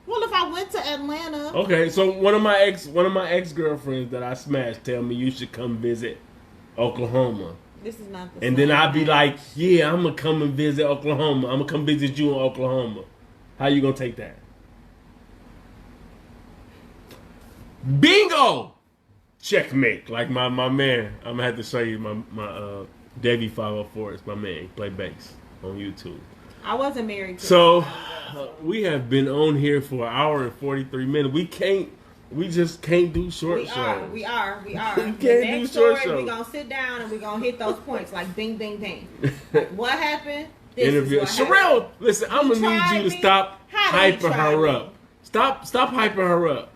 Speaker 2: Well, if I went to Atlanta.
Speaker 1: Okay, so one of my ex-girlfriends that I smashed tell me you should come visit Oklahoma.
Speaker 2: This is not the
Speaker 1: And then I'd be like, yeah, I'm going to come and visit Oklahoma. I'm going to come visit you in Oklahoma. How you going to take that? Bingo! Checkmate. Like my man. I'm going to have to show you my Davey 504 is my man. He play bass on YouTube.
Speaker 2: I wasn't married to
Speaker 1: So, we have been on here for an hour and 43 minutes. We just can't do short shows.
Speaker 2: We are.
Speaker 1: We can't
Speaker 2: do
Speaker 1: short shows.
Speaker 2: We're going to sit down and we're going to hit those points like bing, bing, bing. Like, what happened? This
Speaker 1: Interview.
Speaker 2: is what
Speaker 1: Sherelle,
Speaker 2: happened.
Speaker 1: listen, I'm going to need you to stop hyping her up. Stop hyping her up.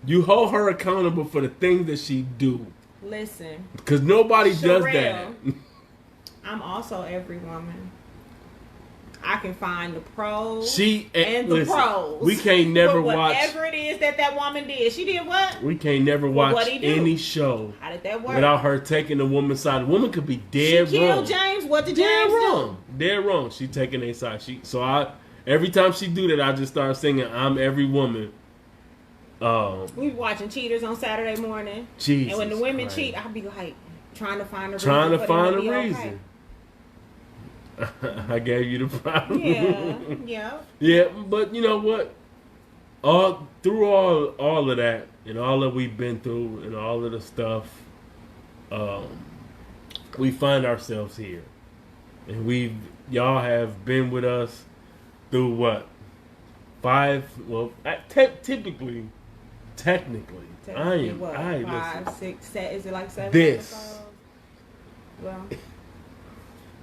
Speaker 1: You hold her accountable for the things that she do.
Speaker 2: Listen.
Speaker 1: Because nobody does that.
Speaker 2: I'm also every woman. I can find the pros
Speaker 1: and
Speaker 2: the pros.
Speaker 1: We can't never
Speaker 2: watch
Speaker 1: whatever
Speaker 2: it is that woman did. She did what?
Speaker 1: We can't never watch any show.
Speaker 2: How did that work?
Speaker 1: Without her taking the woman's side. The woman could be dead wrong.
Speaker 2: She killed James. What did James do?
Speaker 1: Dead wrong. She taking their side. Every time she do that, I just start singing "I'm Every Woman."
Speaker 2: We watching Cheaters on Saturday morning.
Speaker 1: Jesus
Speaker 2: and when the women
Speaker 1: Christ.
Speaker 2: cheat, I'll be like trying to find a reason.
Speaker 1: Trying to find a reason.
Speaker 2: Okay.
Speaker 1: I gave you the problem.
Speaker 2: Yeah.
Speaker 1: Yeah, but you know what? Through all of that and all that we've been through and all of the stuff, we find ourselves here, and y'all have been with us through what 5? Well, technically,
Speaker 2: What,
Speaker 1: I
Speaker 2: 5, 6, 7? Is it like 7?
Speaker 1: This.
Speaker 2: Episodes? Well,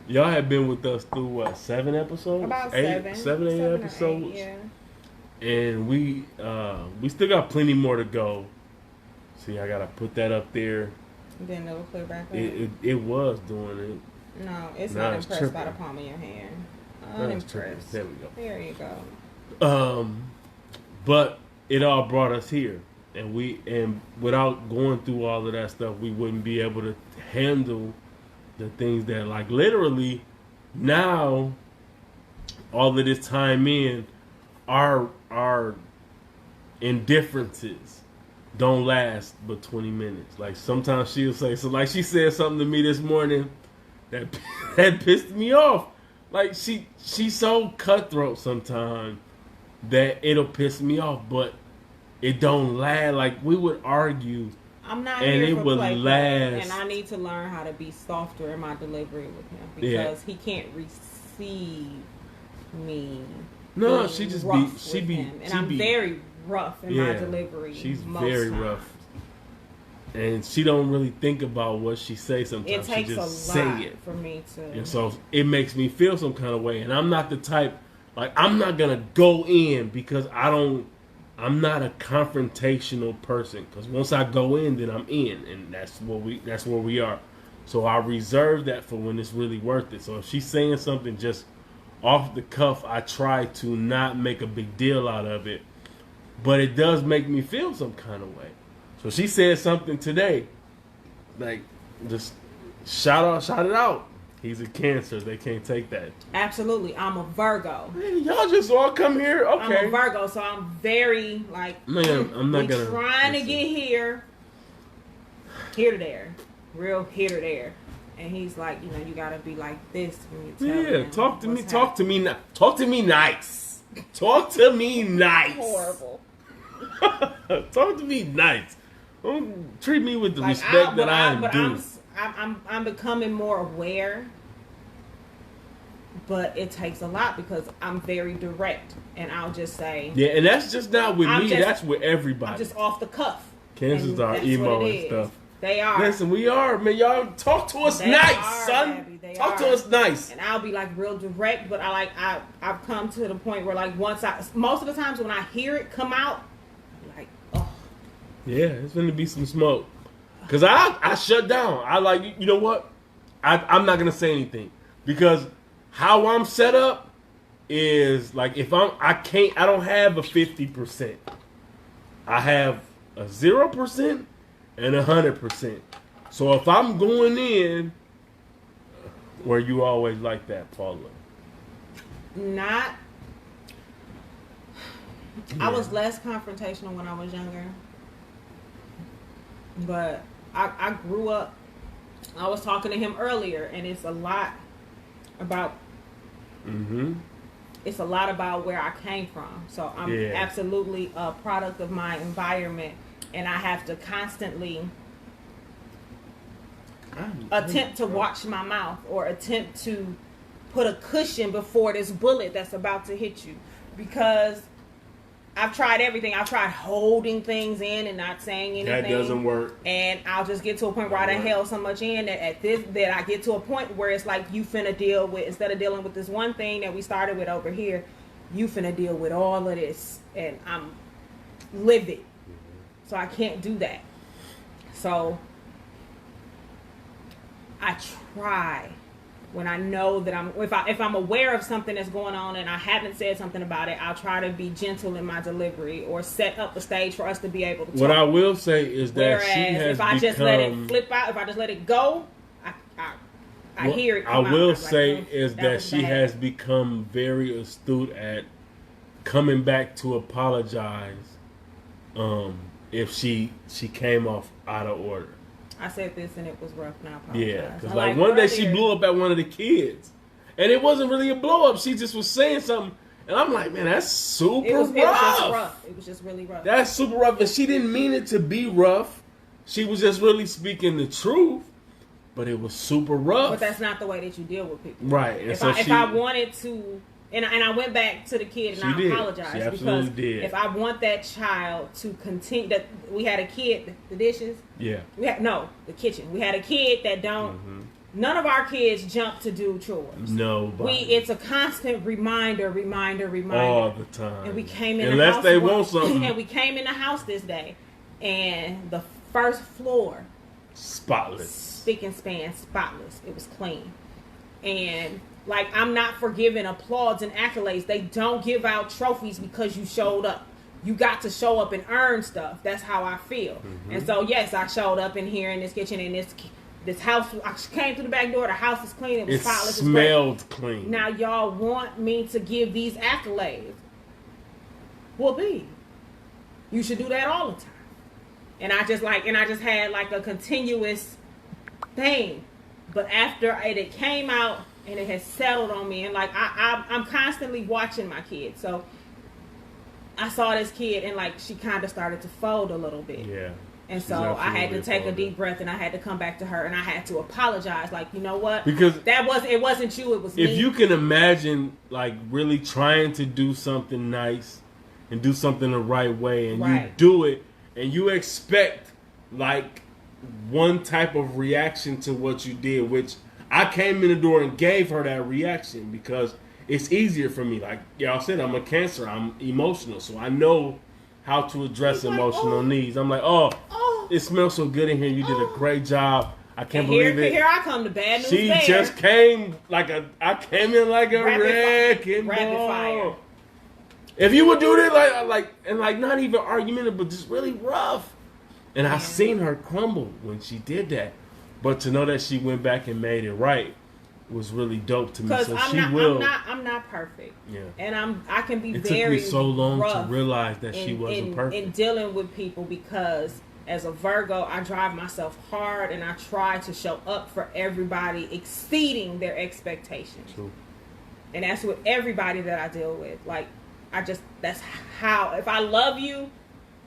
Speaker 1: y'all have been with us through what 7 episodes?
Speaker 2: about
Speaker 1: 8
Speaker 2: 7
Speaker 1: episodes.
Speaker 2: 8, yeah.
Speaker 1: And we still got plenty more to go. See, I gotta put that up there.
Speaker 2: Then it'll clear back up.
Speaker 1: It was doing it.
Speaker 2: No, it's
Speaker 1: Now
Speaker 2: not
Speaker 1: it's
Speaker 2: impressed by the
Speaker 1: tripping.
Speaker 2: palm of your hand.
Speaker 1: Now it's tripping.
Speaker 2: Unimpressed.
Speaker 1: There we go.
Speaker 2: There you go.
Speaker 1: But it all brought us here, and without going through all of that stuff, we wouldn't be able to handle the things that, like, literally now, all of this time in, our indifferences don't last but 20 minutes. Like, sometimes she'll say, so like she said something to me this morning that pissed me off. Like, she's so cutthroat sometimes that it'll piss me off, but it don't last. Like, we would argue,
Speaker 2: I'm not
Speaker 1: and
Speaker 2: here
Speaker 1: it
Speaker 2: for
Speaker 1: would
Speaker 2: play,
Speaker 1: last.
Speaker 2: and I need to learn how to be softer in my delivery with him
Speaker 1: Yeah.
Speaker 2: because he can't receive me.
Speaker 1: No,
Speaker 2: being
Speaker 1: she just
Speaker 2: rough
Speaker 1: be she
Speaker 2: with
Speaker 1: be
Speaker 2: him. And
Speaker 1: she
Speaker 2: I'm
Speaker 1: be
Speaker 2: very rough in my delivery.
Speaker 1: She's
Speaker 2: most
Speaker 1: very
Speaker 2: times.
Speaker 1: rough, and she don't really think about what she say. Sometimes
Speaker 2: It takes
Speaker 1: she just
Speaker 2: a lot
Speaker 1: say it,
Speaker 2: for me to.
Speaker 1: and so it makes me feel some kind of way. And I'm not the type, like, I'm not gonna go in because I'm not a confrontational person. Because once I go in, then I'm in, and that's where we are. So I reserve that for when it's really worth it. So if she's saying something just off the cuff, I try to not make a big deal out of it. But it does make me feel some kind of way. So she said something today, like, just shout it out. He's a Cancer. They can't take that.
Speaker 2: Absolutely. I'm a Virgo.
Speaker 1: Man, y'all just all come here. Okay.
Speaker 2: I'm a Virgo, so I'm very, like,
Speaker 1: Man, I'm not gonna
Speaker 2: trying to
Speaker 1: listen.
Speaker 2: get here to there. Real here to there. And he's like, you gotta be like this when you tell
Speaker 1: Yeah,
Speaker 2: him
Speaker 1: talk to me.
Speaker 2: what's
Speaker 1: Talk to me. Talk to me nice. Talk to me nice.
Speaker 2: horrible.
Speaker 1: Talk to me nice. Don't treat me with the
Speaker 2: Like,
Speaker 1: respect that I am due.
Speaker 2: I'm becoming more aware, but it takes a lot because I'm very direct, and I'll just say,
Speaker 1: Yeah, and that's just not with
Speaker 2: I'm
Speaker 1: me.
Speaker 2: just-
Speaker 1: That's with everybody.
Speaker 2: I'm just off the cuff.
Speaker 1: Cancers
Speaker 2: And
Speaker 1: are
Speaker 2: that's
Speaker 1: emo
Speaker 2: what it
Speaker 1: and
Speaker 2: is.
Speaker 1: stuff.
Speaker 2: They are.
Speaker 1: Listen, we are, man. Y'all talk to us
Speaker 2: They
Speaker 1: nice,
Speaker 2: are,
Speaker 1: son.
Speaker 2: baby. They
Speaker 1: Talk to
Speaker 2: are.
Speaker 1: us nice.
Speaker 2: And I'll be like real direct, but I've come to the point where, like, most of the times when I hear it come out, I'm like, oh,
Speaker 1: Yeah, it's gonna be some smoke. Cause I shut down. I like, you know what? I'm not gonna say anything because how I'm set up is like, if I don't have a 50%. I have a 0% and 100%. So if I'm going in, where you always like that, Paula?
Speaker 2: not.
Speaker 1: Yeah.
Speaker 2: I was less confrontational when I was younger, but I grew up. I was talking to him earlier, and it's a lot about.
Speaker 1: Mm-hmm.
Speaker 2: It's a lot about where I came from. So I'm absolutely a product of my environment, and I have to constantly attempt to watch my mouth or attempt to put a cushion before this bullet that's about to hit you, because I've tried everything. I've tried holding things in and not saying anything.
Speaker 1: That doesn't work.
Speaker 2: And I'll just get to a point where I done held so much in that that I get to a point where it's like, you finna deal with, instead of dealing with this one thing that we started with over here, you finna deal with all of this, and I'm livid. So I can't do that. So I try, when I know that if I'm aware of something that's going on and I haven't said something about it, I'll try to be gentle in my delivery or set up a stage for us to be able to talk.
Speaker 1: What I will say is that
Speaker 2: Whereas
Speaker 1: she has
Speaker 2: if I just let it flip out, if I just let it go, I hear it come
Speaker 1: I
Speaker 2: out.
Speaker 1: will
Speaker 2: I'm
Speaker 1: say
Speaker 2: like,
Speaker 1: is
Speaker 2: that
Speaker 1: that
Speaker 2: was
Speaker 1: she
Speaker 2: bad.
Speaker 1: has become very astute at coming back to apologize if she came off out of order.
Speaker 2: I said this and it was rough. Now I apologize.
Speaker 1: Yeah, because
Speaker 2: I'm
Speaker 1: like one day she
Speaker 2: earlier-
Speaker 1: blew up at one of the kids, And it wasn't really a blow up. She just was saying something. And I'm like, man, that's super rough.
Speaker 2: It was just rough. It was just really rough.
Speaker 1: That's super rough. And she didn't mean it to be rough. She was just really speaking the truth. But it was super rough.
Speaker 2: But that's not the way that you deal with people.
Speaker 1: Right. And
Speaker 2: if I wanted to, and I went back to the kid and I apologized.
Speaker 1: She absolutely did.
Speaker 2: If I want that child to continue, that we had a kid, the dishes.
Speaker 1: Yeah.
Speaker 2: The kitchen. We had a kid that don't. Mm-hmm. None of our kids jump to do chores.
Speaker 1: Nobody.
Speaker 2: It's a constant reminder
Speaker 1: all the time.
Speaker 2: And we came in
Speaker 1: unless
Speaker 2: the house
Speaker 1: they want something.
Speaker 2: And we came in the house this day, and the first floor,
Speaker 1: spotless,
Speaker 2: spick and span, spotless. It was clean, and like I'm not forgiving applauds and accolades. They don't give out trophies because you showed up. You got to show up and earn stuff. That's how I feel. Mm-hmm. And so yes, I showed up in here in this kitchen in this house. I came through the back door. The house is clean. It was spotless.
Speaker 1: It smelled clean.
Speaker 2: Now y'all want me to give these accolades? Well, be. You should do that all the time. And I just had like a continuous thing. But after it came out and it has settled on me, and like I'm constantly watching my kids. So I saw this kid and like she kind of started to fold a little bit.
Speaker 1: Yeah.
Speaker 2: And so I had to take a deep breath and I had to come back to her and I had to apologize. Like, you know what?
Speaker 1: Because
Speaker 2: it wasn't you, it was me.
Speaker 1: If you can imagine like really trying to do something nice and do something the right way and you do it and you expect like one type of reaction to what you did, which I came in the door and gave her that reaction because it's easier for me. Like y'all said, I'm a Cancer. I'm emotional. So I know how to address emotional needs. I'm like, it smells so good in here. You did a great job. I can't believe it.
Speaker 2: Here I come to bad news.
Speaker 1: She just came I came in like a wrecking
Speaker 2: rapid
Speaker 1: ball.
Speaker 2: fire.
Speaker 1: If you would do this like not even argumentative, but just really rough. And I seen her crumble when she did that. But to know that she went back and made it right was really dope to me. So
Speaker 2: I'm not perfect.
Speaker 1: Yeah.
Speaker 2: And I can be
Speaker 1: it
Speaker 2: very
Speaker 1: took me so long
Speaker 2: rough
Speaker 1: to realize that she wasn't perfect.
Speaker 2: In dealing with people because as a Virgo, I drive myself hard and I try to show up for everybody exceeding their expectations.
Speaker 1: True.
Speaker 2: And that's with everybody that I deal with. Like that's how, if I love you,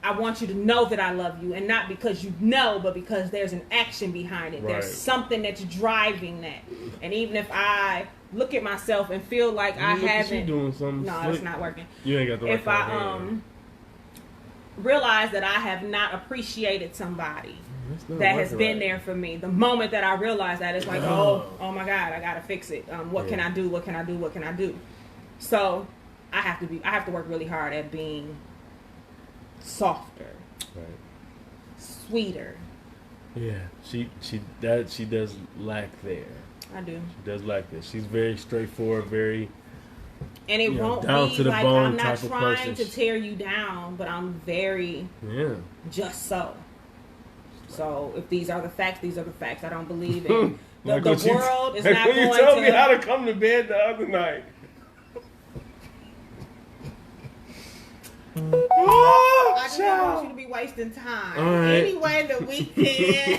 Speaker 2: I want you to know that I love you, and not because you know, but because there's an action behind it. Right. There's something that's driving that. And even if I look at myself and feel like I haven't,
Speaker 1: you doing something
Speaker 2: no,
Speaker 1: slick.
Speaker 2: it's not working.
Speaker 1: You ain't got the right
Speaker 2: if I realize that I have not appreciated somebody that has been there for me, the moment that I realize that, it's like, oh my God, I gotta fix it. What can I do? What can I do? What can I do? So I have to work really hard at being softer, sweeter.
Speaker 1: Yeah, she does lack there.
Speaker 2: I do.
Speaker 1: She does lack this. She's very straightforward, very.
Speaker 2: And it won't
Speaker 1: down
Speaker 2: be
Speaker 1: to the
Speaker 2: like
Speaker 1: bone
Speaker 2: I'm not
Speaker 1: type of
Speaker 2: trying
Speaker 1: person.
Speaker 2: to tear you down, but I'm very just so. So if these are the facts, these are the facts. I don't believe in the world is not going to.
Speaker 1: You told me how to come to bed the other night.
Speaker 2: I just don't want you to be wasting time.
Speaker 1: Right.
Speaker 2: Any way that we can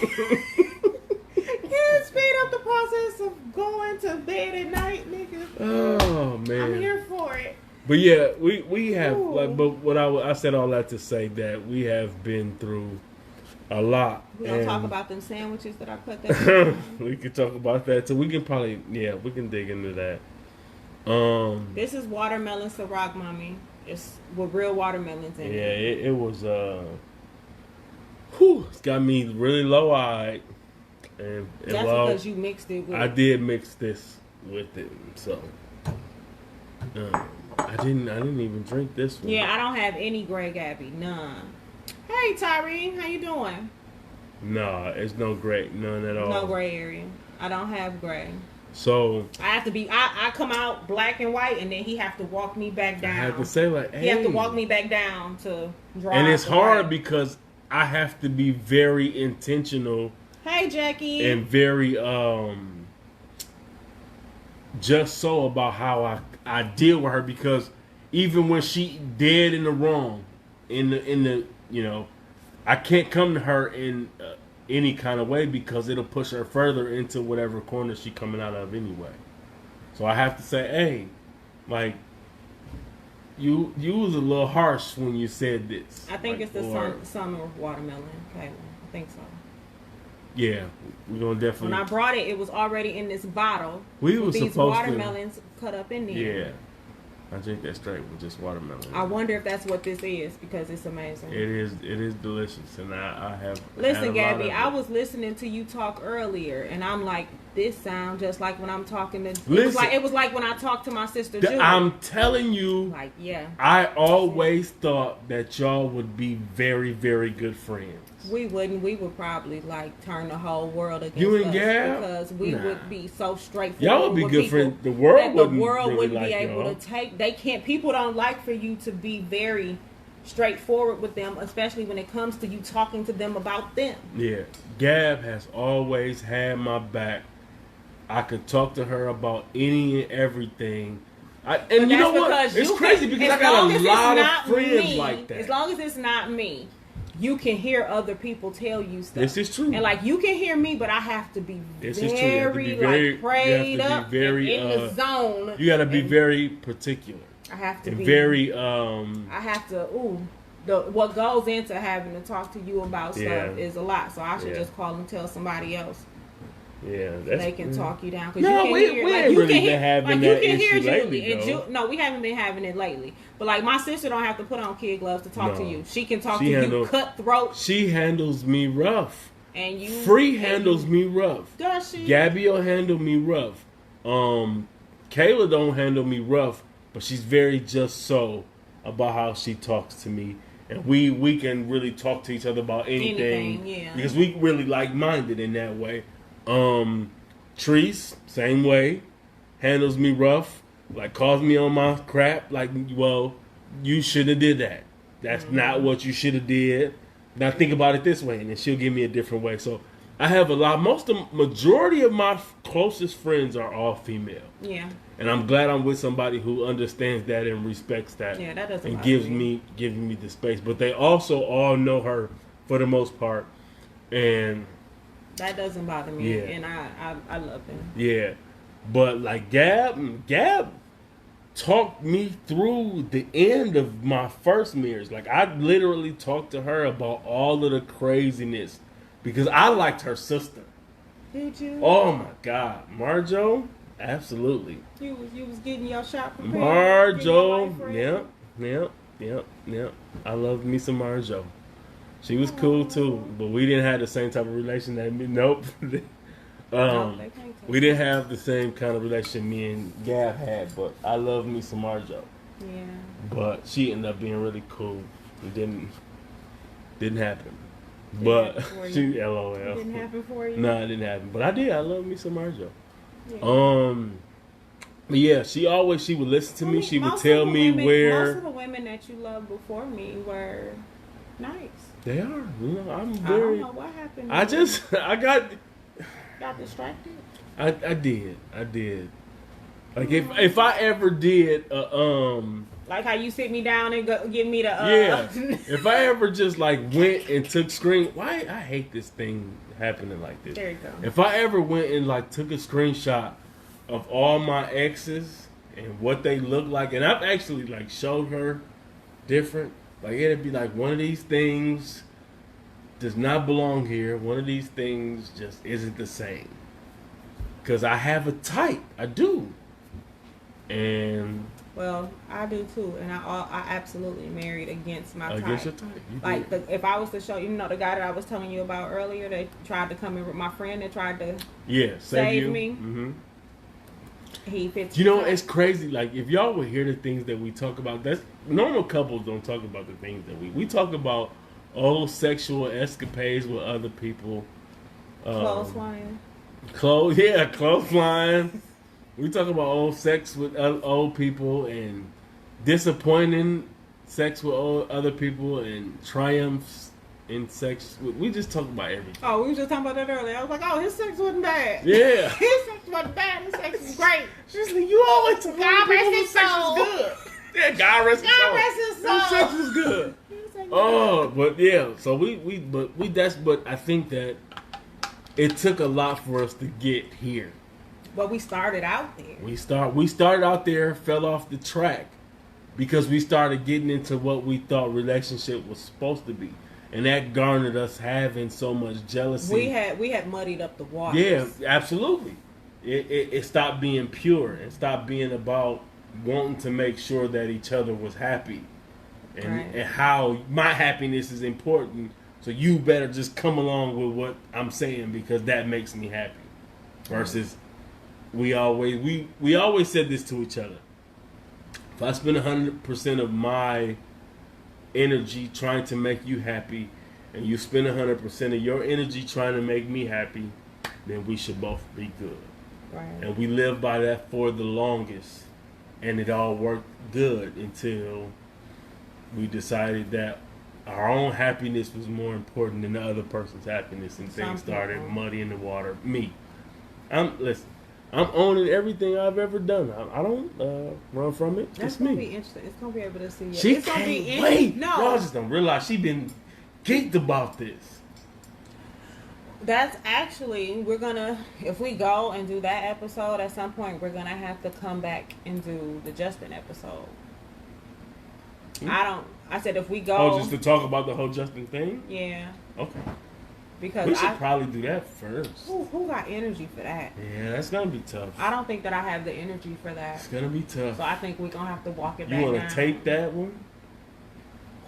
Speaker 2: speed up the process of going to bed at night, nigga.
Speaker 1: Oh man,
Speaker 2: I'm here for it.
Speaker 1: But yeah, we have but I said all that to say that we have been through a lot.
Speaker 2: We gonna talk about them sandwiches that I put there.
Speaker 1: We can talk about that too. We can probably we can dig into that.
Speaker 2: This is watermelon Ciroc, mommy. It's with real watermelons in it.
Speaker 1: Yeah, it was it's got me really low-eyed. And
Speaker 2: that's because you mixed it with
Speaker 1: I did mix this with it, so I didn't even drink this one.
Speaker 2: Yeah, I don't have any Grey Gabby, none. Hey Tyree, how you doing?
Speaker 1: Nah, it's no gray, none at all.
Speaker 2: No gray area. I don't have gray.
Speaker 1: So
Speaker 2: I have to be. I come out black and white, and then he have to walk me back down.
Speaker 1: I have to say like, hey.
Speaker 2: He have to walk me back down to draw.
Speaker 1: And it's hard because I have to be very intentional.
Speaker 2: Hey Jackie.
Speaker 1: And very just so about how I deal with her, because even when she dead in the wrong, in the I can't come to her in any kind of way because it'll push her further into whatever corner she coming out of anyway. So I have to say, hey, like, you was a little harsh when you said this.
Speaker 2: I think
Speaker 1: like,
Speaker 2: it's the summer of watermelon, Caitlin. I think so.
Speaker 1: Yeah, we're gonna definitely.
Speaker 2: When I brought it, it was already in this bottle.
Speaker 1: We
Speaker 2: with
Speaker 1: were
Speaker 2: these
Speaker 1: supposed
Speaker 2: watermelons cut up in there.
Speaker 1: Yeah, I drink that straight with just watermelon.
Speaker 2: I wonder if that's what this is because it's amazing.
Speaker 1: It is delicious, and I have.
Speaker 2: Listen, Gabby, I was listening to you talk earlier, and I'm like, this sounds just like when I'm talking to. It was like when I talked to my sister Julie.
Speaker 1: I'm telling you,
Speaker 2: like, yeah.
Speaker 1: I always thought that y'all would be very, very good friends.
Speaker 2: We wouldn't. We would probably like turn the whole world against
Speaker 1: you and
Speaker 2: us
Speaker 1: Gab?
Speaker 2: because we would be so straightforward.
Speaker 1: Y'all would be good friends. The world wouldn't
Speaker 2: be able to take. They can't. People don't like for you to be very straightforward with them, especially when it comes to you talking to them about them.
Speaker 1: Yeah, Gab has always had my back. I could talk to her about any and everything. And you know what? It's crazy because I got a lot of friends like that.
Speaker 2: As long as it's not me, you can hear other people tell you stuff.
Speaker 1: This is true.
Speaker 2: And like you can hear me, but I have to be very like prayed up in the zone.
Speaker 1: You got to be very particular.
Speaker 2: I have to be
Speaker 1: very.
Speaker 2: I have to. What goes into having to talk to you about stuff is a lot. So I should just call and tell somebody else.
Speaker 1: Yeah,
Speaker 2: they can talk you down.
Speaker 1: No, we ain't really been having that issue lately.
Speaker 2: No, we haven't been having it lately. But like my sister don't have to put on kid gloves to talk to you. She can talk to you cutthroat.
Speaker 1: She handles me rough.
Speaker 2: And you
Speaker 1: handles me rough.
Speaker 2: Does she?
Speaker 1: Gabby will handle me rough. Kayla don't handle me rough, but she's very just so about how she talks to me. And we can really talk to each other about anything because we really like-minded in that way. Treese, same way, handles me rough, like calls me on my crap, like, well, you should have did that. That's not what you should have did. Now think about it this way, and then she'll give me a different way. So I have majority of my closest friends are all female.
Speaker 2: Yeah.
Speaker 1: And I'm glad I'm with somebody who understands that and respects that.
Speaker 2: Yeah, that doesn't
Speaker 1: and gives me the space. But they also all know her for the most part, and
Speaker 2: that doesn't bother me, and I love them.
Speaker 1: Yeah, but like Gab talked me through the end of my first marriage. Like I literally talked to her about all of the craziness because I liked her sister.
Speaker 2: Did you?
Speaker 1: Oh my God, Marjo, absolutely.
Speaker 2: You was getting your shot prepared.
Speaker 1: Marjo, yep. I love me some Marjo. She was cool too, but we didn't have the same type of relation that me. Nope. We didn't have the same kind of relation me and Gab had, but I love me some Marjo.
Speaker 2: Yeah.
Speaker 1: But she ended up being really cool. It didn't happen. But she LOL.
Speaker 2: It didn't happen for you?
Speaker 1: No, it didn't happen. But I did. I love me some Marjo.
Speaker 2: Yeah.
Speaker 1: But yeah, she would listen to me. She would tell me where.
Speaker 2: Most of the women that you loved before me were nice.
Speaker 1: They are. I'm very.
Speaker 2: I don't know what happened.
Speaker 1: I
Speaker 2: got distracted.
Speaker 1: I did. Like if I ever did
Speaker 2: like how you sit me down and give me the
Speaker 1: if I ever just like went and took why I hate this thing happening like this.
Speaker 2: There you go.
Speaker 1: If I ever went and like took a screenshot of all my exes and what they look like, and I've actually like showed her different. Like it'd be like one of these things does not belong here. One of these things just isn't the same. Because I have a type. I do. And
Speaker 2: well, I do too. And I absolutely married against my type.
Speaker 1: Against your type.
Speaker 2: If I was to show you, the guy that I was telling you about earlier that tried to come in with my friend that tried to save me. Mm-hmm. He fits.
Speaker 1: It's crazy. Like if y'all would hear the things that we talk about, that's normal couples don't talk about the things that we talk about. Old sexual escapades with other people.
Speaker 2: Clothesline.
Speaker 1: Clothesline. We talk about old sex with old people and disappointing sex with other people and triumphs in sex. We just talk about everything.
Speaker 2: Oh, we were just talking about that earlier. I was like, oh, his sex wasn't bad.
Speaker 1: Yeah.
Speaker 2: His sex wasn't bad. His sex was great.
Speaker 1: She's like, you always talk about
Speaker 2: God rest his soul.
Speaker 1: Good. Yeah, God rest his soul.
Speaker 2: God rest his soul.
Speaker 1: His sex was good. But yeah, so but I think that it took a lot for us to get here.
Speaker 2: But we started out there.
Speaker 1: We started out there, fell off the track because we started getting into what we thought relationship was supposed to be, and that garnered us having so much jealousy.
Speaker 2: We had muddied up the waters.
Speaker 1: Yeah, absolutely. It stopped being pure. It stopped being about wanting to make sure that each other was happy, and how my happiness is important. So you better just come along with what I'm saying because that makes me happy. Versus, we always said this to each other. If I spend 100% of my energy trying to make you happy, and you spend 100% of your energy trying to make me happy, then we should both be good.
Speaker 2: Right.
Speaker 1: And we lived by that for the longest, and it all worked good until we decided that our own happiness was more important than the other person's happiness, and things started muddying the water. Me, I'm owning everything I've ever done. I don't run from it.
Speaker 2: That's
Speaker 1: it's
Speaker 2: gonna
Speaker 1: me.
Speaker 2: be interesting. It's gonna be able to see.
Speaker 1: She
Speaker 2: it's
Speaker 1: can't
Speaker 2: gonna be
Speaker 1: wait.
Speaker 2: No,
Speaker 1: Y'all just don't realize she been geeked about this.
Speaker 2: That's actually if we go and do that episode at some point, we're gonna have to come back and do the Justin episode. I said if we go.
Speaker 1: Oh, just to talk about the whole Justin thing?
Speaker 2: Yeah.
Speaker 1: Okay.
Speaker 2: Because
Speaker 1: we should probably do that first.
Speaker 2: Who got energy for that?
Speaker 1: Yeah, that's gonna be tough.
Speaker 2: I don't think that I have the energy for that.
Speaker 1: It's gonna be tough.
Speaker 2: So I think we're gonna have to walk it back.
Speaker 1: You wanna tape that one?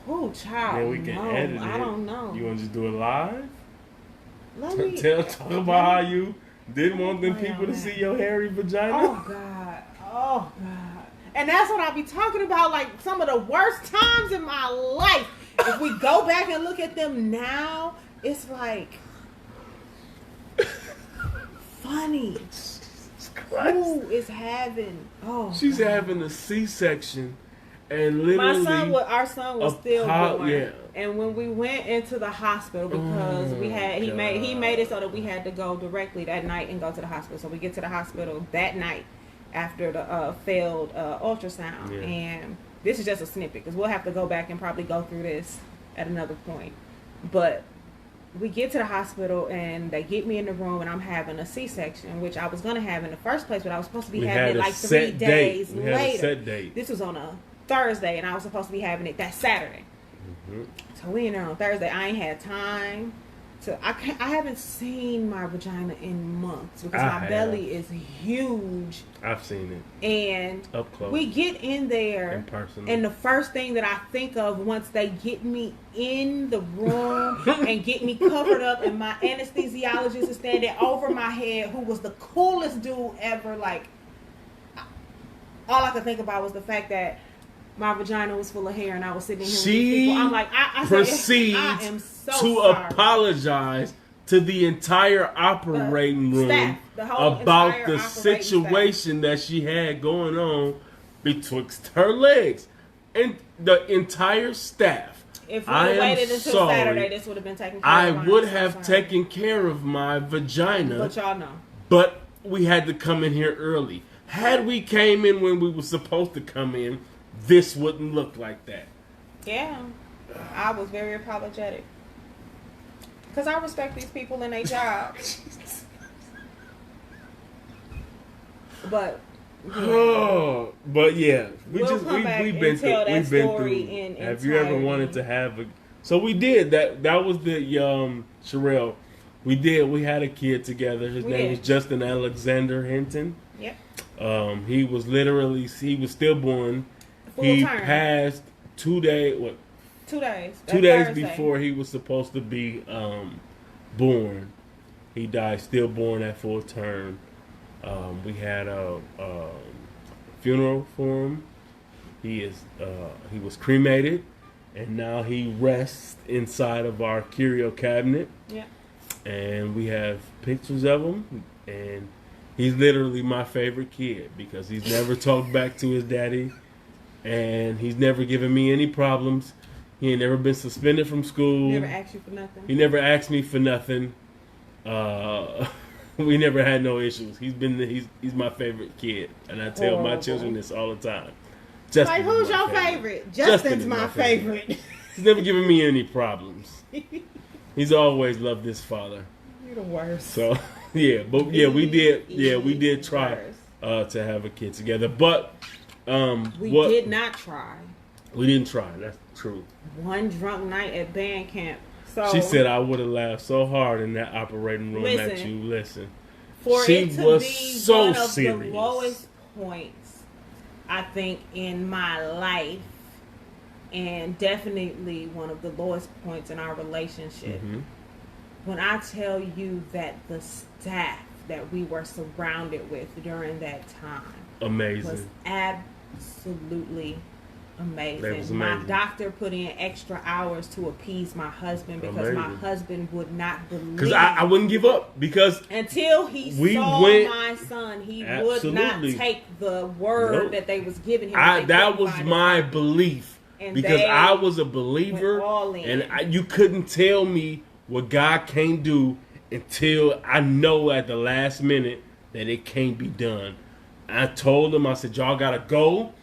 Speaker 2: Who, child?
Speaker 1: Then we can edit it.
Speaker 2: I don't know.
Speaker 1: You wanna just do it live?
Speaker 2: Let me
Speaker 1: talk about how you didn't want them people to see your hairy vagina.
Speaker 2: Oh God. And that's what I be talking about, like some of the worst times in my life. If we go back and look at them now, it's like funny. Who is having? Oh,
Speaker 1: she's
Speaker 2: God.
Speaker 1: having a C-section, and literally,
Speaker 2: our son was still born.
Speaker 1: Yeah.
Speaker 2: And when we went into the hospital, because he made it so that we had to go directly that night and go to the hospital. So we get to the hospital that night after the failed ultrasound.
Speaker 1: Yeah.
Speaker 2: And this is just a snippet because we'll have to go back and probably go through this at another point. But we get to the hospital and they get me in the room and I'm having a C-section, which I was going to have in the first place, but I was supposed to be having it like 3 days later.
Speaker 1: We had a set date.
Speaker 2: This was on a Thursday and I was supposed to be having it that Saturday.
Speaker 1: Mm-hmm.
Speaker 2: So we in there on Thursday. I ain't had time to. I haven't seen my vagina in months because my belly is huge.
Speaker 1: I've seen it.
Speaker 2: And
Speaker 1: up close.
Speaker 2: We get in there,
Speaker 1: in person,
Speaker 2: and the first thing that I think of once they get me in the room and get me covered up, and my anesthesiologist is standing over my head, who was the coolest dude ever. Like, all I could think about was the fact that my vagina was full of hair and I was sitting here with these people. I'm like, I
Speaker 1: proceeds
Speaker 2: I am so
Speaker 1: to
Speaker 2: sorry.
Speaker 1: Apologize to the entire operating room
Speaker 2: staff,
Speaker 1: about the situation that she had going on betwixt her legs. And the entire staff.
Speaker 2: If we had waited until Saturday, this would have been taken care
Speaker 1: I
Speaker 2: of.
Speaker 1: would have taken care of my vagina.
Speaker 2: But y'all know.
Speaker 1: But we had to come in here early. Had we came in when we were supposed to come in, this wouldn't look like that.
Speaker 2: Yeah. I was very apologetic. Because I respect these people in their job. But
Speaker 1: but yeah, we've been through. Have you ever wanted to have a? So we did that. That was the Sherelle. We had a kid together. His name was Justin Alexander Hinton.
Speaker 2: Yep.
Speaker 1: He was stillborn. He passed 2 days. What?
Speaker 2: 2 days.
Speaker 1: 2 days before he was supposed to be born. He died stillborn at full term. We had a funeral for him. He was cremated, and now he rests inside of our curio cabinet.
Speaker 2: Yeah.
Speaker 1: And we have pictures of him, and he's literally my favorite kid because he's never talked back to his daddy, and he's never given me any problems. He ain't never been suspended from school.
Speaker 2: Never asked you for nothing.
Speaker 1: He never asked me for nothing. We never had no issues. He's my favorite kid, and I tell my children this all the time.
Speaker 2: Like, who's your favorite? Justin's my favorite.
Speaker 1: He's never given me any problems. He's always loved his father.
Speaker 2: You're the worst.
Speaker 1: So yeah, but yeah, we did try to have a kid together, but
Speaker 2: we did not try.
Speaker 1: We didn't try. That's true.
Speaker 2: One drunk night at band camp. So
Speaker 1: she said I would have laughed so hard in that operating room at you. Listen,
Speaker 2: for
Speaker 1: she
Speaker 2: it to
Speaker 1: was
Speaker 2: be
Speaker 1: so
Speaker 2: one of
Speaker 1: serious.
Speaker 2: the lowest points, I think, in my life, and definitely one of the lowest points in our relationship.
Speaker 1: Mm-hmm.
Speaker 2: When I tell you that the staff that we were surrounded with during that time was absolutely amazing.
Speaker 1: That was amazing.
Speaker 2: My doctor put in extra hours to appease my husband because my husband would not believe.
Speaker 1: Because I wouldn't give up because
Speaker 2: until he saw my son, he would not take the word that they was giving him.
Speaker 1: That was my belief because I was a believer, and you couldn't tell me what God can't do until I know at the last minute that it can't be done. I told him, I said, y'all gotta go.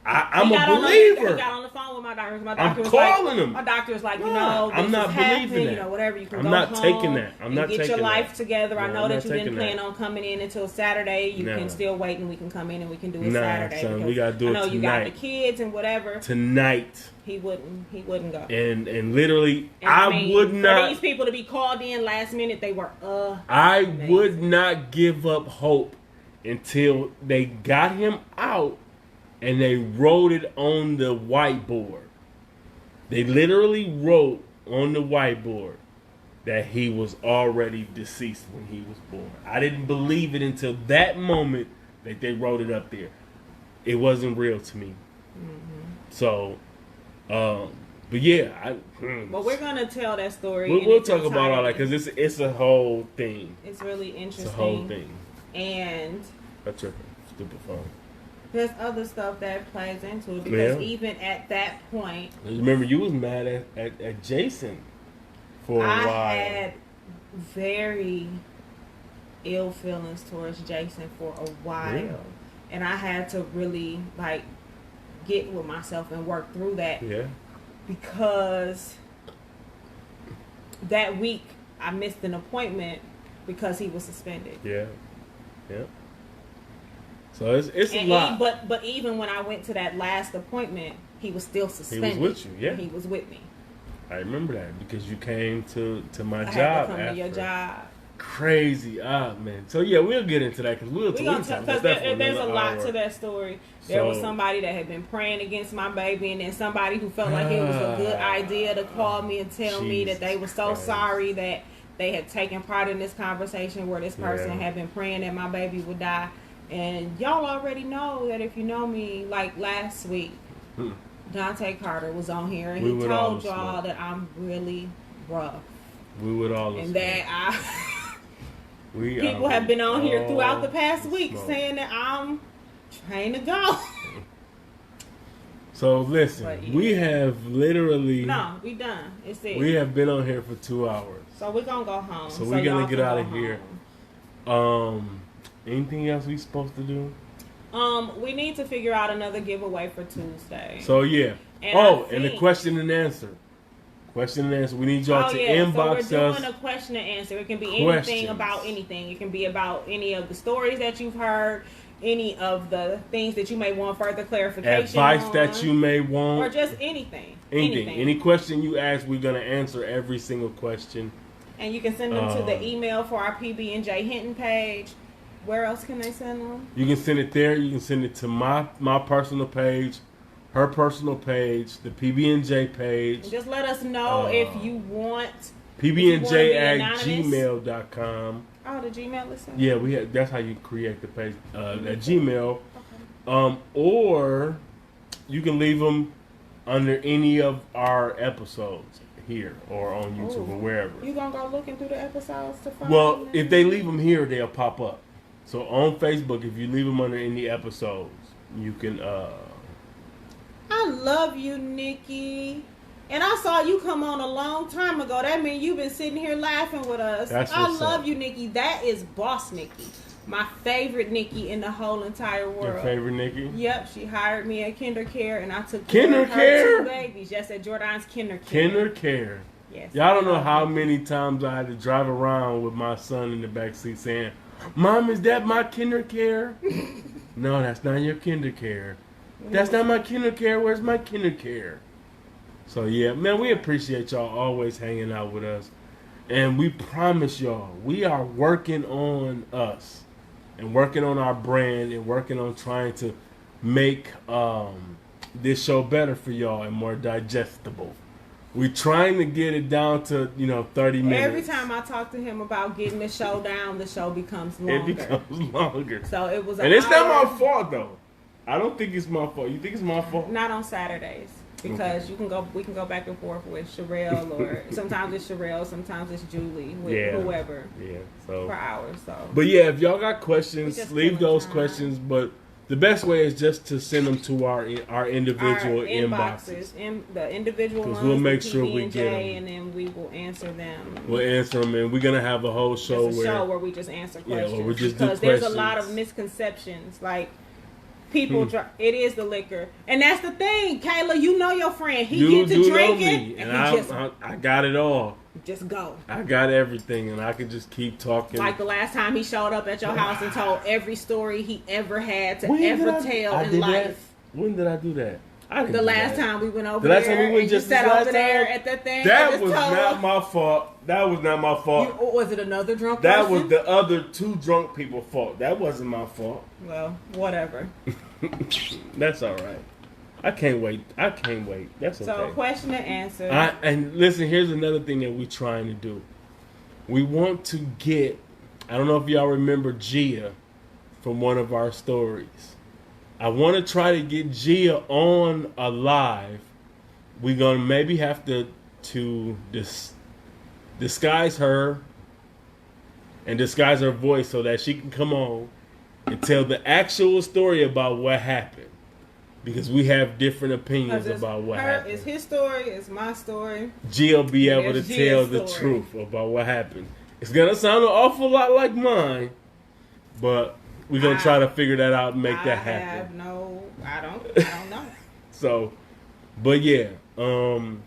Speaker 1: I'm a believer.
Speaker 2: He got on the phone with my doctor. My doctor
Speaker 1: I'm
Speaker 2: was
Speaker 1: calling him.
Speaker 2: My doctor was like, I'm not believing that. Whatever, you can go
Speaker 1: not
Speaker 2: home
Speaker 1: taking that. I'm not
Speaker 2: get
Speaker 1: taking
Speaker 2: your life
Speaker 1: that.
Speaker 2: together. I know
Speaker 1: I'm
Speaker 2: that
Speaker 1: not
Speaker 2: you didn't
Speaker 1: taking
Speaker 2: plan
Speaker 1: that.
Speaker 2: on coming in until Saturday. You can still wait, and we can come in and we can do it Saturday.
Speaker 1: Son, we gotta do it
Speaker 2: I know
Speaker 1: tonight.
Speaker 2: you got the kids and whatever.
Speaker 1: Tonight.
Speaker 2: He wouldn't go.
Speaker 1: And literally,
Speaker 2: I
Speaker 1: would not.
Speaker 2: For these people to be called in last minute, they were
Speaker 1: I
Speaker 2: amazing.
Speaker 1: would not give up hope until they got him out and they wrote it on the whiteboard. They literally wrote on the whiteboard that he was already deceased when he was born. I didn't believe it until that moment that they wrote it up there. It wasn't real to me. Mm-hmm. So, but yeah.
Speaker 2: But we're going to tell that story.
Speaker 1: We'll talk about all that because it's a whole thing.
Speaker 2: It's really interesting.
Speaker 1: It's a whole thing.
Speaker 2: And
Speaker 1: that's your stupid phone.
Speaker 2: There's other stuff that plays into it because even at that point,
Speaker 1: remember you was mad at Jason for a while.
Speaker 2: I had very ill feelings towards Jason for a while, and I had to really get with myself and work through that.
Speaker 1: Yeah, because
Speaker 2: that week I missed an appointment because he was suspended.
Speaker 1: Yeah. So it's a lot.
Speaker 2: But even when I went to that last appointment, he was still suspended.
Speaker 1: He was with you, yeah.
Speaker 2: He was with me.
Speaker 1: I remember that because you came to my
Speaker 2: I
Speaker 1: job.
Speaker 2: Had to come to your job.
Speaker 1: Crazy, man. So yeah, we'll get into that because
Speaker 2: because there's a lot to that story. There was somebody that had been praying against my baby, and then somebody who felt like it was a good idea to call me and tell me that they were so sorry that they had taken part in this conversation where this person had been praying that my baby would die. And y'all already know that if you know me, like last week, Dante Carter was on here and he told y'all that I'm really rough.
Speaker 1: We would all
Speaker 2: and that people have been on here throughout the past week saying that I'm trying to go.
Speaker 1: So listen, we have literally
Speaker 2: we done. It's it.
Speaker 1: We have been on here for 2 hours.
Speaker 2: So we're gonna go home.
Speaker 1: So we're gonna get out of here. Anything else we supposed to do?
Speaker 2: We need to figure out another giveaway for Tuesday.
Speaker 1: So yeah. And the question and answer. Question and answer. We need y'all to inbox us.
Speaker 2: So we're doing a question and answer. It can be anything about anything. It can be about any of the stories that you've heard, any of the things that you may want further clarification
Speaker 1: advice
Speaker 2: on,
Speaker 1: that you may want.
Speaker 2: Or just anything.
Speaker 1: Any question you ask, we're going to answer every single question.
Speaker 2: And you can send them to the email for our PB&J Hinton page. Where else can they send them? You can send
Speaker 1: it there. You can send it to my personal page, her personal page, the PB&J page.
Speaker 2: And just let us know if you want
Speaker 1: PB&J@gmail.com.
Speaker 2: Oh, the Gmail is sent?
Speaker 1: Yeah, that's how you create the page at Gmail. Okay. Or you can leave them under any of our episodes here or on YouTube or wherever.
Speaker 2: You gonna go looking through the episodes to find?
Speaker 1: Well, if they leave them here, they'll pop up. So on Facebook, if you leave them under any episodes, you can.
Speaker 2: I love you, Nikki. And I saw you come on a long time ago. That means you've been sitting here laughing with us. I love you, Nikki. That is Boss Nikki. My favorite Nikki in the whole entire world.
Speaker 1: Your favorite Nikki?
Speaker 2: Yep. She hired me at Kinder Care, and I took care of her 2 babies. Yes, at Jordan's Kinder Care.
Speaker 1: Kinder Care.
Speaker 2: Yes.
Speaker 1: Y'all don't know how many times I had to drive around with my son in the backseat saying, "Mom, is that my kinder care?" No, that's not your kinder care. That's not my kinder care. Where's my kinder care? So yeah, man, we appreciate y'all always hanging out with us. And we promise y'all, we are working on us and working on our brand and working on trying to make this show better for y'all and more digestible. We're trying to get it down to, 30 minutes.
Speaker 2: Every time I talk to him about getting the show down, the show becomes longer.
Speaker 1: It becomes longer.
Speaker 2: So it was
Speaker 1: and it's not my fault, though. I don't think it's my fault. You think it's my fault?
Speaker 2: Not on Saturdays. Because we can go back and forth with Sherelle, or sometimes it's Sherelle, sometimes it's Julie, with whoever.
Speaker 1: Yeah, so.
Speaker 2: For hours, so.
Speaker 1: But yeah, if y'all got questions, leave those questions. But the best way is just to send them to our individual inboxes.
Speaker 2: The individual ones.
Speaker 1: Because we'll make sure we get them.
Speaker 2: And then we will answer them.
Speaker 1: We'll answer them, and we're going to have a whole show
Speaker 2: where we just answer questions.
Speaker 1: Yeah, where we just
Speaker 2: because
Speaker 1: do questions.
Speaker 2: There's a lot of misconceptions. Like, people it is the liquor, and that's the thing, Kayla. You know your friend. He gets to drinking,
Speaker 1: and I got it all.
Speaker 2: Just go.
Speaker 1: I got everything, and I can just keep talking.
Speaker 2: Like the last time he showed up at your house and told every story he ever had to ever tell in life.
Speaker 1: When did I do that?
Speaker 2: The last time we went over there. The last time we went, just sat over there at the thing.
Speaker 1: That was not my fault. That was not my fault.
Speaker 2: Was it another drunk
Speaker 1: person? That was the other two drunk people's fault. That wasn't my fault.
Speaker 2: Well, whatever.
Speaker 1: That's all right. I can't wait. That's okay.
Speaker 2: So, question and answer.
Speaker 1: And listen, here's another thing that we're trying to do. We want to get, I don't know if y'all remember Gia from one of our stories. I want to try to get Gia on a live. We're going to maybe have to disguise her and disguise her voice so that she can come on and tell the actual story about what happened. Because we have different opinions about what happened.
Speaker 2: It's his story, it's my story.
Speaker 1: Gia will be able to tell the truth about what happened. It's going to sound an awful lot like mine, but we're going to try to figure that out and make that happen.
Speaker 2: I don't know.
Speaker 1: So, but yeah.
Speaker 2: We're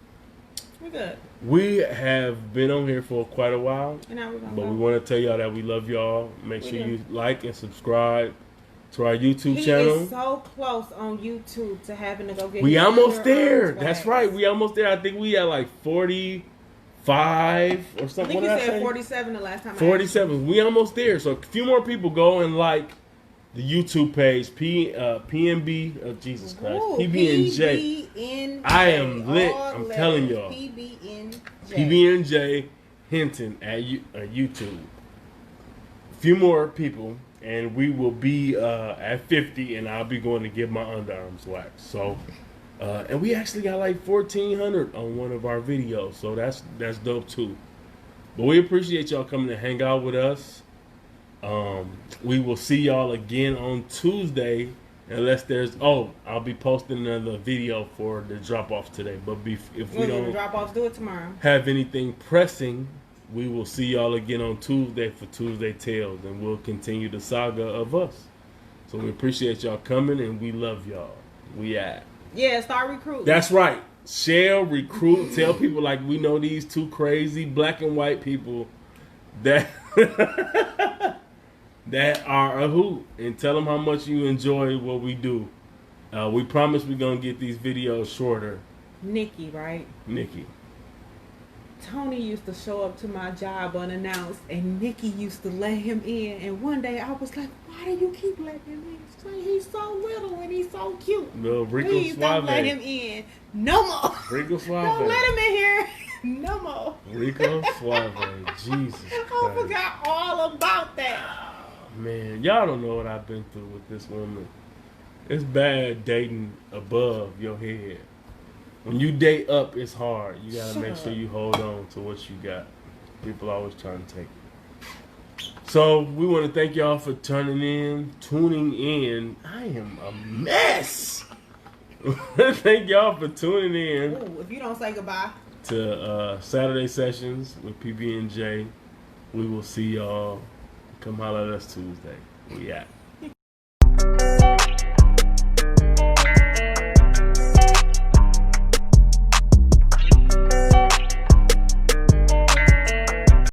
Speaker 2: good.
Speaker 1: We have been on here for quite a while.
Speaker 2: And now we're gonna
Speaker 1: we want to tell y'all that we love y'all. Make sure you like and subscribe to our YouTube channel.
Speaker 2: He is so close on YouTube to having to go get
Speaker 1: We almost there. That's right. We almost there. I think we had like 45 or something.
Speaker 2: I think you said 47 the last time.
Speaker 1: 47. We almost there. So a few more people go and like the YouTube page, PNB, Jesus Christ, PB&J. I am lit. I'm telling y'all. PB&J Hinton at YouTube. A few more people, and we will be at 50, and I'll be going to get my underarms waxed. So, and we actually got like 1,400 on one of our videos, so that's dope too. But we appreciate y'all coming to hang out with us. We will see y'all again on Tuesday, unless I'll be posting another video for the drop off today. But if we don't
Speaker 2: drop offs, do it tomorrow.
Speaker 1: Have anything pressing, we will see y'all again on Tuesday for Tuesday Tales, and we'll continue the saga of us. So we appreciate y'all coming, and we love y'all.
Speaker 2: Start recruiting.
Speaker 1: That's right. Share, recruit, tell people like we know these two crazy black and white people that that are a hoot, and tell them how much you enjoy what we do. We promise we're going to get these videos shorter.
Speaker 2: Nikki, right?
Speaker 1: Nikki.
Speaker 2: Tony used to show up to my job unannounced, and Nikki used to let him in. And one day I was like, why do you keep letting him in? She's like, he's so little and he's so cute. Please don't let him in no more.
Speaker 1: Rico Suave.
Speaker 2: Don't let him in here no more.
Speaker 1: Rico Suave. Jesus Christ.
Speaker 2: I forgot all about that.
Speaker 1: Man, y'all don't know what I've been through with this woman. It's bad dating above your head. When you date up, it's hard. You gotta make sure you hold on to what you got. People always trying to take it. So we want to thank y'all for tuning in. I am a mess. Thank y'all for tuning in.
Speaker 2: Ooh, if you don't say goodbye
Speaker 1: to Saturday Sessions with PB&J. We will see y'all. Come holler at us Tuesday. We out.